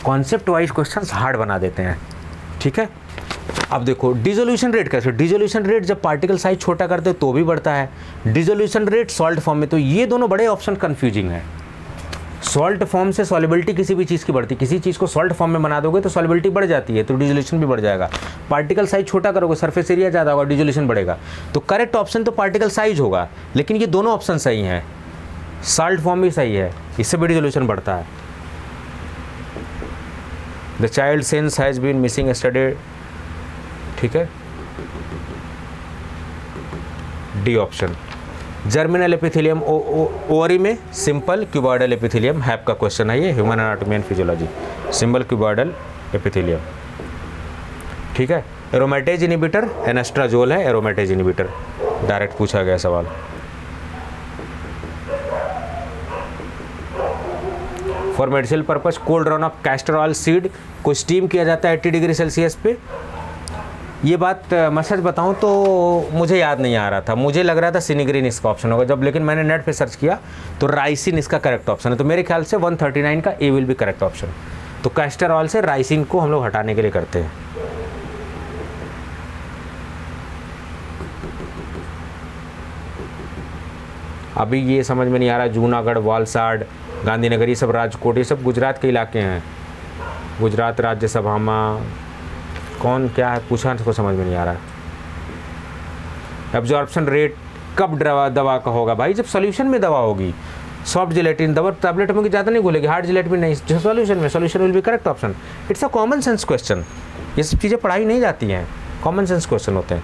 कॉन्सेप्ट वाइज क्वेश्चंस हार्ड बना देते हैं, ठीक है। अब देखो डिसोल्यूशन रेट कैसे, डिसोल्यूशन रेट जब पार्टिकल साइज छोटा करते हैं तो भी बढ़ता है, डिसोल्यूशन रेट सॉल्ट फॉर्म में, तो ये दोनों बड़े ऑप्शन कंफ्यूजिंग है। सॉल्ट फॉर्म से सॉल्युबिलिटी किसी भी चीज़ की बढ़ती, किसी चीज़ को सॉल्ट फॉर्म में बना दोगे तो सॉल्युबिलिटी बढ़ जाती है, तो डिसोल्यूशन भी बढ़ जाएगा। पार्टिकल साइज छोटा करोगे, सरफेस एरिया ज़्यादा होगा, डिसोल्यूशन बढ़ेगा। तो करेक्ट ऑप्शन तो पार्टिकल साइज होगा, लेकिन ये दोनों ऑप्शन सही हैं, सॉल्ट फॉर्म भी सही है, इससे भी डिसोल्यूशन बढ़ता है। The child since has been missing study, ठीक है, D option. Germinal epithelium ovary में सिंपल क्यूबॉइडल एपिथेलियम, हैप का क्वेश्चन है ये, human anatomy and physiology, simple cuboidal epithelium, ठीक है। एरोमेटेज इनिबिटर एनास्ट्राजोल है, एरोमेटेज इनिबिटर, डायरेक्ट पूछा गया सवाल। For medicinal purpose cold run of castor oil seed को स्टीम किया जाता है 80 डिग्री सेल्सियस पे। ये बात मैं सच बताऊँ तो मुझे याद नहीं आ रहा था, मुझे लग रहा था सिनिग्रीन इसका ऑप्शन होगा, जब लेकिन मैंने नेट पे सर्च किया तो राइसिन इसका करेक्ट ऑप्शन है, तो मेरे ख्याल से 139 का ए विल भी करेक्ट ऑप्शन। तो कैस्टर ऑयल से राइसिन को हम लोग हटाने के लिए करते हैं। अभी ये समझ में नहीं आ रहा, जूनागढ़, वालसाड, गांधीनगर, ये सब राजकोट, ये सब गुजरात के इलाके हैं। गुजरात राज्यसभा में कौन क्या है पूछा, इसको समझ में नहीं आ रहा है। एब्जॉर्प्शन रेट कब दवा का होगा भाई? जब सोल्यूशन में दवा होगी। सॉफ्ट जिलेटिन दवा टैबलेट में ज़्यादा नहीं घुलेगी, हार्ड जिलेटिन नहीं, जो सोल्यूशन में, solution will be correct option. It's a common sense question, ये सब चीज़ें पढ़ाई नहीं जाती हैं, कॉमन सेंस क्वेश्चन होते हैं।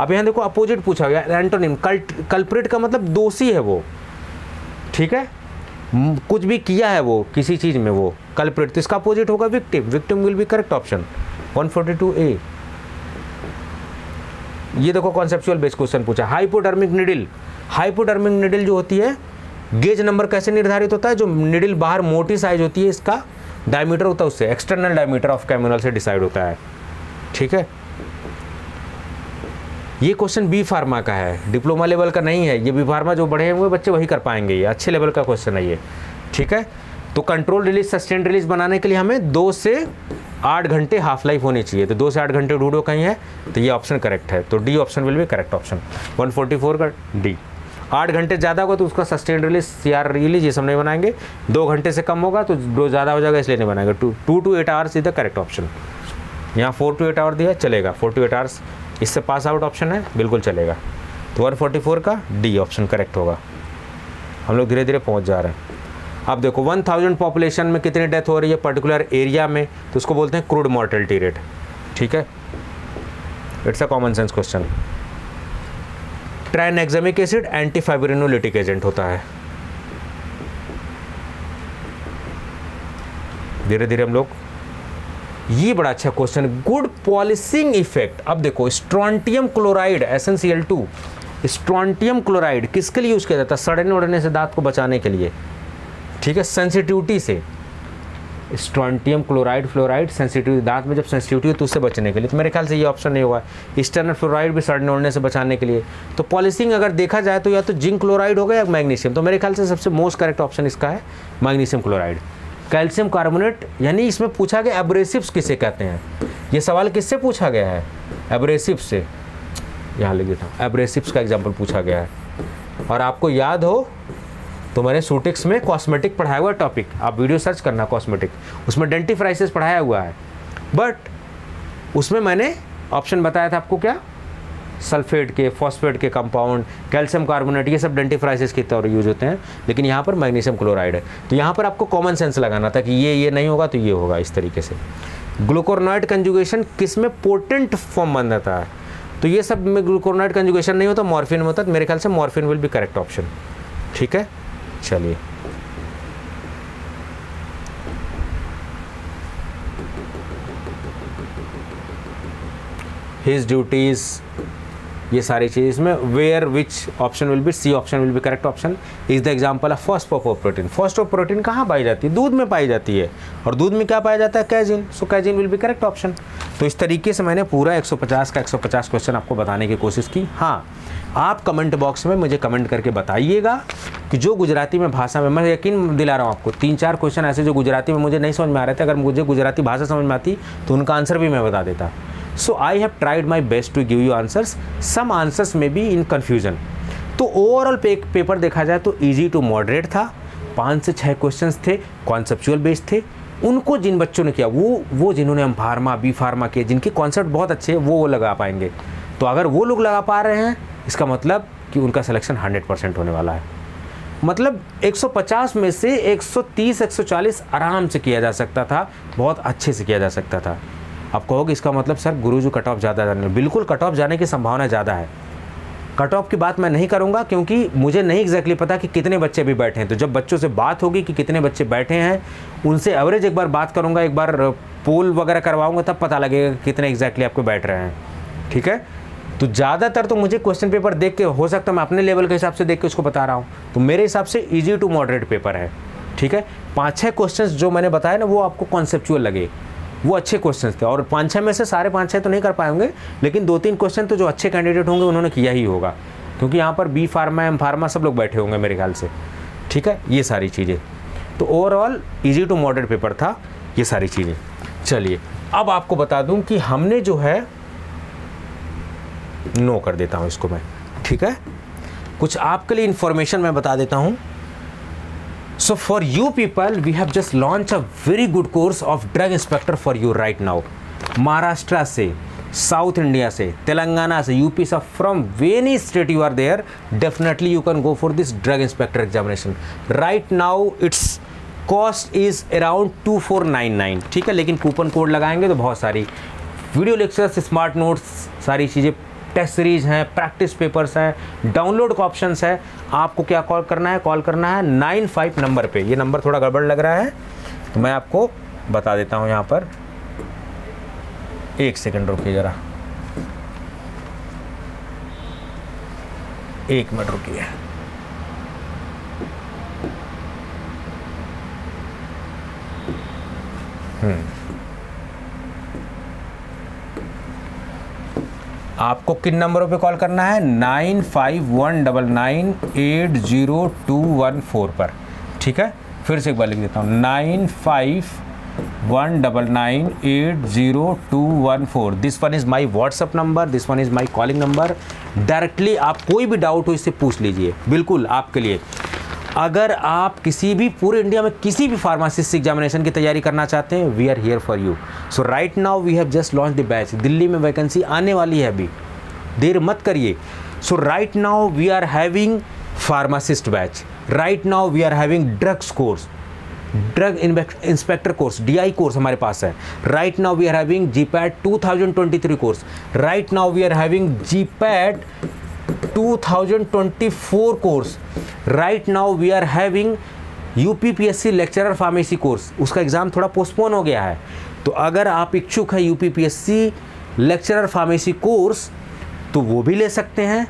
अब यहाँ देखो अपोजिट पूछा गया, एंटोनिम। कल्प्रिट का मतलब दोषी है वो, ठीक है, कुछ भी किया है वो किसी चीज़ में वो कल्प्रिट, तो इसका अपोजिट होगा victim. Victim will be correct option 142A। ये देखो कॉन्सेप्चुअल बेस्ड क्वेश्चन पूछा। हाइपोडर्मिक निडिल, हाइपोडर्मिक निडिल जो होती है, गेज नंबर कैसे निर्धारित होता है? जो निडिल बाहर मोटी साइज होती है, इसका डायमीटर होता है, उससे एक्सटर्नल डायमीटर ऑफ कैमुनल से डिसाइड होता है, ठीक है। ये क्वेश्चन बी फार्मा का है, डिप्लोमा लेवल का नहीं है। ये बी फार्मा जो बड़े हैं वो बच्चे वही कर पाएंगे, ये अच्छे लेवल का क्वेश्चन है ये, ठीक है। तो कंट्रोल रिलीज, सस्टेंड रिलीज बनाने के लिए हमें 2 से 8 घंटे हाफ लाइफ होनी चाहिए, तो 2 से 8 घंटे ढूंढो कहीं है, तो ये ऑप्शन करेक्ट है, तो D option will be correct option 144 का डी। 8 घंटे ज़्यादा होगा तो उसका सस्टेंड रिलीज, CR रिलीज, ये सब नहीं बनाएंगे। 2 घंटे से कम होगा तो डोज ज़्यादा हो जाएगा, इसलिए नहीं बनाएंगे। 2 to 8 hours is the correct option. यहाँ 4 to 8 आवर दिया, चलेगा। 4 to 8 आवर्स इससे पास आउट ऑप्शन है, बिल्कुल चलेगा। तो 144 का डी ऑप्शन करेक्ट होगा। हम लोग धीरे धीरे पहुँच जा रहे हैं। अब देखो 1000 पॉपुलेशन में कितनी डेथ हो रही है पर्टिकुलर एरिया में, तो उसको बोलते हैं क्रूड मॉर्टेलिटी रेट, ठीक है। It's a common sense question. Tranexamic acid antifibrinolytic agent होता है। धीरे धीरे हम लोग, ये बड़ा अच्छा क्वेश्चन, गुड पॉलिशिंग इफेक्ट। अब देखो strontium chloride SnCl2, strontium chloride किसके लिए यूज किया जाता है? सड़ने उड़ने से दांत को बचाने के लिए, ठीक है, सेंसिटिविटी से। स्ट्रोंटियम क्लोराइड, फ्लोराइड, सेंसिटिविटी, दांत में जब सेंसिटिविटी हो तो उससे बचने के लिए, तो मेरे ख्याल से ये ऑप्शन नहीं होगा। स्टर्नल फ्लोराइड भी सड़ने उड़ने से बचाने के लिए। तो पॉलिशिंग अगर देखा जाए तो या तो जिंक क्लोराइड होगा या मैग्नीशियम, तो मेरे ख्याल से सबसे मोस्ट करेक्ट ऑप्शन इसका है मैग्नीशियम क्लोराइड। कैल्शियम कार्बोनेट, यानी इसमें पूछा गया एब्रेसिव्स किसे कहते हैं, ये सवाल किससे पूछा गया है? एब्रेसिव से, यहाँ लिखा था एब्रेसिव्स का एग्जाम्पल पूछा गया है। और आपको याद हो तो मैंने सूटिक्स में कॉस्मेटिक पढ़ाया हुआ टॉपिक, आप वीडियो सर्च करना कॉस्मेटिक, उसमें डेंटिफ्राइसिस पढ़ाया हुआ है। बट उसमें मैंने ऑप्शन बताया था आपको क्या, सल्फेट के, फॉस्फेट के कंपाउंड, कैल्शियम कार्बोनेट, ये सब डेंटिफ्राइसिस के तौर यूज होते हैं, लेकिन यहाँ पर मैग्नीशियम क्लोराइड है। तो यहाँ पर आपको कॉमन सेंस लगाना था कि ये नहीं होगा तो ये होगा, इस तरीके से। ग्लूकोनाइड कंजुगेशन किस में पोटेंट फॉर्म बन जाता है? तो ये सब में ग्लूकोनाइड कंजुगेशन नहीं होता, मॉर्फिन में होता है। मेरे ख्याल से morphine will be correct option, ठीक है। चलिए हिज ड्यूटीज, ये सारी चीज़ इसमें। Where which option will be, C option will be correct option. Is the example of phosphoprotein. Phosphoprotein कहाँ पाई जाती है? दूध में पाई जाती है, और दूध में क्या पाया जाता है? कैजिन। सो कैजिन विल बी करेक्ट ऑप्शन। तो इस तरीके से मैंने पूरा 150 का 150 क्वेश्चन आपको बताने की कोशिश की। हाँ, आप कमेंट बॉक्स में मुझे कमेंट करके बताइएगा कि जो गुजराती में भाषा में, मैं यकीन दिला रहा हूँ आपको, 3-4 क्वेश्चन ऐसे जो गुजराती में मुझे नहीं समझ में आ रहे थे, अगर मुझे गुजराती भाषा समझ में आती तो उनका आंसर भी मैं बता देता। So I have tried my best to give you answers. Some answers may be in confusion. तो ओवरऑल पेपर देखा जाए तो इजी टू मॉडरेट था। 5 से 6 क्वेश्चंस थे, कॉन्सेप्चुअल बेस्ड थे। उनको जिन बच्चों ने किया, वो जिन्होंने हम फार्मा, बी फार्मा किए, जिनके कॉन्सेप्ट बहुत अच्छे हैं, वो लगा पाएंगे। तो अगर वो लोग लगा पा रहे हैं, इसका मतलब कि उनका सिलेक्शन 100% होने वाला है। मतलब 150 में से 130, 140 आराम से किया जा सकता था, बहुत अच्छे से किया जा सकता था। आप कहोगे इसका मतलब सर गुरुजी कट ऑफ ज़्यादा जाने, बिल्कुल कट ऑफ जाने की संभावना ज़्यादा है। कट ऑफ की बात मैं नहीं करूंगा क्योंकि मुझे नहीं एग्जैक्टली पता कि कितने बच्चे भी बैठे हैं। तो जब बच्चों से बात होगी कि कितने बच्चे बैठे हैं, उनसे एवरेज एक बार बात करूंगा, एक बार पोल वगैरह करवाऊंगा, तब पता लगेगा कितने एग्जैक्टली आपको बैठ रहे हैं, ठीक है। तो ज़्यादातर तो मुझे क्वेश्चन पेपर देख के, हो सकता है मैं अपने लेवल के हिसाब से देख के उसको बता रहा हूँ, तो मेरे हिसाब से ईजी टू मॉडरेट पेपर है, ठीक है। 5-6 क्वेश्चन जो मैंने बताया ना, वो आपको कॉन्सेप्चुअल लगे, वो अच्छे क्वेश्चंस थे। और 5-6 में से सारे 5-6 तो नहीं कर पाएंगे, लेकिन 2-3 क्वेश्चन तो जो अच्छे कैंडिडेट होंगे उन्होंने किया ही होगा, क्योंकि यहाँ पर बी फार्मा, एम फार्मा सब लोग बैठे होंगे मेरे ख्याल से, ठीक है। ये सारी चीज़ें, तो overall easy to moderate paper था, ये सारी चीज़ें। चलिए अब आपको बता दूं कि हमने जो है, नो कर देता हूँ इसको मैं, ठीक है। कुछ आपके लिए इंफॉर्मेशन मैं बता देता हूँ। So for you people we have just launch a very good course of drug inspector for you right now. Maharashtra से, साउथ इंडिया से, तेलंगाना से, यूपी से, from any state you are there, definitely you can go for this drug inspector examination. Right now it's cost is around 2499, ठीक है, लेकिन coupon code लगाएंगे तो बहुत सारी वीडियो लेक्चर्स, स्मार्ट नोट्स, सारी चीज़ें, टेस्ट सीरीज हैं, प्रैक्टिस पेपर्स हैं, डाउनलोड का ऑप्शंस है। आपको क्या कॉल करना है? कॉल करना है 95 नंबर पे। ये नंबर थोड़ा गड़बड़ लग रहा है तो मैं आपको बता देता हूँ यहाँ पर, एक सेकंड रुकिए ज़रा, एक मिनट रुकिए। आपको किन नंबरों पे कॉल करना है? 9519980214 पर, ठीक है। फिर से एक बार लिख देता हूँ, 9519980214। This one is my WhatsApp number, this one is my calling number. Directly आप कोई भी डाउट हो इससे पूछ लीजिए, बिल्कुल आपके लिए। अगर आप किसी भी पूरे इंडिया में किसी भी फार्मासिस्ट एग्जामिनेशन की तैयारी करना चाहते हैं, we are here for you. So right now we have just launch the batch. Delhi में वैकेंसी आने वाली है, अभी देर मत करिए। So right now we are having pharmacist batch, right now we are having drugs course, drug inspector course, DI course हमारे पास है। Right now we are having GPAT 2023 course, right now we are having GPAT 2024 course, right now we are having UPPSC lecturer pharmacy course. उसका exam थोड़ा postpone हो गया है, तो अगर आप इच्छुक है UPPSC लेक्चरर फार्मेसी कोर्स तो वो भी ले सकते हैं।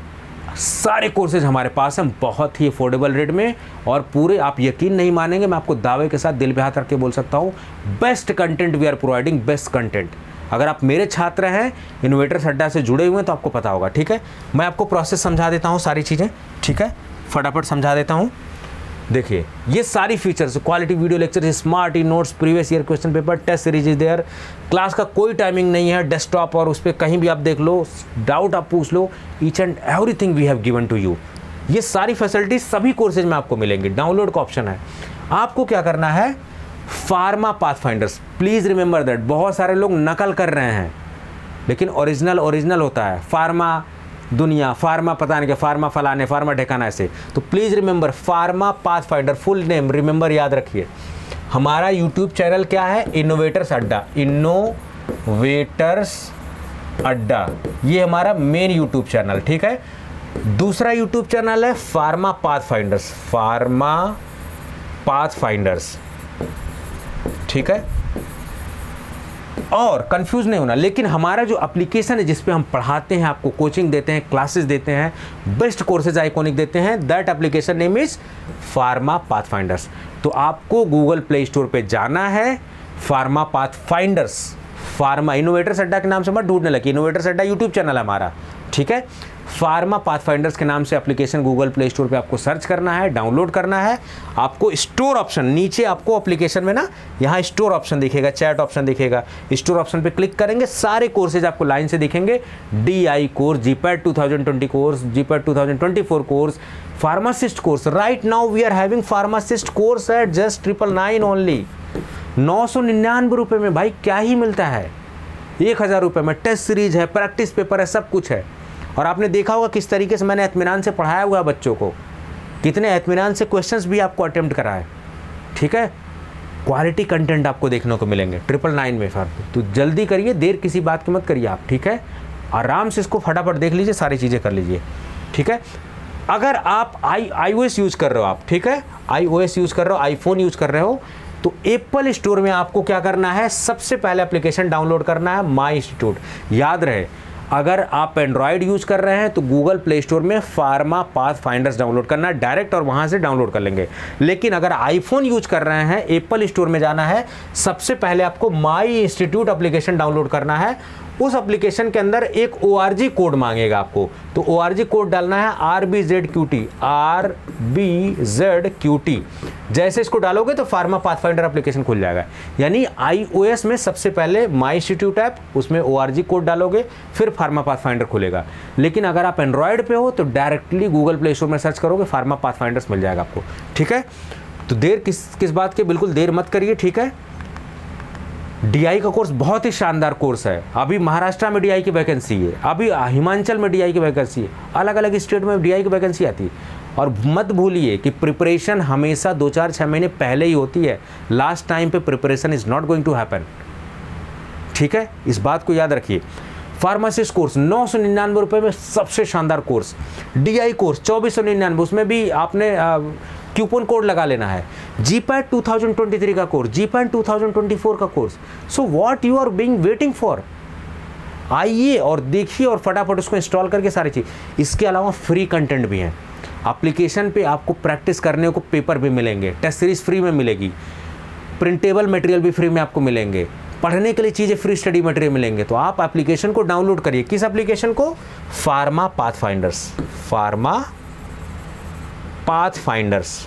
सारे कोर्सेज हमारे पास हैं बहुत ही अफोर्डेबल रेट में, और पूरे, आप यकीन नहीं मानेंगे, मैं आपको दावे के साथ दिल पे हाथ रख के बोल सकता हूँ, best content we are providing, best content. अगर आप मेरे छात्र हैं, इनोवेटर्स अड्डा से जुड़े हुए हैं, तो आपको पता होगा, ठीक है। मैं आपको प्रोसेस समझा देता हूँ, सारी चीज़ें, ठीक है, फटाफट समझा देता हूँ। देखिए ये सारी features, quality video lecture, smart e notes, previous year question paper, test series is there. Class का कोई टाइमिंग नहीं है, डेस्कटॉप और उस पर कहीं भी आप देख लो, डाउट आप पूछ लो, each and everything we have given to you. ये सारी फैसिलिटीज सभी कोर्सेज में आपको मिलेंगी। डाउनलोड का ऑप्शन है। आपको क्या करना है? Pharma Pathfinders, please remember that. बहुत सारे लोग नकल कर रहे हैं, लेकिन ओरिजिनल होता है। फार्मा दुनिया, फार्मा पता नहीं क्या, फार्मा फलाने, फार्मा ठिकाना, ऐसे। तो please remember pharma pathfinder, full name remember याद रखिए। हमारा यूट्यूब चैनल क्या है? इनोवेटर्स अड्डा, इनोवेटर्स अड्डा, ये हमारा मेन यूट्यूब चैनल, ठीक है। दूसरा यूट्यूब चैनल है फार्मा पाथफाइंडर्स, फार्मा पाथफाइंडर्स, ठीक है। और कंफ्यूज नहीं होना, लेकिन हमारा जो एप्लीकेशन है जिस पे हम पढ़ाते हैं, आपको कोचिंग देते हैं, क्लासेस देते हैं, बेस्ट कोर्सेज आइकॉनिक देते हैं, that application name is Pharma Pathfinders. तो आपको गूगल प्ले स्टोर पे जाना है, फार्मा पाथफाइंडर्स, फार्मा, इनोवेटर्स अड्डा के नाम से मत ढूंढने लगे, इनोवेटर्स अड्डा यूट्यूब चैनल है हमारा, ठीक है। फार्मा पाथफाइंडर्स के नाम से एप्लीकेशन गूगल प्ले स्टोर पे आपको सर्च करना है, डाउनलोड करना है। आपको स्टोर ऑप्शन, नीचे आपको एप्लीकेशन में ना, यहाँ स्टोर ऑप्शन दिखेगा, चैट ऑप्शन दिखेगा, स्टोर ऑप्शन पे क्लिक करेंगे, सारे कोर्सेज आपको लाइन से दिखेंगे। DI course, GPAT 2020 course, GPAT 2024 course, pharmacist course. Right now we are having pharmacist course at just 999 only, 999 रुपये में। भाई क्या ही मिलता है, 1000 रुपये में टेस्ट सीरीज है, प्रैक्टिस पेपर है, सब कुछ है। और आपने देखा होगा किस तरीके से मैंने इत्मीनान से पढ़ाया हुआ है बच्चों को, कितने इत्मीनान से क्वेश्चंस भी आपको अटेम्प्ट कराए, ठीक है। क्वालिटी कंटेंट आपको देखने को मिलेंगे 999 में। तो जल्दी करिए, देर किसी बात की मत करिए आप, ठीक है। आराम से इसको फटाफट देख लीजिए, सारी चीज़ें कर लीजिए, ठीक है। अगर आप iOS यूज़ कर रहे हो आप, ठीक है, iOS यूज़ कर रहे हो, आईफोन यूज़ कर रहे हो, तो एप्पल स्टोर में आपको क्या करना है? सबसे पहले एप्लीकेशन डाउनलोड करना है, माई इंस्टीट्यूट। याद रहे, अगर आप एंड्रॉयड यूज़ कर रहे हैं तो गूगल प्ले स्टोर में फार्मा पाथफाइंडर्स डाउनलोड करना है डायरेक्ट, और वहाँ से डाउनलोड कर लेंगे। लेकिन अगर आईफोन यूज़ कर रहे हैं, एप्पल स्टोर में जाना है, सबसे पहले आपको माई इंस्टीट्यूट एप्लीकेशन डाउनलोड करना है। उस एप्लीकेशन के अंदर एक ORG कोड मांगेगा आपको, तो ORG कोड डालना है RBZQT, RBZQT। जैसे इसको डालोगे तो फार्मा पाथफाइंडर एप्लीकेशन खुल जाएगा। यानी iOS में सबसे पहले माई इंस्टीट्यूट ऐप, उसमें ORG कोड डालोगे, फिर फार्मा पाथफाइंडर खुलेगा। लेकिन अगर आप एंड्रॉयड पे हो तो डायरेक्टली गूगल प्ले स्टोर में सर्च करोगे, फार्मा पाथफाइंडर्स मिल जाएगा आपको। ठीक है, तो देर किस बात की, बिल्कुल देर मत करिए। ठीक है, DI का कोर्स बहुत ही शानदार कोर्स है। अभी महाराष्ट्र में DI की वैकेंसी है, अभी हिमाचल में DI की वैकेंसी है, अलग अलग स्टेट में DI की वैकेंसी आती है। और मत भूलिए कि प्रिपरेशन हमेशा 2-4-6 महीने पहले ही होती है। लास्ट टाइम पे preparation is not going to happen. ठीक है, इस बात को याद रखिए। फार्मासिस्ट कोर्स 999 रुपये में सबसे शानदार कोर्स। DI कोर्स 2499, उसमें भी आपने कूपन कोड लगा लेना है। GPAT 2023 का कोर्स, GPAT 2024 का course. So what you are being waiting for, आइए और देखिए और फटाफट उसको इंस्टॉल करके सारी चीज़। इसके अलावा फ्री कंटेंट भी हैं एप्लीकेशन पे, आपको प्रैक्टिस करने को पेपर भी मिलेंगे, टेस्ट सीरीज फ्री में मिलेगी, प्रिंटेबल मटेरियल भी फ्री में आपको मिलेंगे, पढ़ने के लिए चीज़ें फ्री, स्टडी मटेरियल मिलेंगे। तो आप एप्लीकेशन को डाउनलोड करिए। किस एप्लीकेशन को? Pharma Pathfinders, Pharma Pathfinders.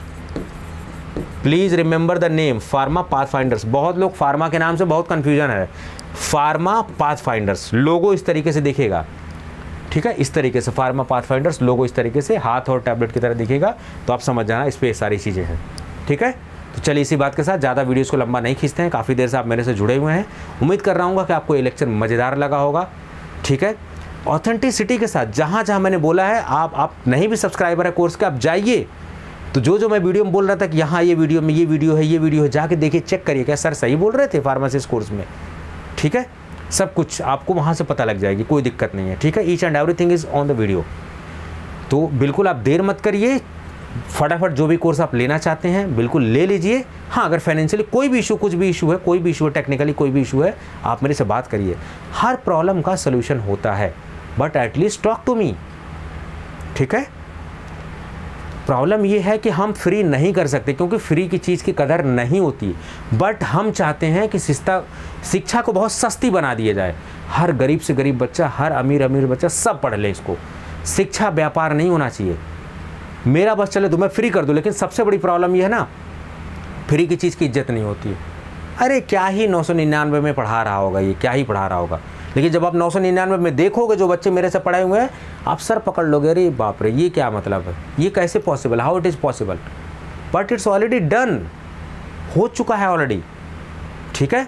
Please remember the name, Pharma Pathfinders. बहुत लोग फार्मा के नाम से बहुत कंफ्यूजन है। फार्मा पाथफाइंडर्स, लोगो इस तरीके से दिखेगा। ठीक है, इस तरीके से फार्मा पाथफाइंडर्स, लोगो इस तरीके से हाथ और टैबलेट की तरह दिखेगा। तो आप समझ जाना, इस पर सारी चीज़ें हैं। ठीक है, तो चलिए इसी बात के साथ ज़्यादा वीडियोस को लंबा नहीं खींचते हैं। काफ़ी देर से आप मेरे से जुड़े हुए हैं। उम्मीद कर रहा हूँ कि आपको ये लेक्चर मज़ेदार लगा होगा। ठीक है, ऑथेंटिसिटी के साथ जहाँ जहाँ मैंने बोला है, आप नहीं भी सब्सक्राइबर है कोर्स के, आप जाइए। तो जो मैं वीडियो में बोल रहा था कि यहाँ ये वीडियो में ये वीडियो है, जाके देखिए, चेक करिए क्या सर सही बोल रहे थे फार्मासिस्ट कोर्स में। ठीक है, सब कुछ आपको वहाँ से पता लग जाएगी, कोई दिक्कत नहीं है। ठीक है, each and everything is on the video. तो बिल्कुल आप देर मत करिए, फटाफट जो भी कोर्स आप लेना चाहते हैं बिल्कुल ले लीजिए। हाँ, अगर फाइनेंशियली कोई भी इशू, कुछ भी इशू है, कोई भी इशू है, टेक्निकली कोई भी इशू है, आप मेरे से बात करिए। हर प्रॉब्लम का सोल्यूशन होता है, but at least talk to me. ठीक है, प्रॉब्लम ये है कि हम फ्री नहीं कर सकते, क्योंकि फ्री की चीज़ की कदर नहीं होती। बट हम चाहते हैं कि शिक्षा को बहुत सस्ती बना दिया जाए। हर गरीब से गरीब बच्चा, हर अमीर बच्चा सब पढ़ ले इसको। शिक्षा व्यापार नहीं होना चाहिए। मेरा बस चले तो मैं फ्री कर दूं, लेकिन सबसे बड़ी प्रॉब्लम ये है ना, फ्री की चीज़ की इज्जत नहीं होती है। अरे क्या ही 999 में पढ़ा रहा होगा, ये क्या ही पढ़ा रहा होगा। लेकिन जब आप 999 में देखोगे जो बच्चे मेरे से पढ़ाए हुए हैं, आप सर पकड़ लोगे, अरे बाप रे, ये क्या मतलब है, ये कैसे possible, how it is possible. But it's already done, हो चुका है ऑलरेडी। ठीक है,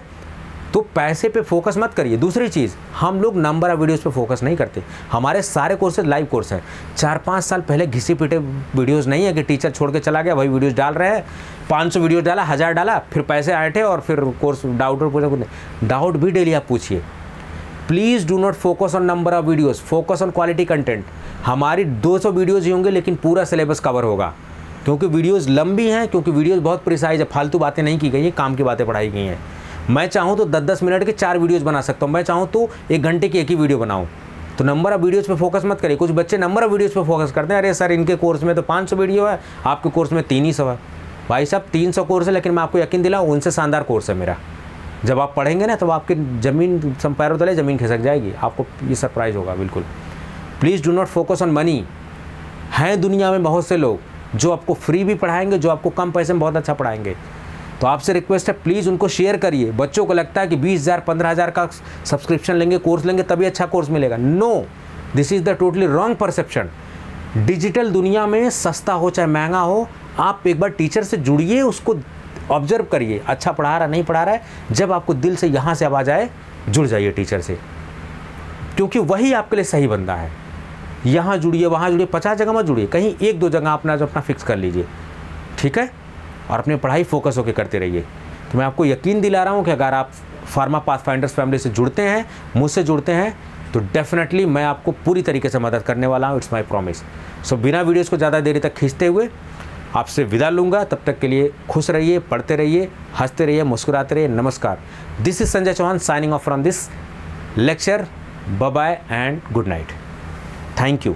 तो पैसे पे फोकस मत करिए। दूसरी चीज़, हम लोग नंबर ऑफ वीडियोस पे फोकस नहीं करते। हमारे सारे कोर्सेज लाइव कोर्स हैं। 4-5 साल पहले घिसी पीटे वीडियोस नहीं है कि टीचर छोड़ के चला गया, वही वीडियोस डाल रहे हैं। 500 वीडियो डाला, 1000 डाला, फिर पैसे आए थे और फिर कोर्स डाउट और पूछा। डाउट भी डेली आप पूछिए। Please do not focus on number of videos, focus on quality content. हमारी 200 वीडियोज़ ही होंगे, लेकिन पूरा सिलेबस कवर होगा, क्योंकि वीडियोज़ लंबी हैं, क्योंकि वीडियोज़ बहुत प्रिसाइज है। फालतू बातें नहीं की गई है, काम की बातें पढ़ाई गई हैं। मैं चाहूँ तो 10-10 मिनट के 4 वीडियोज़ बना सकता हूँ, मैं चाहूँ तो 1 घंटे की एक ही वीडियो बनाऊँ। तो नंबर ऑफ वीडियोज़ पे फोकस मत करिए। कुछ बच्चे नंबर ऑफ वीडियोज़ पे फोकस करते हैं। अरे सर, इनके कोर्स में तो 500 वीडियो है, आपके कोर्स में 300 है। भाई साहब, 300 कोर्स है, लेकिन मैं आपको यकीन दिलाऊँ, उनसे शानदार कोर्स है मेरा। जब आप पढ़ेंगे ना, तब आपकी ज़मीन पैरों तले ज़मीन खिसक जाएगी, आपको ये सरप्राइज़ होगा बिल्कुल। Please do not focus on money. हैं दुनिया में बहुत से लोग जो आपको फ्री भी पढ़ाएंगे, जो आपको कम पैसे में बहुत अच्छा पढ़ाएंगे। तो आपसे रिक्वेस्ट है, प्लीज़ उनको शेयर करिए। बच्चों को लगता है कि 20,000 15,000 का सब्सक्रिप्शन लेंगे, कोर्स लेंगे, तभी अच्छा कोर्स मिलेगा। No, this is the totally wrong perception. Digital दुनिया में सस्ता हो चाहे महंगा हो, आप एक बार टीचर से जुड़िए, उसको ऑब्जर्व करिए, अच्छा पढ़ा रहा नहीं पढ़ा रहा है। जब आपको दिल से यहाँ से आवाज़ आए, जुड़ जाइए टीचर से, क्योंकि वही आपके लिए सही बंदा है। यहाँ जुड़िए, वहाँ जुड़िए, 50 जगह मत जुड़िए, कहीं 1-2 जगह अपना फिक्स कर लीजिए। ठीक है, और अपनी पढ़ाई फोकस होकर करते रहिए। तो मैं आपको यकीन दिला रहा हूँ कि अगर आप फार्मा पाथफाइंडर्स फैमिली से जुड़ते हैं, मुझसे जुड़ते हैं, तो डेफिनेटली मैं आपको पूरी तरीके से मदद करने वाला हूँ। It's my promise. सो बिना वीडियोस को ज़्यादा देरी तक खींचते हुए आपसे विदा लूँगा। तब तक के लिए खुश रहिए, पढ़ते रहिए, हंसते रहिए, मुस्कुराते रहिए। नमस्कार। This is Sanjay Chauhan signing off from this lecture. Bye bye and good night. Thank you.